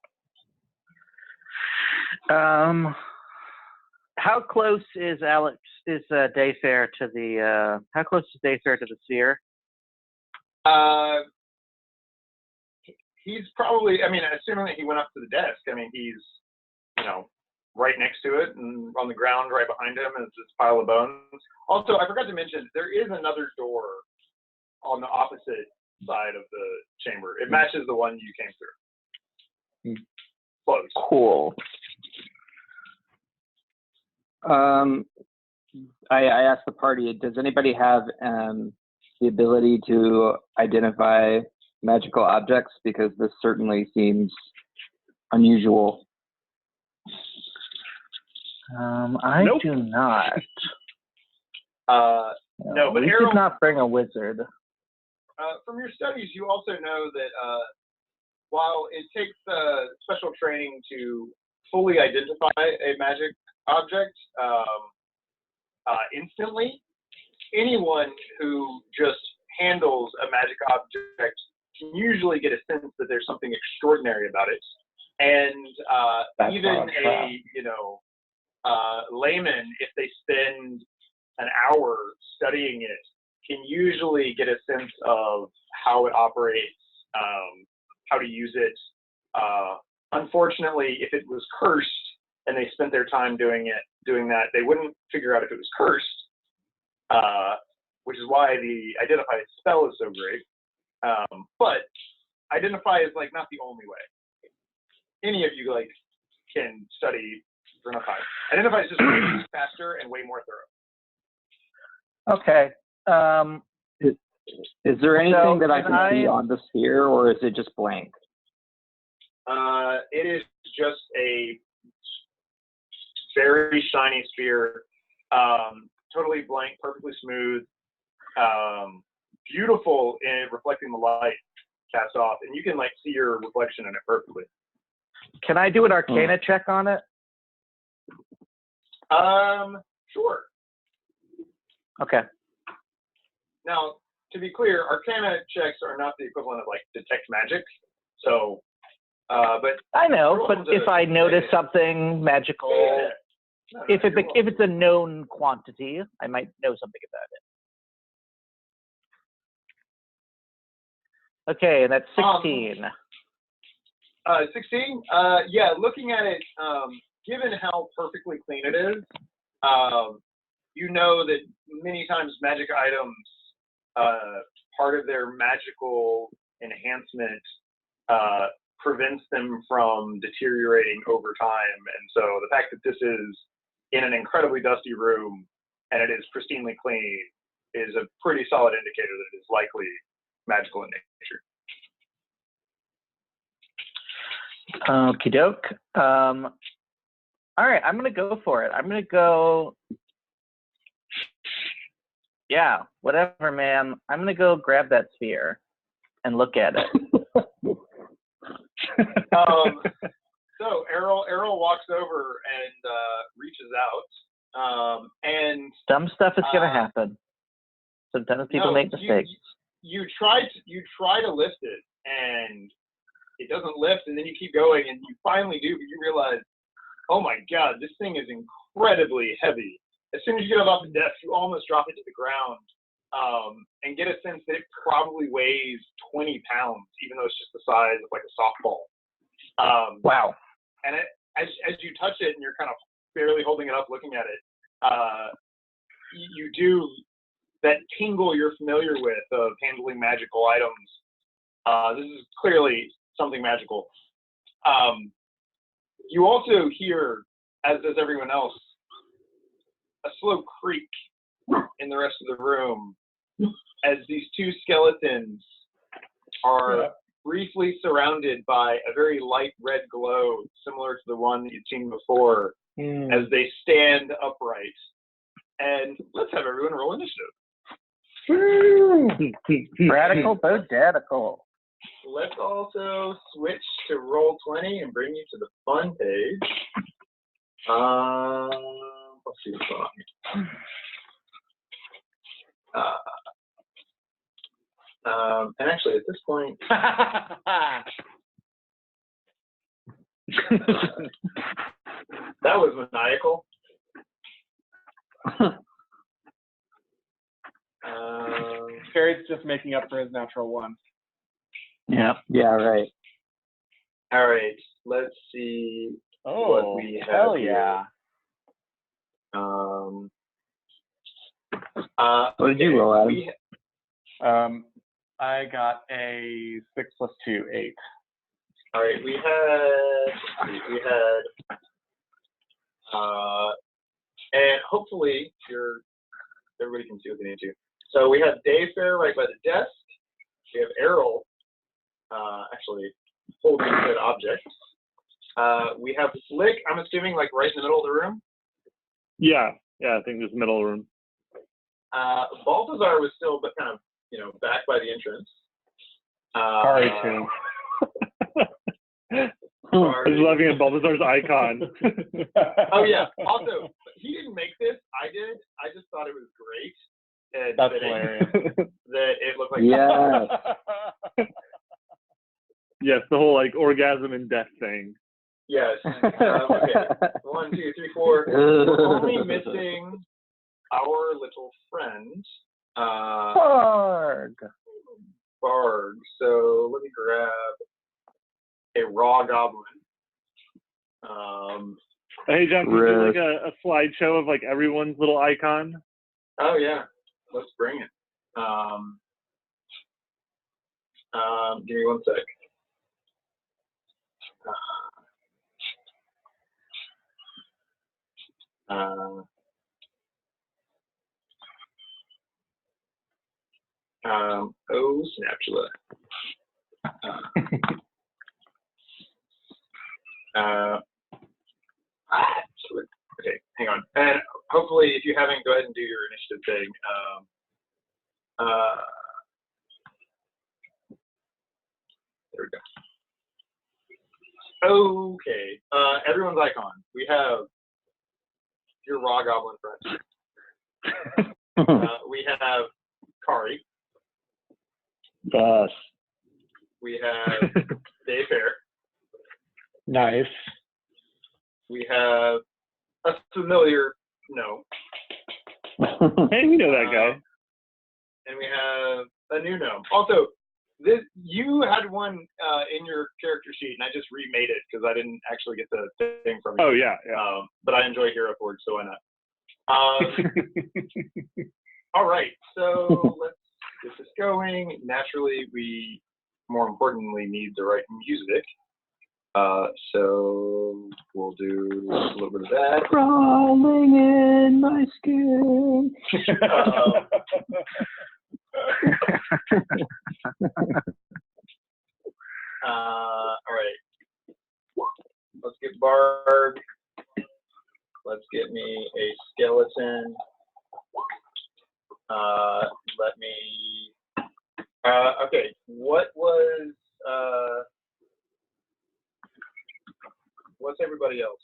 B: How close is Dayfair to the? How close is Dayfair to the sphere?
G: He's probably. I mean, assuming that he went up to the desk. I mean, he's, right next to it, and on the ground right behind him is this pile of bones. Also, I forgot to mention there is another door on the opposite side of the chamber. It matches the one you came through. Close.
B: Cool.
C: I asked the party, does anybody have the ability to identify magical objects? Because this certainly seems unusual.
B: I do not.
G: No, but
B: we
G: Errol,
B: did not bring a wizard.
G: from your studies, you also know that while it takes special training to fully identify a magic object instantly, anyone who just handles a magic object can usually get a sense that there's something extraordinary about it. And even a layman, if they spend an hour studying it, can usually get a sense of how it operates, how to use it, unfortunately, if it was cursed and they spent their time doing that, they wouldn't figure out if it was cursed, which is why the identify spell is so great. But identify is like not the only way. Any of you like can study identify. Identify is just way faster and way more thorough.
B: Okay.
C: Is there anything
B: So
C: that I
B: can
C: can see
B: I-
C: on the sphere, or is it just blank?
G: It is just a very shiny sphere, totally blank, perfectly smooth, beautiful in reflecting the light cast off, and you can like see your reflection in it perfectly.
B: Can I do an Arcana check on it?
G: Sure.
B: Okay.
G: Now, to be clear, Arcana checks are not the equivalent of like detect magic. So, but
B: I know,
G: roll
B: but
G: them to
B: if I notice
G: negative.
B: something magical,
G: No,
B: if
G: you're welcome.
B: it's a known quantity, I might know something about it. Okay, and that's 16.
G: 16. Yeah, looking at it, given how perfectly clean it is, you know that many times magic items, part of their magical enhancement prevents them from deteriorating over time. And so the fact that this is in an incredibly dusty room and it is pristinely clean is a pretty solid indicator that it is likely magical in nature.
B: Okie doke. All right, I'm gonna go for it. I'm gonna go. Yeah, whatever, man. I'm gonna go grab that sphere and look at it.
G: So Errol walks over and reaches out, and
B: Dumb stuff is gonna happen. Sometimes people
G: no,
B: make mistakes.
G: You try to lift it, and it doesn't lift, and then you keep going, and you finally do, but you realize, oh my God, this thing is incredibly heavy. As soon as you get it off the desk, you almost drop it to the ground, and get a sense that it probably weighs 20 pounds, even though it's just the size of like a softball.
B: Wow.
G: And as you touch it and you're kind of barely holding it up, looking at it, you do that tingle you're familiar with of handling magical items. This is clearly something magical. You also hear, as does everyone else, a slow creak in the rest of the room as these two skeletons are briefly surrounded by a very light red glow, similar to the one that you'd seen before, as they stand upright. And let's have everyone roll initiative.
B: Radical bodadical.
G: Let's also switch to Roll20 and bring you to the fun page. Let's see what's on here. And actually, at this point, that was maniacal.
E: Carrie's just making up for his natural one.
B: Yeah.
C: Yeah, right.
G: All right, let's see.
E: Oh,
G: we have
E: hell
G: here.
E: yeah.
C: What did you roll, Adam?
E: I got a 6 + 2, 8.
G: All right, we had, and hopefully everybody can see what they need to. So we have Dave Fair right by the desk. We have Errol, actually holding said object. We have Flick, I'm assuming like right in the middle of the room.
D: Yeah, I think this middle room.
G: Balthazar was still, but kind of, back by the entrance.
E: Sorry, too.
D: I was laughing at Balthazar's icon.
G: Oh yeah. Also, he didn't make this. I did. I just thought it was great. And
E: That's
G: that
E: hilarious.
G: that it looked like.
C: Yes.
D: Yes, the whole like orgasm and death thing.
G: Yes. Okay. 1, 2, 3, 4. We're only missing our little friend,
B: Barg.
G: Barg. So let me grab a raw goblin.
D: Hey, John, can you do like a slideshow of like everyone's little icon?
G: Oh yeah, let's bring it. Give me 1 sec. Oh, Snapchat. Okay, hang on. And hopefully, if you haven't, go ahead and do your initiative thing. There we go. Okay. Everyone's icon. We have your raw goblin friend. We have Kari.
C: Yes.
G: We have Dave Fair.
E: Nice.
G: We have a familiar no.
D: Hey, we know that guy.
G: And we have a new gnome. Also, you had one in your character sheet, and I just remade it because I didn't actually get the thing from you.
D: Oh yeah.
G: But I enjoy Hero Forge, so why not? All right, so let's get this going. Naturally, we more importantly need the right music. So we'll do a little bit of that.
C: Crawling in my skin.
G: All right. Let's get Barb. Let's get me a skeleton. Let me. Okay. What was? What's everybody else?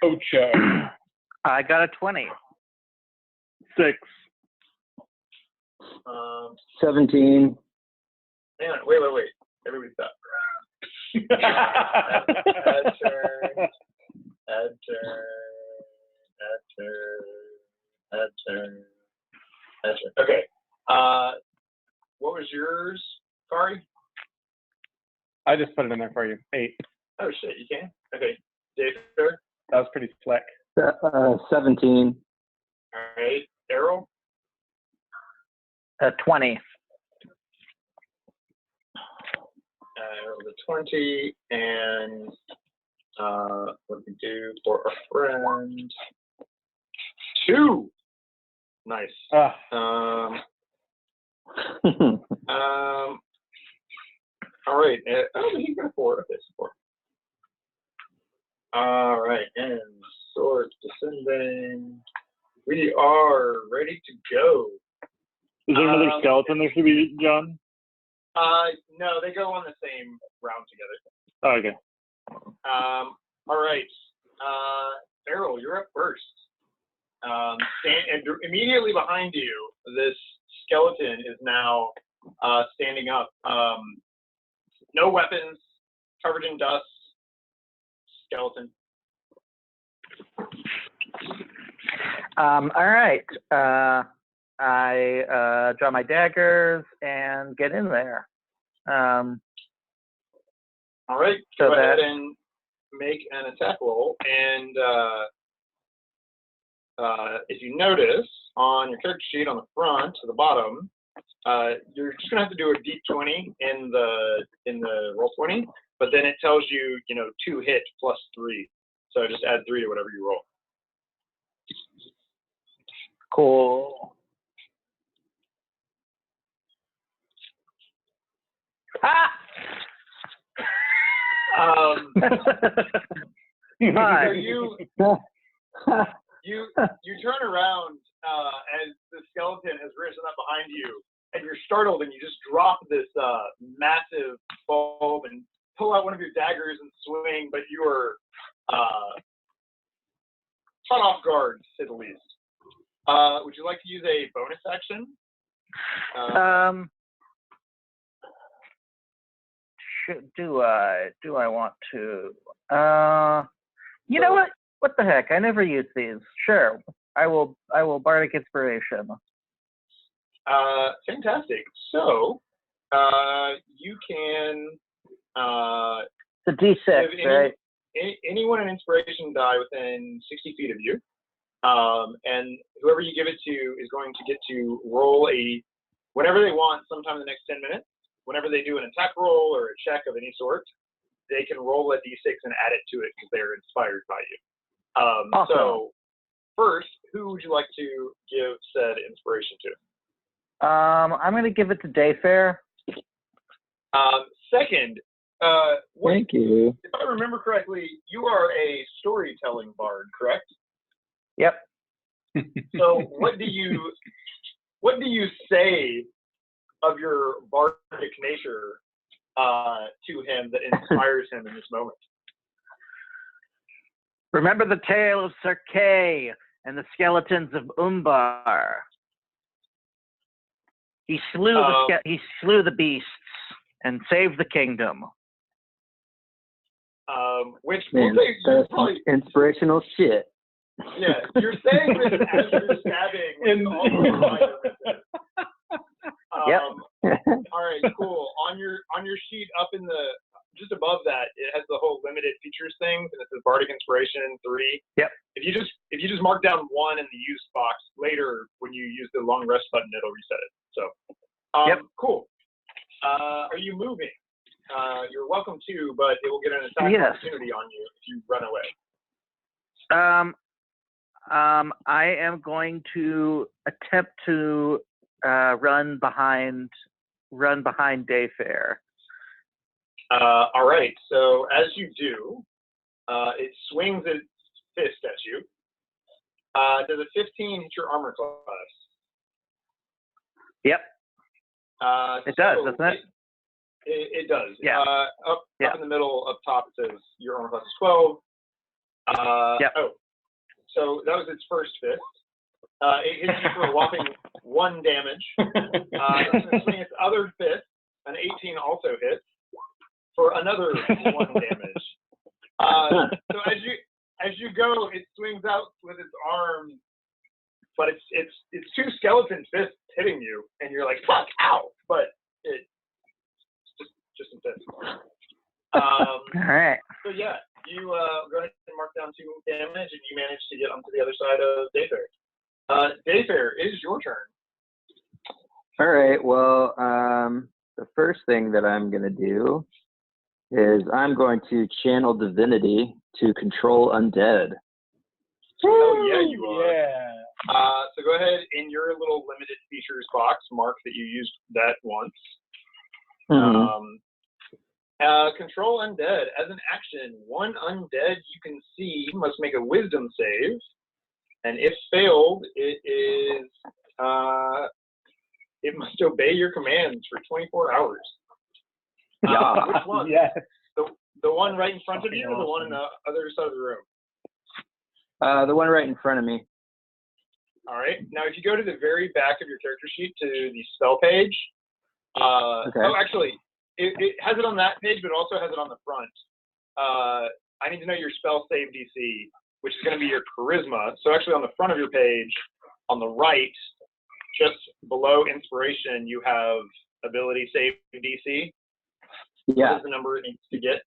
E: Ocho.
B: I got a 20.
D: 6.
C: 17.
G: Hang on. Wait. Everybody stop. Add turn. Okay. What was yours, Kari?
E: I just put it in there for you. 8.
G: Oh shit, you can? Okay. Dave, sir?
E: That was pretty slick.
C: 17.
G: All right. Errol?
B: 20.
G: Errol the 20, and what do we do for our friend? 2. Nice. All right. He's got 4. Okay, 4. All right, and swords descending. We are ready to go.
D: Is there another skeleton there should be, John?
G: No, they go on the same round together.
D: Oh, okay.
G: All right. Errol, you're up first. And immediately behind you, this skeleton is now standing up. No weapons, covered in dust. Skeleton.
B: All right. I draw my daggers and get in there.
G: All right.
B: So
G: Go ahead and make an attack roll. And if you notice on your character sheet on the front to the bottom, you're just gonna have to do a d20 in the roll 20, but then it tells you, 2 hit plus 3. So just add 3 to whatever you roll.
B: Cool. Ah!
G: So you turn around as the skeleton has risen up behind you, and you're startled, and you just drop this massive bulb and pull out one of your daggers and swing, but you are caught off guard, to say the least. Would you like to use a bonus action?
B: Do I want to? You know what? What the heck? I never use these. Sure, I will bardic inspiration.
G: Fantastic. So, you can.
B: It's a D6, right?
G: anyone an inspiration die within 60 feet of you, and whoever you give it to is going to get to roll whenever they want, sometime in the next 10 minutes. Whenever they do an attack roll or a check of any sort, they can roll a d6 and add it to it because they're inspired by you.
B: Awesome.
G: So, first, who would you like to give said inspiration to?
B: I'm going to give it to Dayfair.
G: Second,
C: Thank you.
G: if I remember correctly, you are a storytelling bard, correct?
B: Yep.
G: So, what do you say of your bardic nature to him that inspires him in this moment?
B: Remember the tale of Sir Kay and the skeletons of Umbar. He slew the beasts and saved the kingdom.
G: Which
C: Man,
G: we'll say,
C: that's inspirational shit.
G: yeah, you're saying this as you're stabbing. With all the fire.
B: Yep.
G: All right, cool. On your sheet up in the just above that, it has the whole limited features things, and it says Bardic Inspiration 3.
B: Yep.
G: If you just mark down 1 in the use box later, when you use the long rest button, it'll reset it. So,
B: Yep.
G: Cool. Are you moving? You're welcome to, but it will get an attack
B: Yes.
G: opportunity on you if you run away.
B: I am going to attempt to run behind Dayfair.
G: All right. So as you do, it swings its fist at you. Does a 15 hit your armor class?
B: Yep. It does, doesn't it?
G: It does.
B: Yeah.
G: Up in the middle, up top, it says your armor class is 12.
B: Yep.
G: Oh, so that was its first fist. It hits you for a whopping 1 damage. It's going to swing its other fist. An 18 also hits for another 1 damage. So as you go, it swings out with its arm, but it's 2 skeleton fists hitting you, and you're like, fuck, ow! But it's just a fist.
B: All right.
G: So yeah, you go ahead and mark down 2 damage, and you manage to get onto the other side of Dayfair. Dayfair, it is your turn.
C: All right. Well, the first thing that I'm going to do is I'm going to channel divinity to control undead.
G: Oh yeah, you are.
E: Yeah.
G: So go ahead in your little limited features box, mark that you used that once.
C: Mhm.
G: Control undead. As an action, 1 undead you can see must make a wisdom save, and if failed, it must obey your commands for 24 hours. Which one?
E: Yes.
G: The one right in front of you, or the one on the other side of the room?
C: The one right in front of me.
G: All right. Now, if you go to the very back of your character sheet to the spell page,
C: Okay.
G: oh, actually, it has it on that page, but it also has it on the front. I need to know your spell save DC, which is going to be your charisma. So actually, on the front of your page, on the right, just below inspiration, you have ability save DC.
C: Yeah.
G: What is the number it needs to get?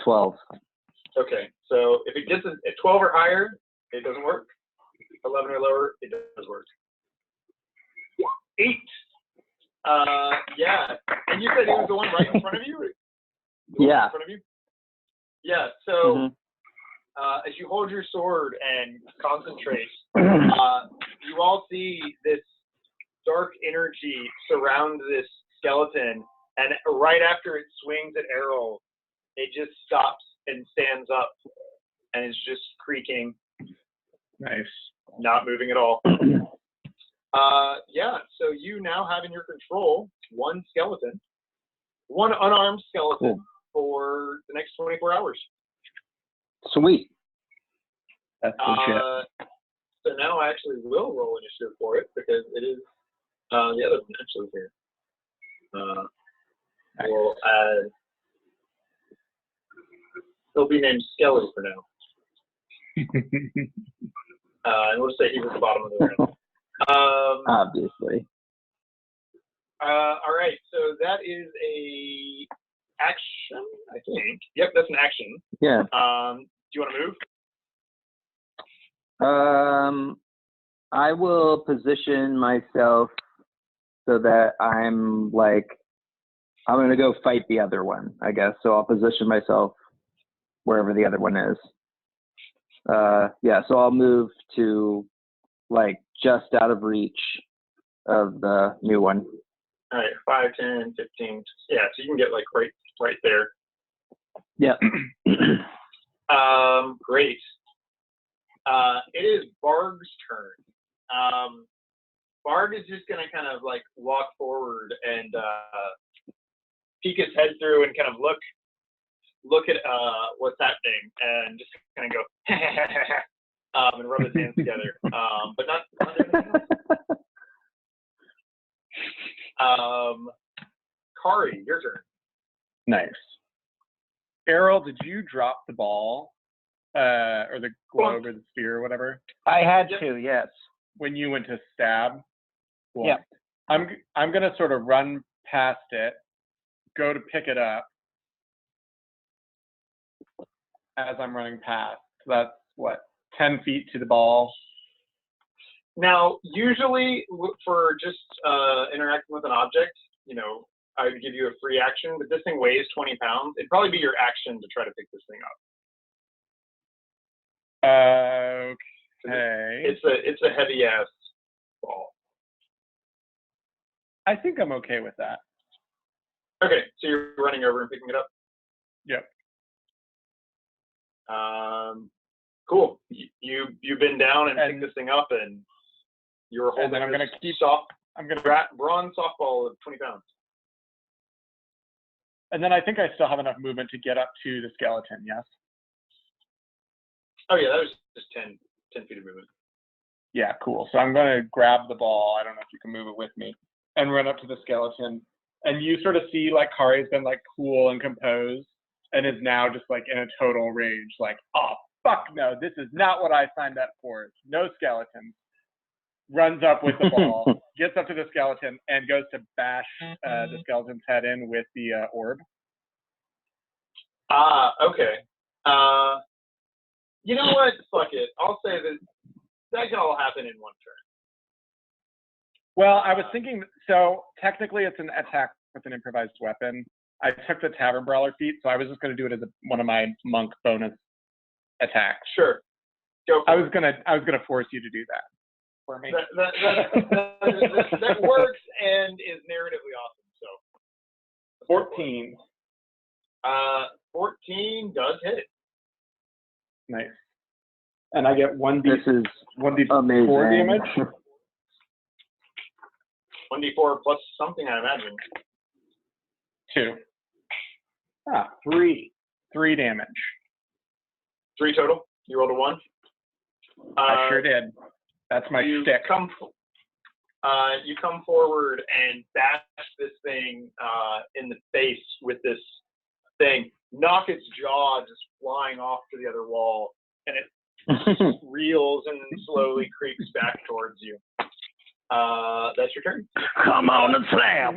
C: 12.
G: Okay, so if it gets at 12 or higher, it doesn't work. 11 or lower, it does work. 8. Yeah. And you said it was the one right in front of you? The one
C: Yeah.
G: in front of you? Yeah, so
C: Mhm.
G: as you hold your sword and concentrate, you all see this dark energy surround this skeleton, and right after it swings at Errol, it just stops and stands up, and it's just creaking,
E: Nice.
G: not moving at all. Yeah, so you now have in your control 1 skeleton, 1 unarmed skeleton for the next 24 hours.
C: Sweet.
E: That's good shit.
G: So now I actually will roll initiative for it because it is the other one actually here. We'll add. He'll be named Skelly for now. And we'll say he's at the bottom of the round.
C: Obviously.
G: All right, so that is a action, I think. Yep, that's an action.
C: Yeah.
G: Do you want to move?
C: I will position myself so that I'm going to go fight the other one, I guess. So I'll position myself wherever the other one is. Yeah, so I'll move to just out of reach of the new one.
G: All right, 5, 10, 15. Yeah, so you can get right there.
C: Yeah.
G: Great. It is Barg's turn. Barg is just gonna kind of walk forward and peek his head through and kind of look at what's happening and just kind of go and rub his hands together. But not anything else. Kari, your turn.
E: Nice. Errol, did you drop the ball or the globe or the sphere or whatever
B: I had to, yes.
E: when you went to stab? Cool.
B: Yeah.
E: I'm gonna sort of run past it, go to pick it up as I'm running past. So that's what, 10 feet to the ball.
G: Now, usually for just interacting with an object, I would give you a free action, but this thing weighs 20 pounds. It'd probably be your action to try to pick this thing up.
E: Okay.
G: It's a heavy ass ball.
E: I think I'm okay with that.
G: Okay, so you're running over and picking it up?
E: Yep.
G: Cool. You bend down and pick this thing up, and you're holding.
E: And then I'm gonna keep
G: bronze softball of 20 pounds.
E: And then I think I still have enough movement to get up to the skeleton. Yes.
G: Oh yeah, that was just 10 feet of movement.
E: Yeah, cool. So I'm gonna grab the ball. I don't know if you can move it with me, and run up to the skeleton. And you sort of see Kari's been cool and composed, and is now just in a total rage. Oh fuck no, this is not what I signed up for. No skeletons. Runs up with the ball, gets up to the skeleton, and goes to bash the skeleton's head in with the orb.
G: Okay. You know what? Fuck it. I'll say that can all happen in one turn.
E: Well, I was thinking, so technically it's an attack with an improvised weapon. I took the Tavern Brawler feat, so I was just going to do it as one of my monk bonus attacks.
G: Sure. Go for
E: I was gonna force you to do that for me.
G: That works and is narratively awesome. So
E: 14.
G: 14 does hit.
E: Nice. And I get 1d4
C: This is amazing.
E: damage.
G: 1d4 plus something, I imagine.
E: 2. 3. 3 damage.
G: 3 total. You rolled a 1.
E: I sure did. That's my shtick.
G: You come forward and bash this thing in the face with this thing, knock its jaw just flying off to the other wall, and it reels and slowly creeps back towards you. That's your turn.
B: Come on and slam.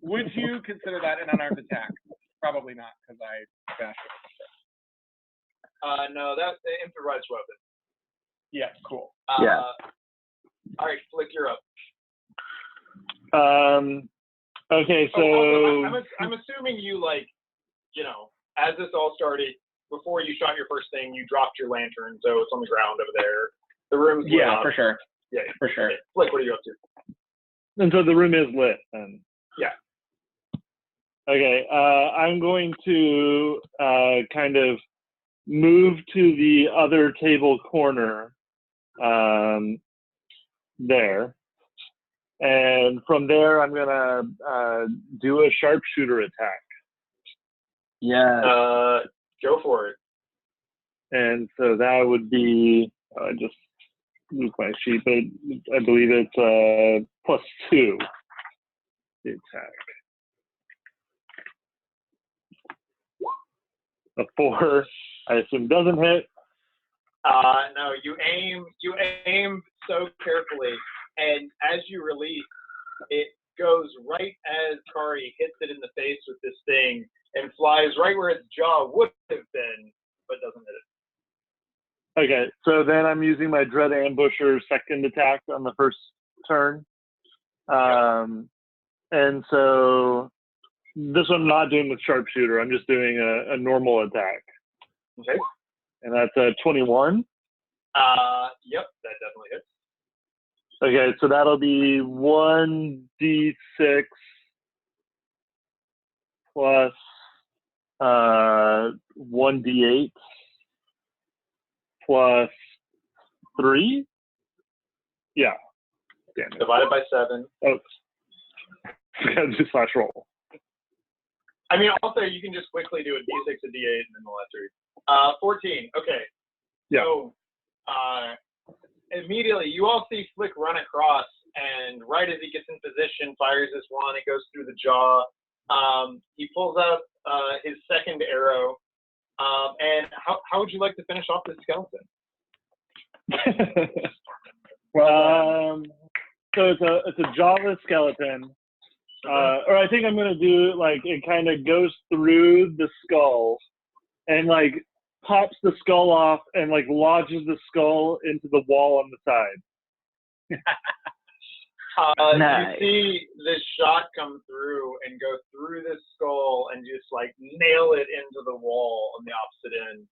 E: Would you consider that an unarmed attack? Probably not, because I bashed it.
G: No, that's the improvised weapon.
E: Yeah, cool.
C: Yeah.
G: All right, Flick, you're up.
D: Okay, so
G: also, I'm assuming you as this all started, before you shot your first thing, you dropped your lantern, so it's on the ground over there. The room's lit up.
E: For sure.
G: Yeah,
E: for sure.
G: Flick, what are you up to?
D: and so the room is lit.
G: Yeah.
D: Okay, I'm going to kind of move to the other table corner there. And from there, I'm going to do a sharpshooter attack.
C: Yeah.
G: Go for it.
D: And so that would be, just move my sheet, but I believe it's +2, the attack. A 4, I assume doesn't hit.
G: No, you aim so carefully, and as you release, it goes right as Kari hits it in the face with this thing and flies right where its jaw would have been, but doesn't hit it.
D: Okay, so then I'm using my Dread Ambusher second attack on the first turn. And so this one I'm not doing with Sharpshooter. I'm just doing a normal attack.
G: Okay.
D: And that's a 21.
G: Yep, that definitely hits.
D: Okay, so that'll be 1d6 plus 1d8 plus 3. Yeah. Damn it.
G: Divided by 7.
D: Oh. Gotta do slash roll.
G: I mean, also you can just quickly do a d6, a d8, and then the last 3. 14. Okay.
D: Yeah.
G: So immediately you all see Flick run across, and right as he gets in position, fires this one. It goes through the jaw. He pulls out his second arrow. And how would you like to finish off this skeleton?
D: Well, so it's a jawless skeleton. Or I think I'm gonna do like it kind of goes through the skull and like pops the skull off and like lodges the skull into the wall on the side.
B: Nice.
G: You see this shot come through and go through this skull and just like nail it into the wall on the opposite end,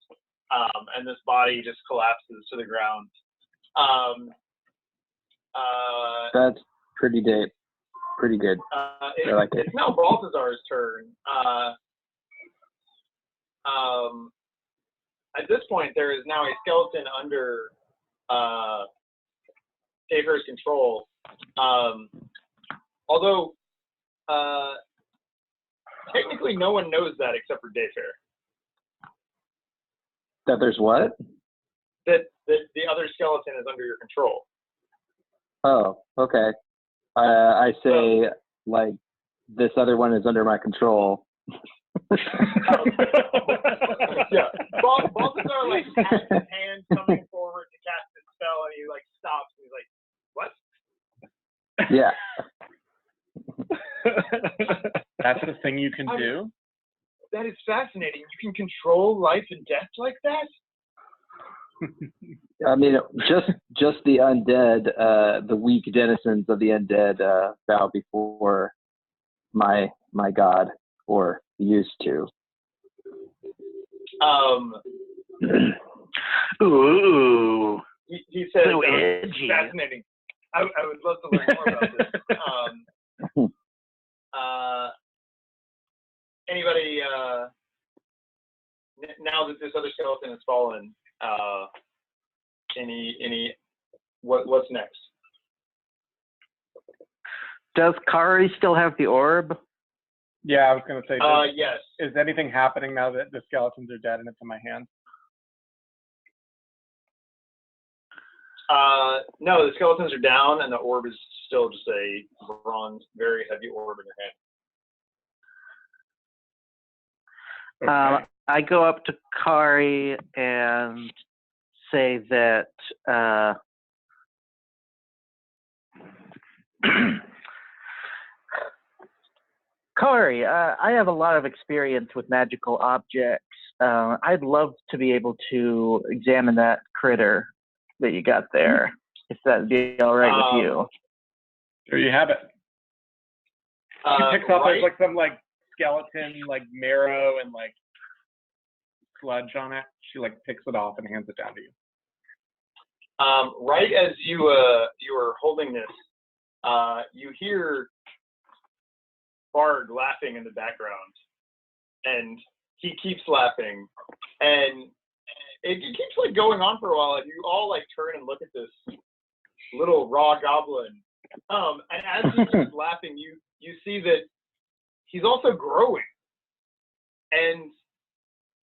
G: and this body just collapses to the ground.
C: That's pretty good. Pretty good. I like it.
G: It's now Balthazar's turn. At this point, there is now a skeleton under Dayfair's control. Although technically no one knows that except for Dayfair.
C: That there's what?
G: That the other skeleton is under your control.
C: Oh, okay. I say, like, this other one is under my control.
G: Yeah. Balthazar, like, has his hand coming forward to cast his spell, and he, like, stops, and he's like, what?
C: Yeah.
E: That's the thing you can do?
G: That is fascinating. You can control life and death like that?
C: I mean, just the undead, the weak denizens of the undead bow before my god, or used to.
B: Ooh.
G: He said,
B: So edgy.
G: fascinating. I would love to learn more about this. Anybody, now that this other skeleton has fallen, what's next?
B: Does Kari still have the orb?
E: Yeah, I was going to say,
G: Yes.
E: is anything happening now that the skeletons are dead and it's in my hand?
G: No, the skeletons are down, and the orb is still just a bronze, very heavy orb in your hand.
E: Okay.
B: I go up to Kari and say that Kari, I have a lot of experience with magical objects. I'd love to be able to examine that critter that you got there, if that'd be all right with you.
E: There you have it. She picks up, there's like some like skeleton, like marrow and like sludge on it. She like picks it off and hands it down to you.
G: Right as you are holding this, you hear Bard laughing in the background, and he keeps laughing, and it keeps like going on for a while, and you all like turn and look at this little raw goblin. And as he keeps laughing, you see that he's also growing, and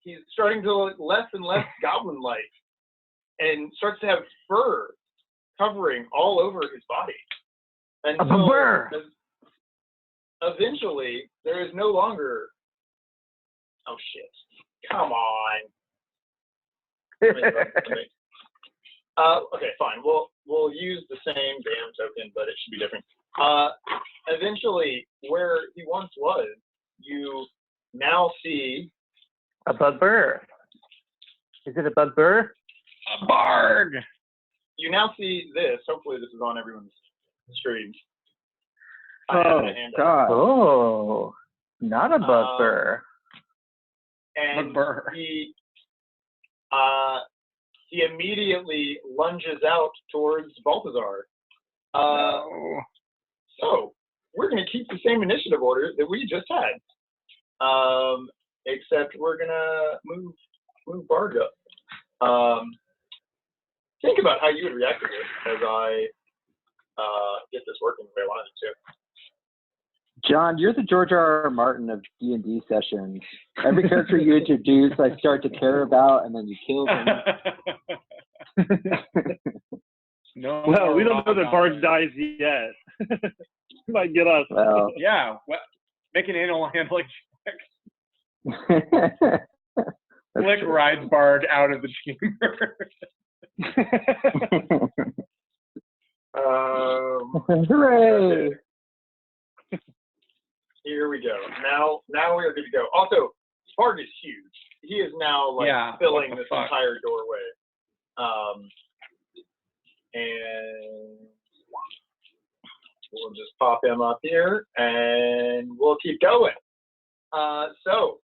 G: he's starting to look less and less goblin-like, and starts to have fur covering all over his body. And so eventually, there is no longer. Oh shit! Come on. Okay, fine. We'll use the same damn token, but it should be different. Eventually, where he once was, you now see
B: A bugbear. Is it a bugbear?
E: A bard.
G: you now see this. Hopefully, this is on everyone's screen.
C: Oh, God.
B: Oh, not a bugbear.
G: And
E: Bugbear.
G: he immediately lunges out towards Balthazar.
E: No.
G: So we're going to keep the same initiative order that we just had, except we're going to move Bard up. Think about how you would react to this as I get this working the way I wanted it to.
C: John, you're the George R. R. Martin of D&D sessions. Every character you introduce, I start to care about, and then you kill them.
E: No.
D: Well, we don't know that Bard dies yet. He might get us.
C: Well,
E: Yeah. Well, make an animal handling check. Flick rides Bard out of the chamber.
C: Hooray!
G: Here we go. Now we are good to go. Also, Bard is huge. He is now filling
E: what the
G: this
E: fuck?
G: entire doorway. And we'll just pop him up here, and we'll keep going. So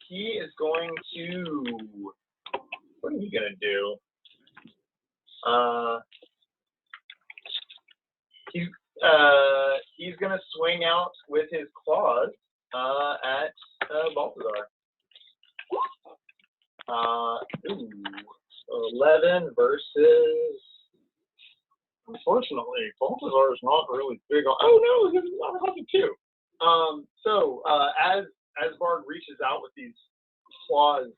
G: he is going to. What are you gonna do? He's gonna swing out with his claws at Balthazar. 11 versus. Unfortunately, Balthazar is not really big on. Oh no, this is not a 2. So as Bard reaches out with these claws,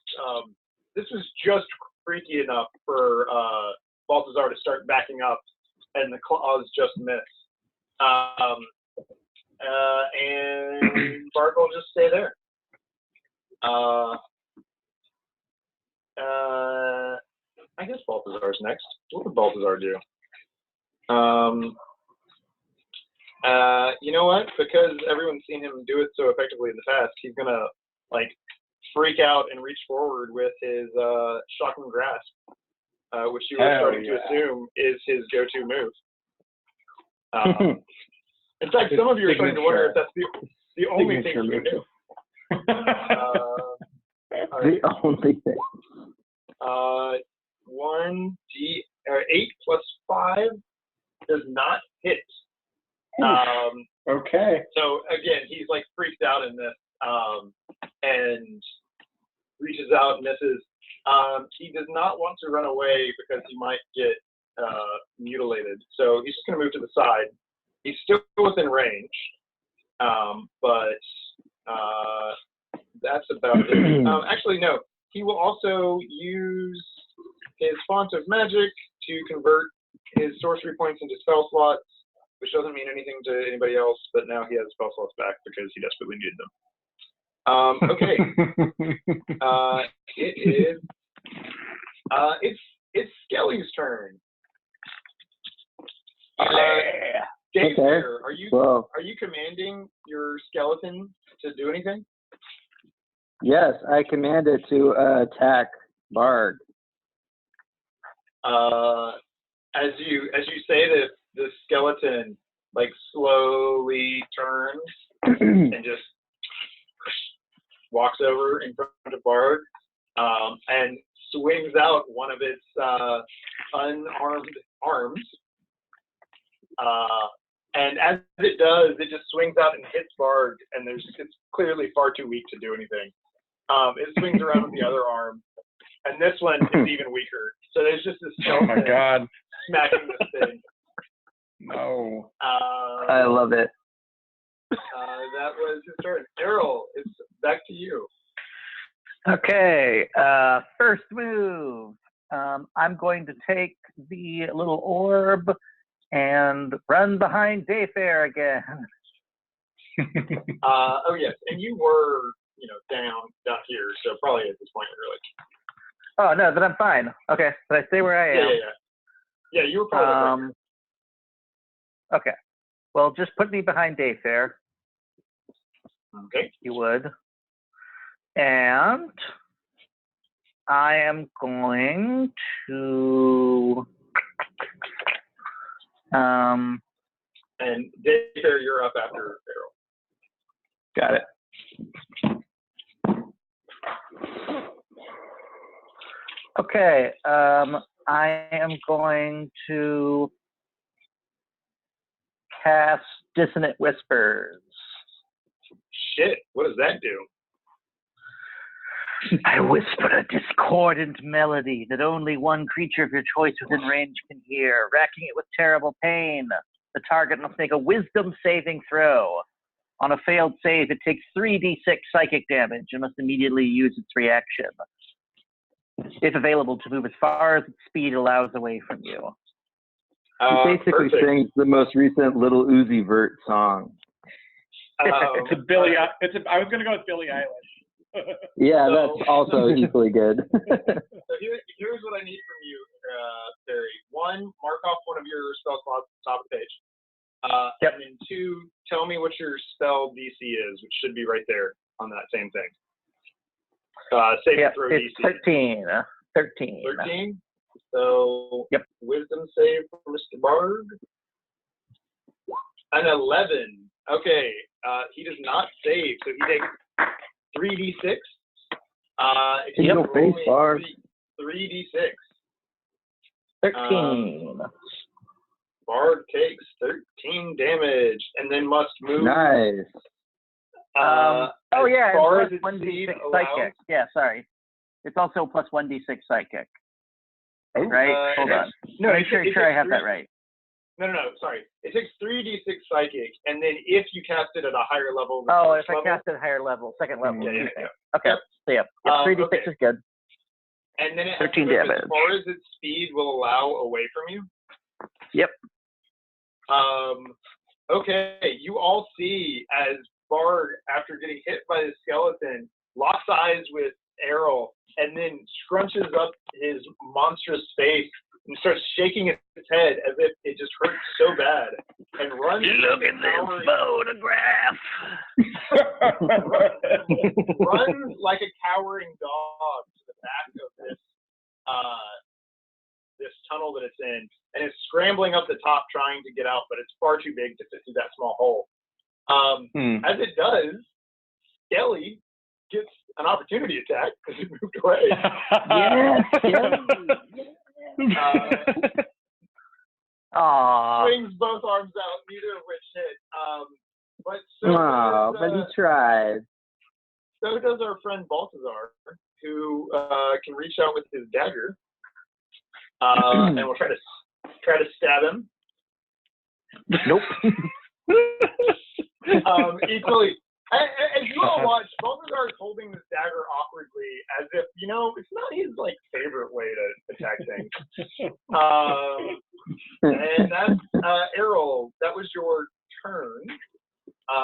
G: this was just freaky enough for Balthazar to start backing up, and the claws just miss. And Bard will just stay there. I guess Balthazar's next. What would Balthazar do? You know what? Because everyone's seen him do it so effectively in the past, he's gonna freak out and reach forward with his shocking grasp, which you were starting to assume is his go-to move. In fact, some of you are starting to wonder if that's the only thing you can do.
C: The only thing.
G: 8 plus 5 does not hit.
E: Okay.
G: So again, he's freaked out in this, and reaches out and misses. He does not want to run away because he might get mutilated. So he's just going to move to the side. He's still within range, but that's about it. Actually, no. He will also use his font of magic to convert his sorcery points into spell slots, which doesn't mean anything to anybody else, but now he has spell slots back because he desperately needed them. Okay. It's Skelly's turn. Dave,
C: Okay.
G: are you
C: Well,
G: commanding your skeleton to do anything?
C: yes, I command it to attack Bard.
G: As you say this, the skeleton slowly turns and just walks over in front of Bard, and swings out one of its unarmed arms. And as it does, it just swings out and hits Bard, and it's clearly far too weak to do anything. It swings around with the other arm, and this one is even weaker. So there's just this
E: Oh my god.
G: smacking this thing.
E: No.
C: I love it.
G: That was his turn. Errol, it's back to you.
B: Okay, first move. I'm going to take the little orb and run behind Dayfair again.
G: Oh yes, and you were, down here, so probably at this point you're
B: Oh no, then I'm fine. Okay, but I stay where I am.
G: Yeah, you were probably
B: Okay. Well, just put me behind Dayfair,
G: Okay.
B: if you would. And I am going to
G: And Dayfair, you're up after Errol.
C: Got it.
B: okay. I am going to cast Dissonant Whispers.
G: Shit, what does that do?
B: I whisper a discordant melody that only one creature of your choice within range can hear, racking it with terrible pain. The target must make a wisdom saving throw. On a failed save, it takes 3d6 psychic damage and must immediately use its reaction, if available, to move as far as its speed allows away from you.
C: He basically
G: Perfect.
C: sings the most recent Little Uzi Vert song.
D: It's a Billy. I was gonna go with Billie Eilish.
C: Yeah,
G: So-
C: that's also equally good.
G: So here's what I need from you, Barry. One, mark off one of your spell slots at the top of the page.
B: Yep.
G: And then two, tell me what your spell DC is, which should be right there on that same thing. Save
B: Yep,
G: throw
B: it's
G: DC.
B: 13. 13.
G: 13. So
B: Yep.
G: wisdom save for Mr. Bard. An 11. Okay. He does not save, so he takes 3d6. If
C: Yep.
G: you
C: No face,
G: roll
C: Bard.
G: 3d6.
B: 13.
G: Bard takes 13 damage and then must move.
C: Nice.
B: Oh
G: as
B: yeah,
G: far
B: it's
G: as
B: plus
G: its
B: 1d6
G: speed allows.
B: psychic. Yeah, sorry. It's also plus 1d6 psychic.
C: Oh,
B: Right? Hold on.
G: No,
B: Make sure I have that right.
G: No, sorry. It takes 3d6 psychic, and then if you cast it at a higher level. than
B: Oh,
G: first
B: if I
G: level,
B: cast it at higher level, second level.
G: Yeah,
B: excuse me.
G: yeah.
B: Okay.
G: Yep.
B: So yep. 3d6
G: okay.
B: is good.
G: And then it has
B: 13
G: to move
B: damage.
G: as far as its speed will allow away from you.
B: Yep.
G: Okay, you all see as Bard, after getting hit by the skeleton, locks eyes with Errol and then scrunches up his monstrous face and starts shaking its head as if it just hurts so bad and runs.
B: Look at this photograph.
G: Runs like a cowering dog to the back of this tunnel that it's in, and is scrambling up the top trying to get out, but it's far too big to fit through that small hole. As it does, Skelly gets an opportunity attack because it moved away.
B: Aww.
G: Swings both arms out, neither of which hit. But so
C: Oh, but he tried.
G: so does our friend Balthazar, who can reach out with his dagger, and we'll try to stab him.
B: Nope.
G: Equally, as you all watch, Balthazar is holding this dagger awkwardly, as if it's not his favorite way to attack things. And that's Errol. That was your turn.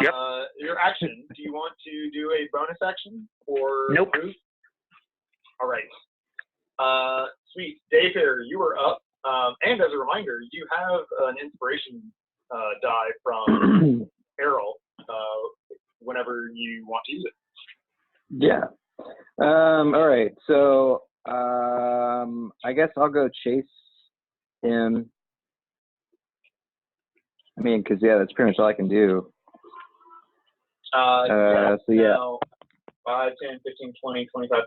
B: Yep.
G: Your action. Do you want to do a bonus action or
B: Nope.
G: move? All right. Sweet. Dayfair, you are up. And as a reminder, you have an inspiration die from Errol whenever you want to use it.
C: Yeah. All right. So I guess I'll go chase him. I mean, because that's pretty much all I can do. So yeah.
G: Now, 5, 10, 15, 20, 25.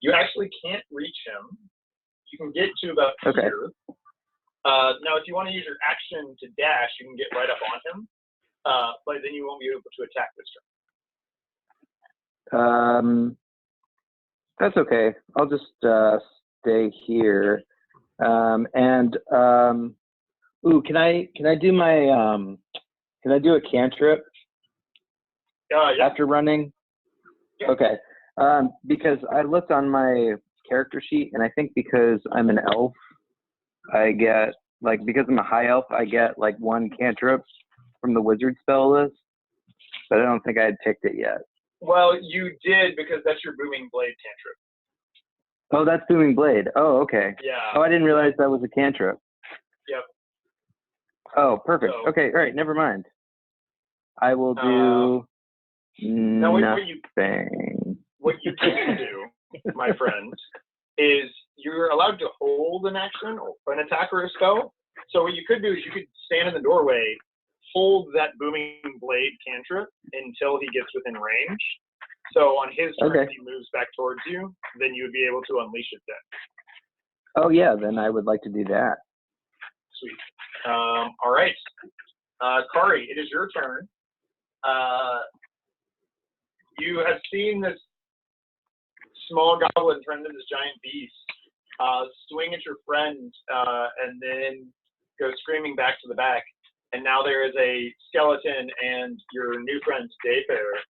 G: You actually can't reach him. You can get to about
C: Okay.
G: here. Now, if you want to use your action to dash, you can get right up on him. But then you won't be able to attack this turn.
C: That's okay. I'll just stay here. Ooh, can I do my can I do a cantrip
G: Yeah.
C: after running?
G: Yeah.
C: Okay. Because I looked on my character sheet, and I think because I'm an elf, I get because I'm a high elf, I get one cantrip from the wizard spell list, but I don't think I had picked it yet.
G: Well, you did because that's your booming blade cantrip.
C: Oh, that's Booming Blade. Oh, okay.
G: Yeah.
C: Oh, I didn't realize that was a cantrip.
G: Yep.
C: Oh, perfect.
G: So-
C: Okay, all right, never mind. I will do
G: Now,
C: nothing.
G: what you can do, my friend, is you're allowed to hold an action or an attack or a spell. So what you could do is you could stand in the doorway, hold that booming blade cantrip until he gets within range. So on his turn,
C: Okay.
G: if he moves back towards you, then you would be able to unleash it then.
C: Oh yeah, then I would like to do that.
G: Sweet. All right. Kari, it is your turn. You have seen this small goblin turn into this giant beast, swing at your friend, and then go screaming back to the back. And now there is a skeleton and your new friend, Dayfair,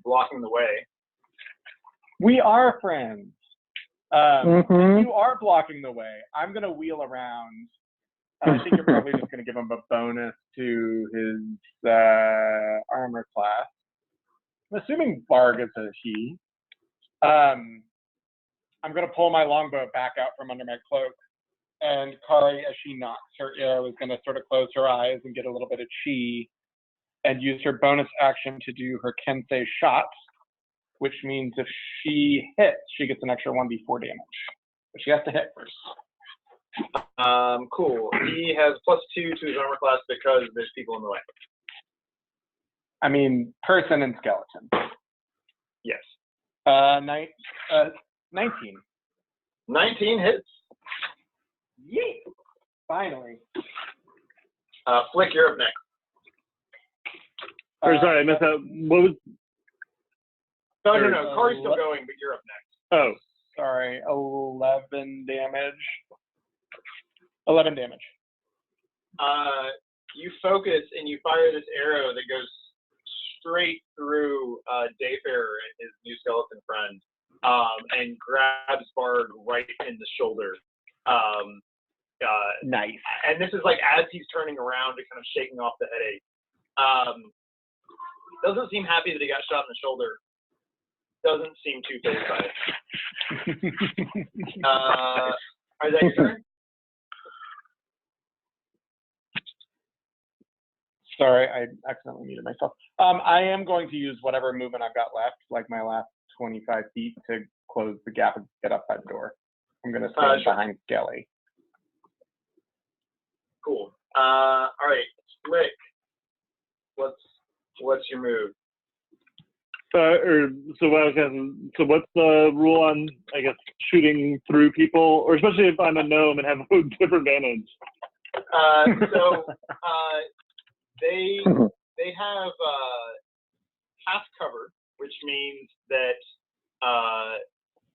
G: blocking the way.
E: We are friends.
C: Mm-hmm.
E: You are blocking the way. I'm going to wheel around. I think you're probably just going to give him a bonus to his armor class. I'm assuming Barg is a he. I'm going to pull my longbow back out from under my cloak. And Kari, as she knocks her arrow, is going to sort of close her eyes and get a little bit of chi and use her bonus action to do her Kensei shot, which means if she hits, she gets an extra 1d4 damage. But she has to hit first.
G: Cool. He has +2 to his armor class because there's people in the way.
E: I mean, person and skeleton.
G: Yes.
E: 19.
G: 19 hits.
E: Yay! Finally.
G: Flick, you're up next.
D: Or sorry, I missed that. What was?
G: No. Kari's still going, but you're up next.
D: Oh,
E: Sorry, 11 damage. 11 damage.
G: You focus and you fire this arrow that goes straight through Dayfarer and his new skeleton friend, and grabs Bard right in the shoulder.
E: Nice.
G: And this is like as he's turning around and kind of shaking off the headache. Doesn't seem happy that he got shot in the shoulder. Doesn't seem too phased by it. Is that your turn?
E: Sorry, I accidentally muted myself. I am going to use whatever movement I've got left, like my last 25 feet, to close the gap and get outside the door. I'm going to stand
G: Sure.
E: behind Skelly.
G: Cool. All right, Flick. What's your move?
D: so what's the rule on, I guess, shooting through people, or especially if I'm a gnome and have a different advantage?
G: They have half cover, which means that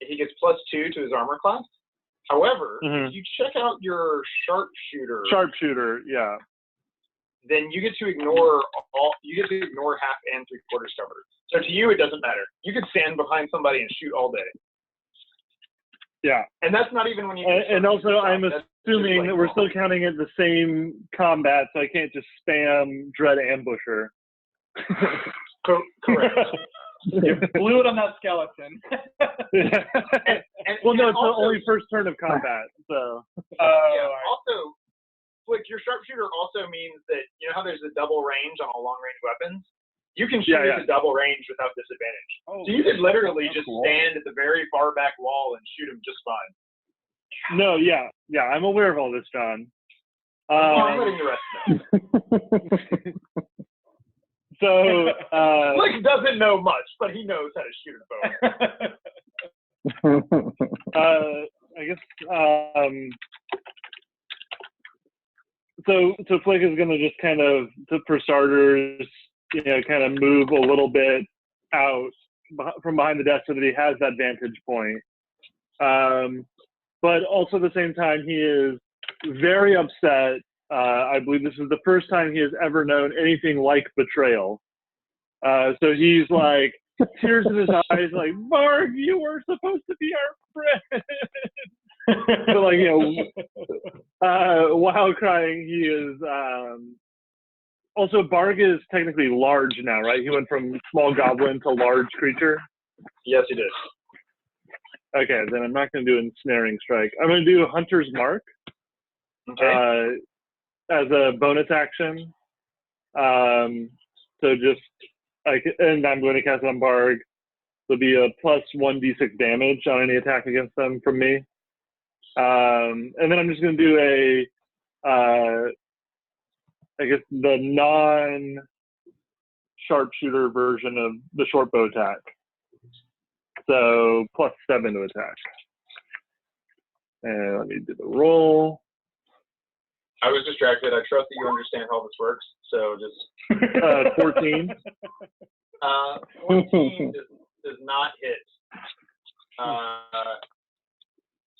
G: he gets +2 to his armor class. However, if you check out your sharpshooter,
D: Yeah.
G: then you get to ignore half and 3/4 cover. So to you, it doesn't matter. You could stand behind somebody and shoot all day.
D: Yeah.
G: And that's not even when you.
D: And also, I'm
G: That's
D: assuming
G: just
D: that we're still counting it the same combat, so I can't just spam Dread Ambusher.
G: Correct.
E: You blew it on that skeleton.
D: Well, no,
G: and
D: it's
G: also,
D: the only first turn of combat, so.
G: Also, Flick, your sharpshooter also means that, you know how there's a double range on all long-range weapons? You can shoot at the double range without disadvantage.
E: Oh,
G: So you could literally
E: that's
G: just
E: cool.
G: stand at the very far back wall and shoot him just fine.
D: No, yeah, I'm aware of all this, John.
G: I'm letting the rest know.
D: So,
G: Flick doesn't know much, but he knows how to shoot a bow.
D: I guess, so Flick is going to just kind of, for starters, kind of move a little bit out from behind the desk so that he has that vantage point. But also at the same time, he is very upset. I believe this is the first time he has ever known anything like betrayal. So he's like, tears in his eyes, like, Barg, you were supposed to be our friend. So, like, while crying, he is, also, Barg is technically large now, right? He went from small goblin to large creature.
G: Yes, he did.
D: Okay, then I'm not going to do ensnaring strike. I'm going to do Hunter's Mark.
G: Okay.
D: as a bonus action. So just and I'm going to cast it on Barg. There'll be a plus 1d6 damage on any attack against them from me. And then I'm just going to do I guess the non-sharpshooter version of the short bow attack. So plus 7 to attack. And let me do the roll.
G: I was distracted. I trust that you understand how this works. So just
D: 14.
G: 14 does not hit.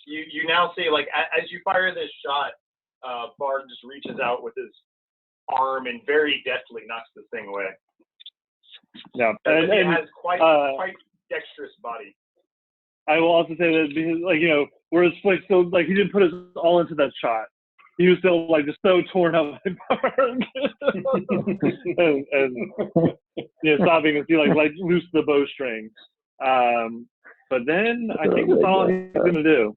G: You now see, like, as you fire this shot, Bard just reaches out with his arm and very deftly knocks this thing away.
D: Yeah,
G: And it
D: and
G: has quite dexterous body.
D: I will also say that because, like, you know, whereas Flick still, like, he didn't put his all into that shot. He was still, like, just so torn up by Bard. and you know, stopping to see, like loose the bowstring. But then I think that's all he's gonna do.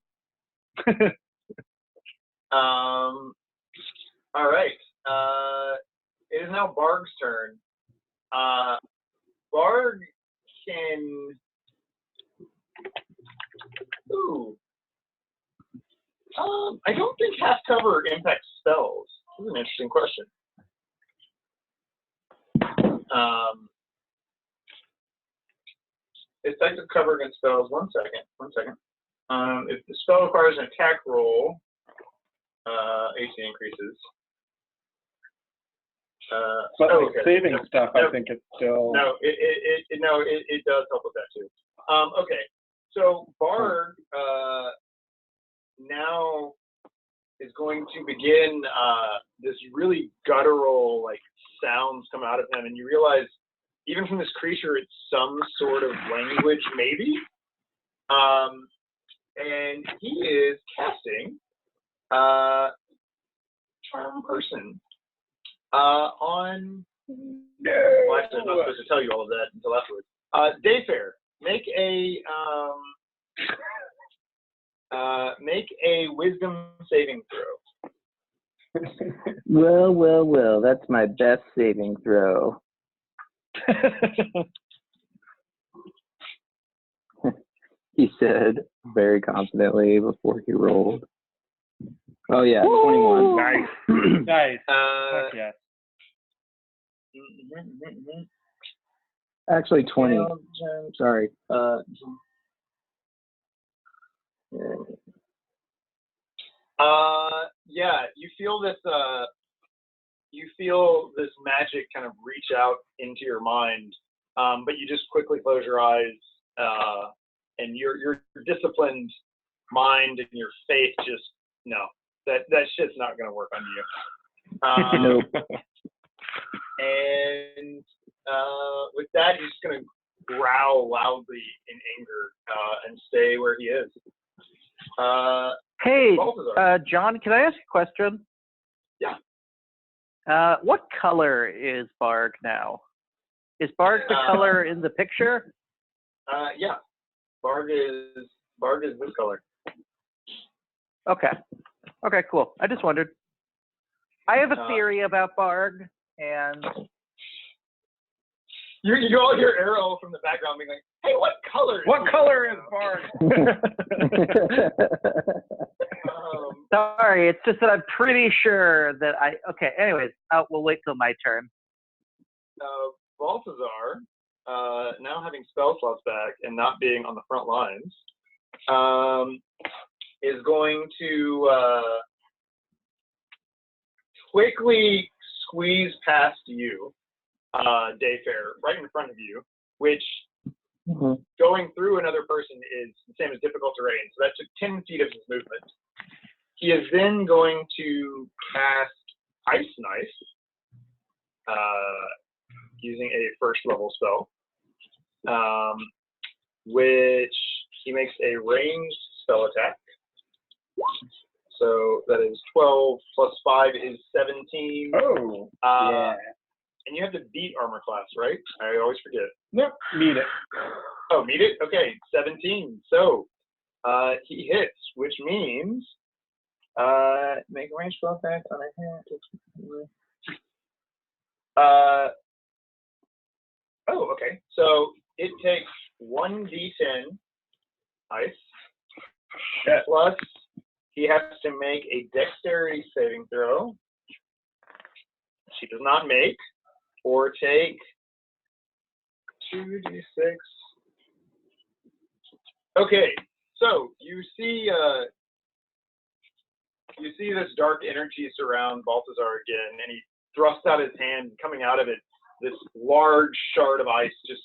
G: All right. It is now Barg's turn. Barg can. Ooh. I don't think half cover impacts spells. This is an interesting question. Effective cover against spells. One second. If the spell requires an attack roll, AC increases.
E: But like
G: okay.
E: saving
G: No,
E: stuff,
G: no,
E: I think it's still.
G: No, it does help with that too. Okay, so Bard now is going to begin this really guttural like sounds come out of him, and you realize even from this creature, it's some sort of language, maybe. And he is casting Charm Person on. Well, actually, I'm not supposed to tell you all of that until afterwards. Dayfair, make a Wisdom saving throw.
C: Well, that's my best saving throw. He said very confidently before he rolled. Oh yeah, 21.
D: Nice.
E: Nice. Heck yeah.
C: Actually 20. Sorry.
G: Yeah, you feel this magic kind of reach out into your mind, but you just quickly close your eyes, and your disciplined mind and your faith just that shit's not gonna work on you.
C: Nope.
G: And with that, he's just gonna growl loudly in anger and stay where he is.
B: Hey,
G: Balthazar.
B: John, can I ask a question?
G: Yeah.
B: What color is Barg now? Is Barg the color in the picture?
G: Yeah. Barg is this color.
B: Okay, cool. I just wondered. I have a theory about Barg, and
G: you all hear Arrow from the background being like, "Hey, what color?
E: What color is Barg?"
B: Sorry, it's just that I'm pretty sure that okay, anyways, we'll wait till my turn.
G: Balthazar, now having spell slots back and not being on the front lines, is going to quickly squeeze past you, Dayfair, right in front of you, which going through another person is the same as difficult terrain. So that took 10 feet of his movement. He is then going to cast Ice Knife, using a first level spell, which he makes a ranged spell attack. So that is 12 plus 5 is 17.
E: Oh, yeah.
G: And you have to beat armor class, right? I always forget.
E: Nope, meet it.
G: Oh, meet it? Okay, 17. So he hits, which means Make a range spell attack on a hit. Oh, okay. So it takes 1d10 ice. Plus, he has to make a dexterity saving throw. She does not make, or take 2d6. Okay, so you see this dark energy surround Balthazar again, and he thrusts out his hand. Coming out of it, this large shard of ice just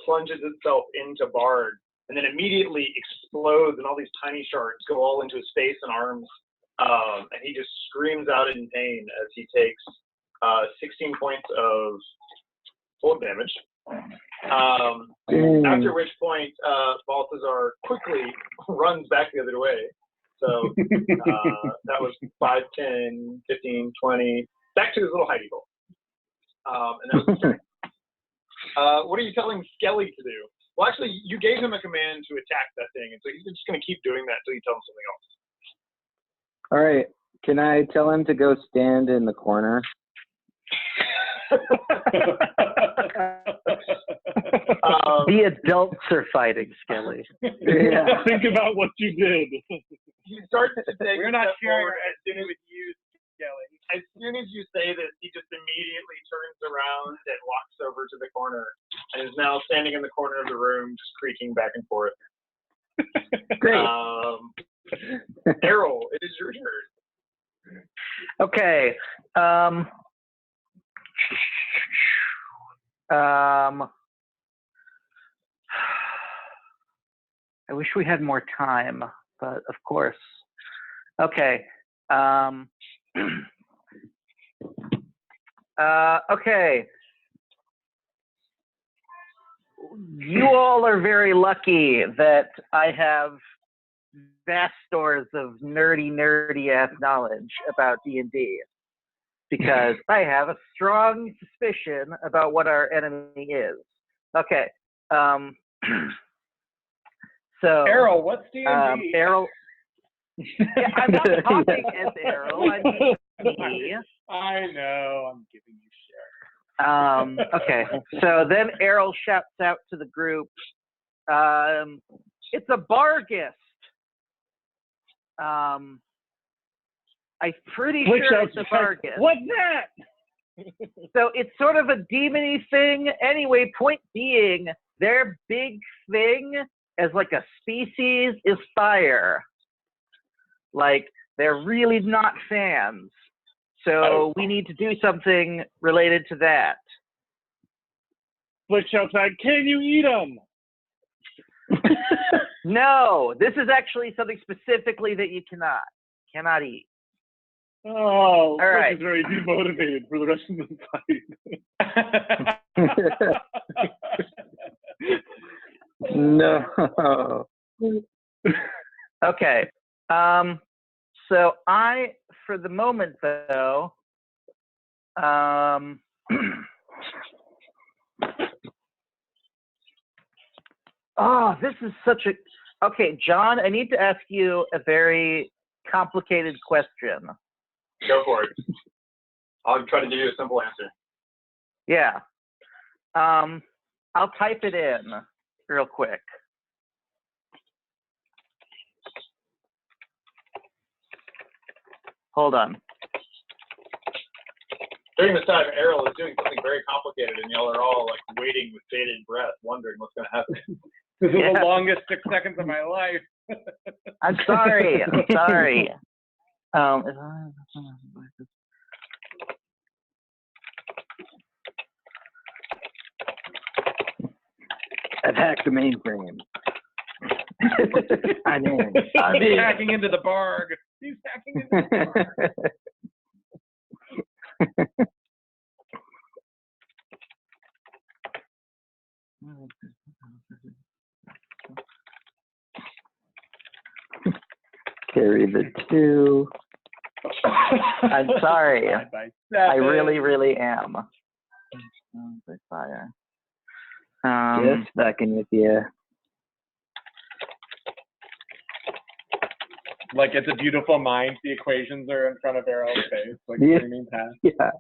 G: plunges itself into Bard, and then immediately explodes, and all these tiny shards go all into his face and arms, and he just screams out in pain as he takes 16 points of cold damage. After which point, Balthazar quickly runs back the other way. So that was 5, 10, 15, 20, back to his little hidey hole. And that was his turn. What are you telling Skelly to do? Well, actually, you gave him a command to attack that thing, and so he's just going to keep doing that until you tell him something else.
C: All right. Can I tell him to go stand in the corner?
B: The adults are fighting, Skelly.
C: Yeah.
D: Think about what you did.
G: He starts to take
E: We're not
G: a step
E: sharing
G: forward
E: our
G: as soon as
E: you, Kelly.
G: As soon as you say this, he just immediately turns around and walks over to the corner and is now standing in the corner of the room, just creaking back and forth.
C: Great.
G: Errol, it is your turn.
B: Okay. I wish we had more time, but of course. Okay. Okay. You all are very lucky that I have vast stores of nerdy ass knowledge about D&D, because I have a strong suspicion about what our enemy is. Okay. So
E: Errol, what's D&D?
B: Errol. Yeah, I'm not talking as Errol. I'm me.
E: I know. I'm giving you shit.
B: Okay. So then Errol shouts out to the group, "It's a Barghest." I'm pretty sure it's a Barghest.
D: What's that?
B: So it's sort of a demony thing. Anyway, point being, their big thing as like a species is fire. Like, they're really not fans. So we need to do something related to that.
D: Flick shouts back, "Can you eat them?"
B: No, this is actually something specifically that you cannot eat.
D: Oh, Flick
B: right.
D: is very demotivated for the rest of the fight.
C: No.
B: Okay. So for the moment though, oh, this is such a, okay, John, I need to ask you a very complicated question.
G: Go for it. I'll try to give you a simple answer.
B: Yeah. I'll type it in real quick. Hold on.
G: During this time, Errol is doing something very complicated, and y'all are all like waiting with bated breath, wondering what's going to happen.
E: This is
B: Yeah.
E: the longest 6 seconds of my life.
B: I'm sorry. I'm sorry.
C: I've hacked the mainframe. I'm in.
E: He's hacking into the Barg. He's hacking into the
C: Carry the 2.
B: I'm sorry.
E: by
B: I
E: 7.
B: really am. Fire.
C: Just fucking with you.
E: Like it's a beautiful mind. The equations are in front of Errol's face, like
C: Yeah.
E: screaming past.
C: Yeah.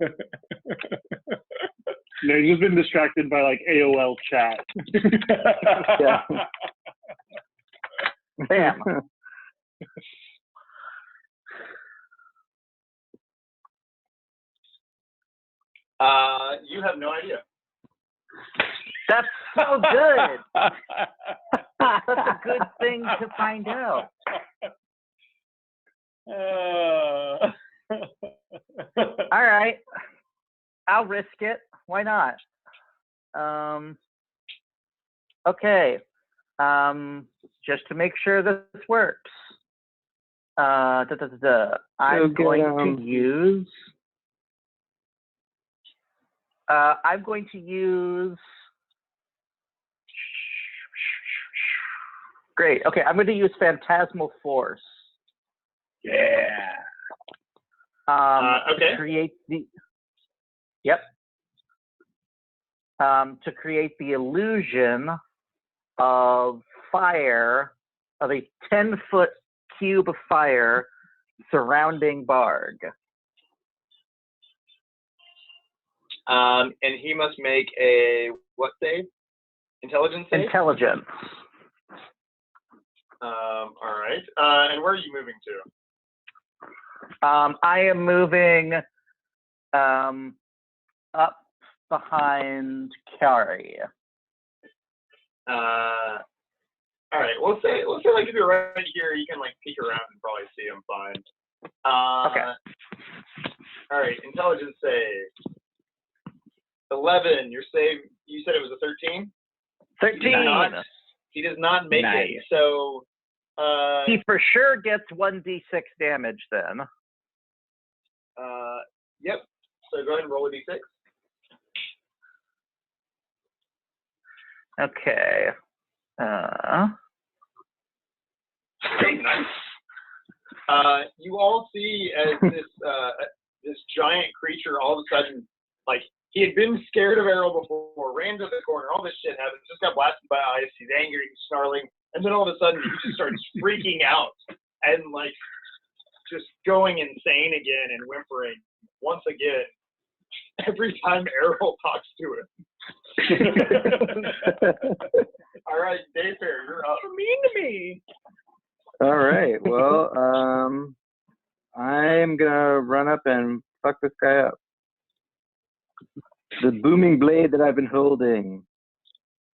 D: No, you've just been distracted by like AOL chat.
C: Yeah.
B: Bam.
G: You have no idea.
B: That's so good. That's a good thing to find out. All right. I'll risk it. Why not? Okay. Just to make sure this works. I'm going to use. I'm going to use. Great. Okay, I'm going to use Phantasmal Force.
E: Yeah.
G: Okay.
B: To create the. Yep. To create the illusion of fire, of a 10-foot cube of fire surrounding Barg.
G: And he must make a what save? Intelligence save?
B: Intelligence.
G: All right. And where are you moving to?
B: I am moving up behind Kari.
G: All right. We'll say like if you're right here, you can like peek around and probably see him fine.
B: Okay.
G: All right. Intelligence save. 11. Your save. You said it was a 13.
B: 13.
G: He does not make it. So.
B: He for sure gets 1d6 damage then.
G: Yep. So go ahead and roll a d6.
B: Okay.
G: Nice. You all see as this giant creature all of a sudden, like he had been scared of Errol before, ran to the corner, all this shit happens, just got blasted by ice, he's angry, he's snarling, and then all of a sudden he just starts freaking out and like just going insane again and whimpering once again every time Errol talks to him. All right, Dayfair, you're up.
E: You're mean to me.
C: All right. Well, I'm gonna run up and fuck this guy up. The booming blade that I've been holding.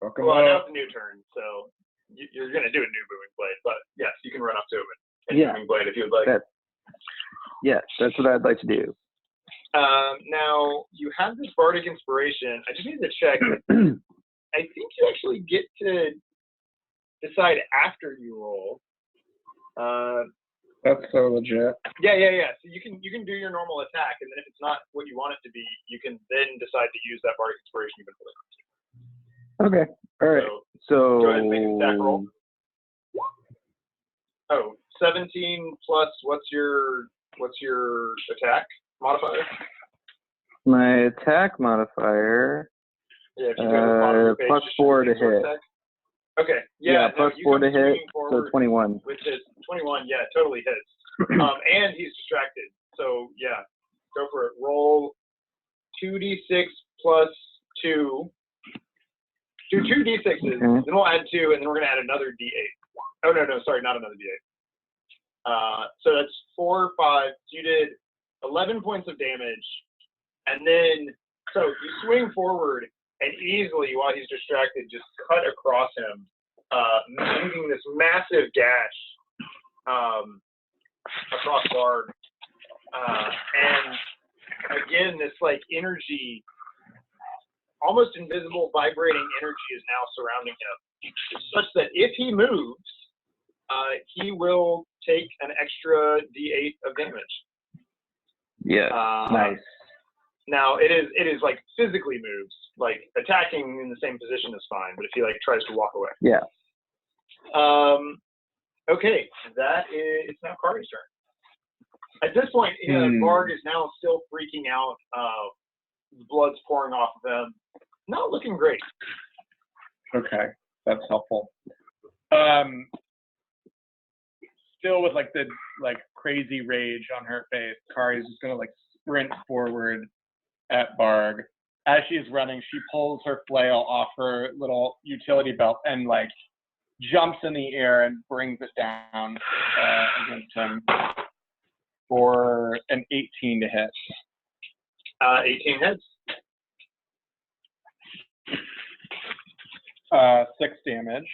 E: Welcome
G: Well, now
E: up.
G: it's a new turn, so you're going to do a new booming blade, but yes, you can run up to him and
C: Yeah.
G: booming blade if you would like.
C: Yes, that's what I'd like to do.
G: Now, you have this bardic inspiration. I just need to check. I think you actually get to decide after you roll.
E: That's so legit.
G: Yeah. So you can do your normal attack, and then if it's not what you want it to be, you can then decide to use that bardic inspiration you've been holding.
C: Okay. All right. So
G: go ahead and make an attack roll. Oh, 17 plus what's your attack modifier?
C: My attack modifier.
G: Yeah, if you go to the bottom of your page,
C: plus
G: just
C: 4 to
G: show me
C: hit.
G: attack. Okay.
C: Plus
G: you
C: 4
G: come
C: to hit,
G: swinging
C: so
G: forward
C: 21.
G: with his 21. Yeah, totally hits. And he's distracted. So yeah, go for it. Roll 2d6 plus 2. Do 2 d6s,
C: Okay.
G: then we'll add 2, and then we're gonna add another d8. Oh no, sorry, not another d8. So that's 4, 5. So you did 11 points of damage, and then so you swing forward and easily, while he's distracted, just cut across him, leaving this massive gash across Barg. And again, this like energy, almost invisible, vibrating energy is now surrounding him, such that if he moves, he will take an extra d8 of damage.
C: Yeah. Nice.
G: Now it is like physically moves, like attacking in the same position is fine, but if he like tries to walk away.
C: Yeah.
G: Okay, it's now Kari's turn. At this point, Barg is now still freaking out. Blood's pouring off of him. Not looking great.
E: Okay, that's helpful. still with like the crazy rage on her face, Kari's just gonna like sprint forward at Barg. As she's running, she pulls her flail off her little utility belt and like jumps in the air and brings it down against him for an 18 to hit.
G: 18 hits.
E: 6 damage.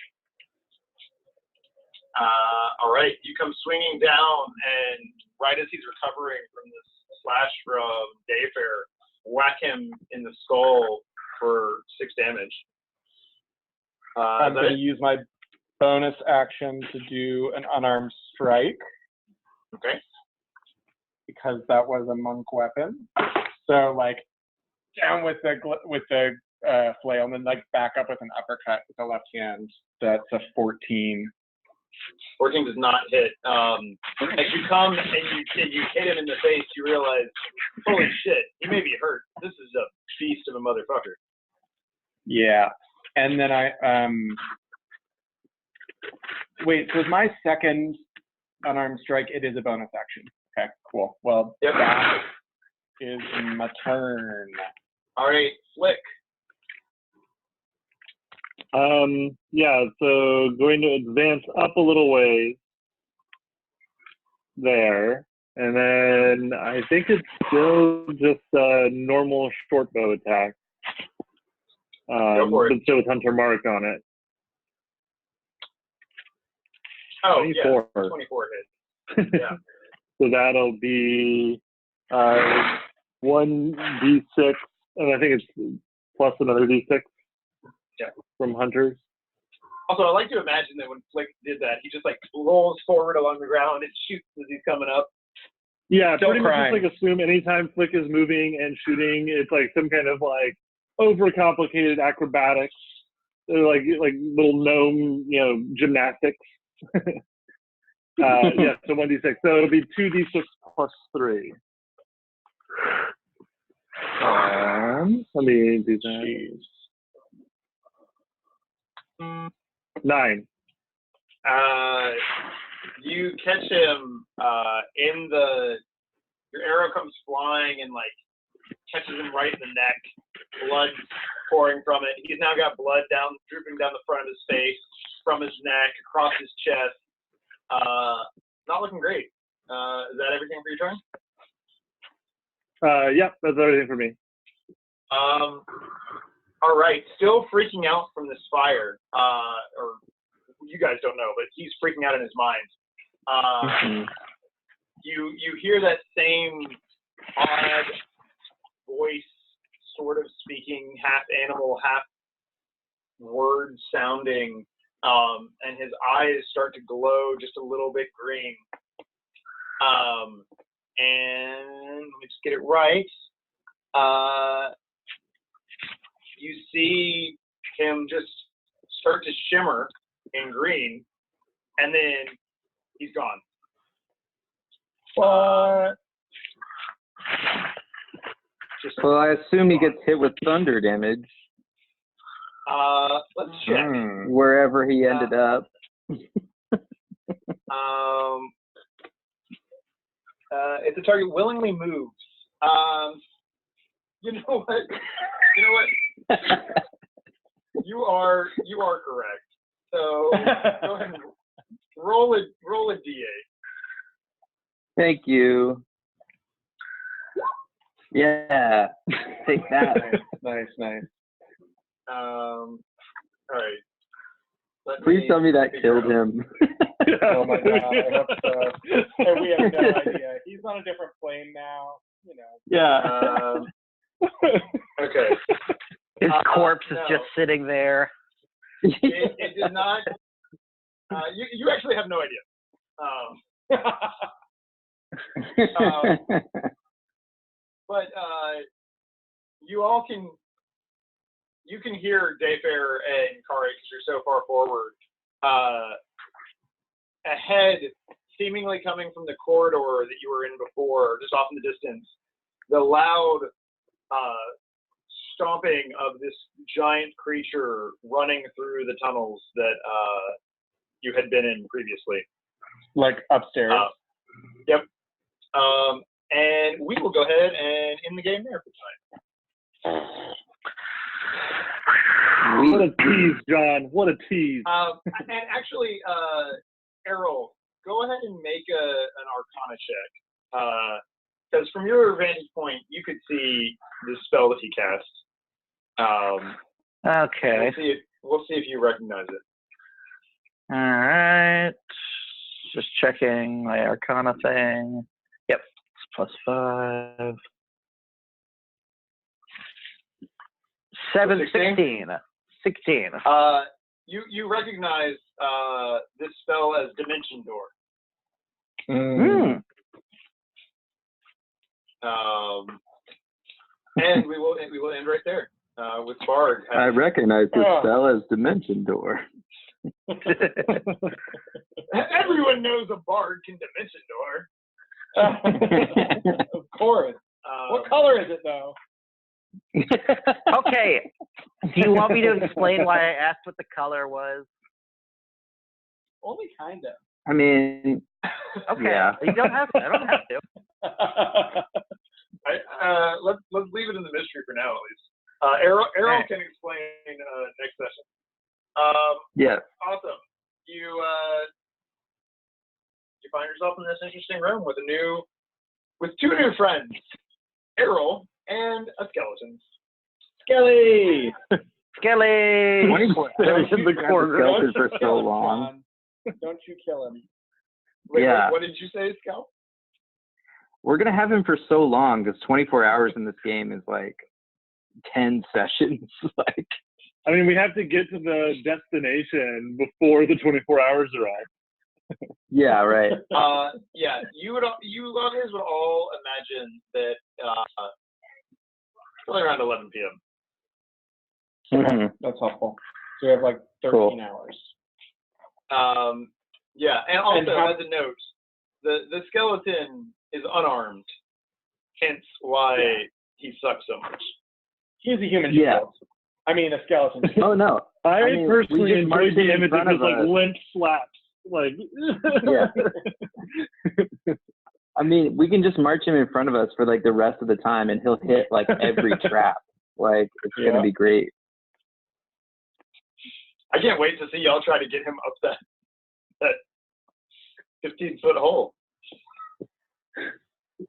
G: All right, you come swinging down, and right as he's recovering from this slash from Dayfair, whack him in the skull for 6 damage.
E: I'm going to use my bonus action to do an unarmed strike.
G: Okay.
E: Because that was a monk weapon. So like down with the flail, and then like back up with an uppercut with the left hand. That's a 14.
G: 14 does not hit. As you come and you hit him in the face, you realize, holy shit, he may be hurt. This is a beast of a motherfucker.
E: Yeah. And then wait, so my second unarmed strike, it is a bonus action. Okay, cool. Well,
G: yep.
E: That is my turn.
G: All right, Flick.
D: Yeah, so going to advance up a little ways there, and then I think it's still just a normal short bow attack.
G: Go for it.
D: But still with Hunter Mark on it.
G: Oh,
D: 24.
G: Yeah, 24 hits. Yeah.
D: So that'll be 1d6, and I think it's plus another d6.
G: Yeah.
D: From Hunters.
G: Also, I like to imagine that when Flick did that, he just like rolls forward along the ground and shoots as he's coming up.
D: Yeah,
E: Don't
D: pretty
E: cry.
D: much just like assume anytime Flick is moving and shooting, it's like some kind of like overcomplicated acrobatics, like little gnome, gymnastics. Yeah, so 1d6. So it'll be 2d6 plus 3. Let me do that. 9.
G: You catch him your arrow comes flying and like catches him right in the neck, blood pouring from it. He's now got blood drooping down the front of his face, from his neck, across his chest. Not looking great. Is that everything for your turn?
D: Yeah, that's everything for me.
G: All right, still freaking out from this fire, or you guys don't know, but he's freaking out in his mind. You hear that same odd voice, sort of speaking, half animal, half word sounding, and his eyes start to glow just a little bit green. And let me just get it right. You see him just start to shimmer in green, and then he's gone.
C: Well, I assume he gets hit with thunder damage.
G: Let's check.
C: Wherever he ended up.
G: If the target willingly moves, you know what? You are correct. So go ahead and roll a d8.
C: Thank you. Yeah, take that.
E: Nice.
G: All right.
C: Please tell me that killed him.
E: Oh my god, I hope so. And we have no idea. He's on a different plane now,
C: Yeah.
G: Okay.
B: His corpse is just sitting there.
G: It did not. You actually have no idea. But you all can hear Dayfair and Kari because you're so far forward. Ahead, seemingly coming from the corridor that you were in before, just off in the distance, the loud stomping of this giant creature running through the tunnels that you had been in previously.
E: Like upstairs.
G: Yep. And we will go ahead and end the game there for tonight.
D: What a tease, John. What a tease.
G: And actually, Errol, go ahead and make an Arcana check. Because from your vantage point, you could see the spell that he cast.
B: Okay.
G: We'll see if you recognize it.
B: All right. Just checking my Arcana thing. Yep. It's +5. 7, 16. 16.
G: You recognize this spell as Dimension Door. And we will end right there with Bard.
C: I recognize this spell as Dimension Door.
G: Everyone knows a Bard can Dimension Door.
E: Of course. What color is it though?
B: Okay. Do you want me to explain why I asked what the color was?
E: Only kind of.
C: I mean,
B: Okay.
C: yeah.
B: You don't have to. I don't have to.
G: Let's leave it in the mystery for now, at least. Errol
B: Right.
G: can explain next session.
C: Yeah.
G: Awesome. You find yourself in this interesting room with two new friends, Errol and a skeleton.
E: Skelly.
B: Skelly.
C: 24 hours
D: in the corner.
C: Skeleton for so long.
E: Don't you kill him.
G: Wait,
C: Yeah.
G: what did you say, Scout?
C: We're gonna have him for so long because 24 hours in this game is like 10 sessions. Like,
D: I mean, we have to get to the destination before the 24 hours are up.
C: yeah, right.
G: Yeah, you others would all imagine that probably around 11 p.m.
C: Mhm.
E: That's helpful. So we have like 13 hours.
G: Yeah, and also
E: And how-
G: as a note, the skeleton is unarmed, hence why he sucks so much.
E: He's a human
C: Yeah.
E: shield. I mean, a skeleton.
C: Oh no.
D: I
C: mean, we
D: personally
C: just marched
D: enjoyed the
C: him in
D: image of
C: front
D: just
C: of
D: like
C: us.
D: lynch slaps. Like,
C: Yeah. I mean, we can just march him in front of us for like the rest of the time, and he'll hit like every trap. Like, it's gonna be great.
G: I can't wait to see y'all try to get him up that 15-foot hole.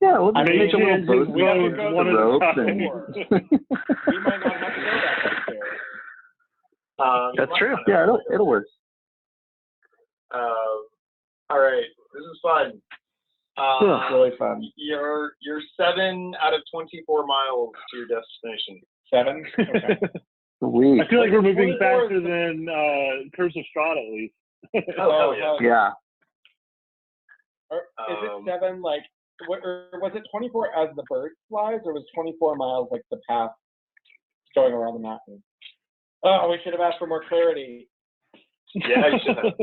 C: Yeah, we'll
D: I
C: just
D: mean,
C: make a little
D: his
C: boat
D: bones
C: with the
D: one at a
C: ropes
D: time.
C: and.
E: We might not have to go back upstairs.
B: That's true.
C: Yeah, it'll work.
G: All right, this is fun.
E: It's really fun.
G: You're 7 out of 24 miles to your destination.
E: 7? Okay.
C: Sweet.
D: I feel like we're moving
E: 24
D: faster than Curse of Strahd, at least.
G: Oh, hell yeah.
E: hell
C: Yeah.
E: Or is it 7 like, or was it 24 as the bird flies, or was 24 miles like the path going around the mountain? Oh, we should have asked for more clarity.
G: Yeah, you should have.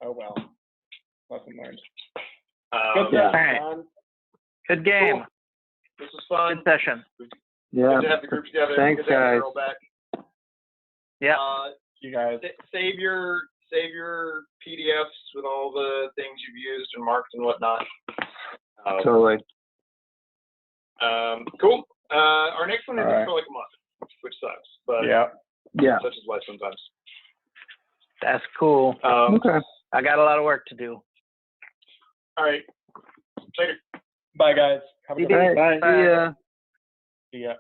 E: Oh well. Lesson learned.
G: Um,
E: Good
C: Yeah.
E: session,
B: Alright.
E: John.
B: Good game.
G: Cool. This was fun.
B: Good session.
C: Yeah.
G: Good to have the group together.
C: Thanks,
G: Good to have
C: guys.
G: Errol back.
B: Yeah.
E: You guys.
G: Save your PDFs with all the things you've used and marked and whatnot.
C: Totally.
G: Cool. Our next one is
C: All right.
G: for like a month, which sucks, but
E: Yeah.
C: Yeah.
G: such is life sometimes.
B: That's cool.
C: Okay.
B: I got a lot of work to do.
G: All right. Later.
E: Bye, guys. Have a good
B: You
E: night.
B: did.
C: All right.
D: Bye.
C: See ya.
E: See ya.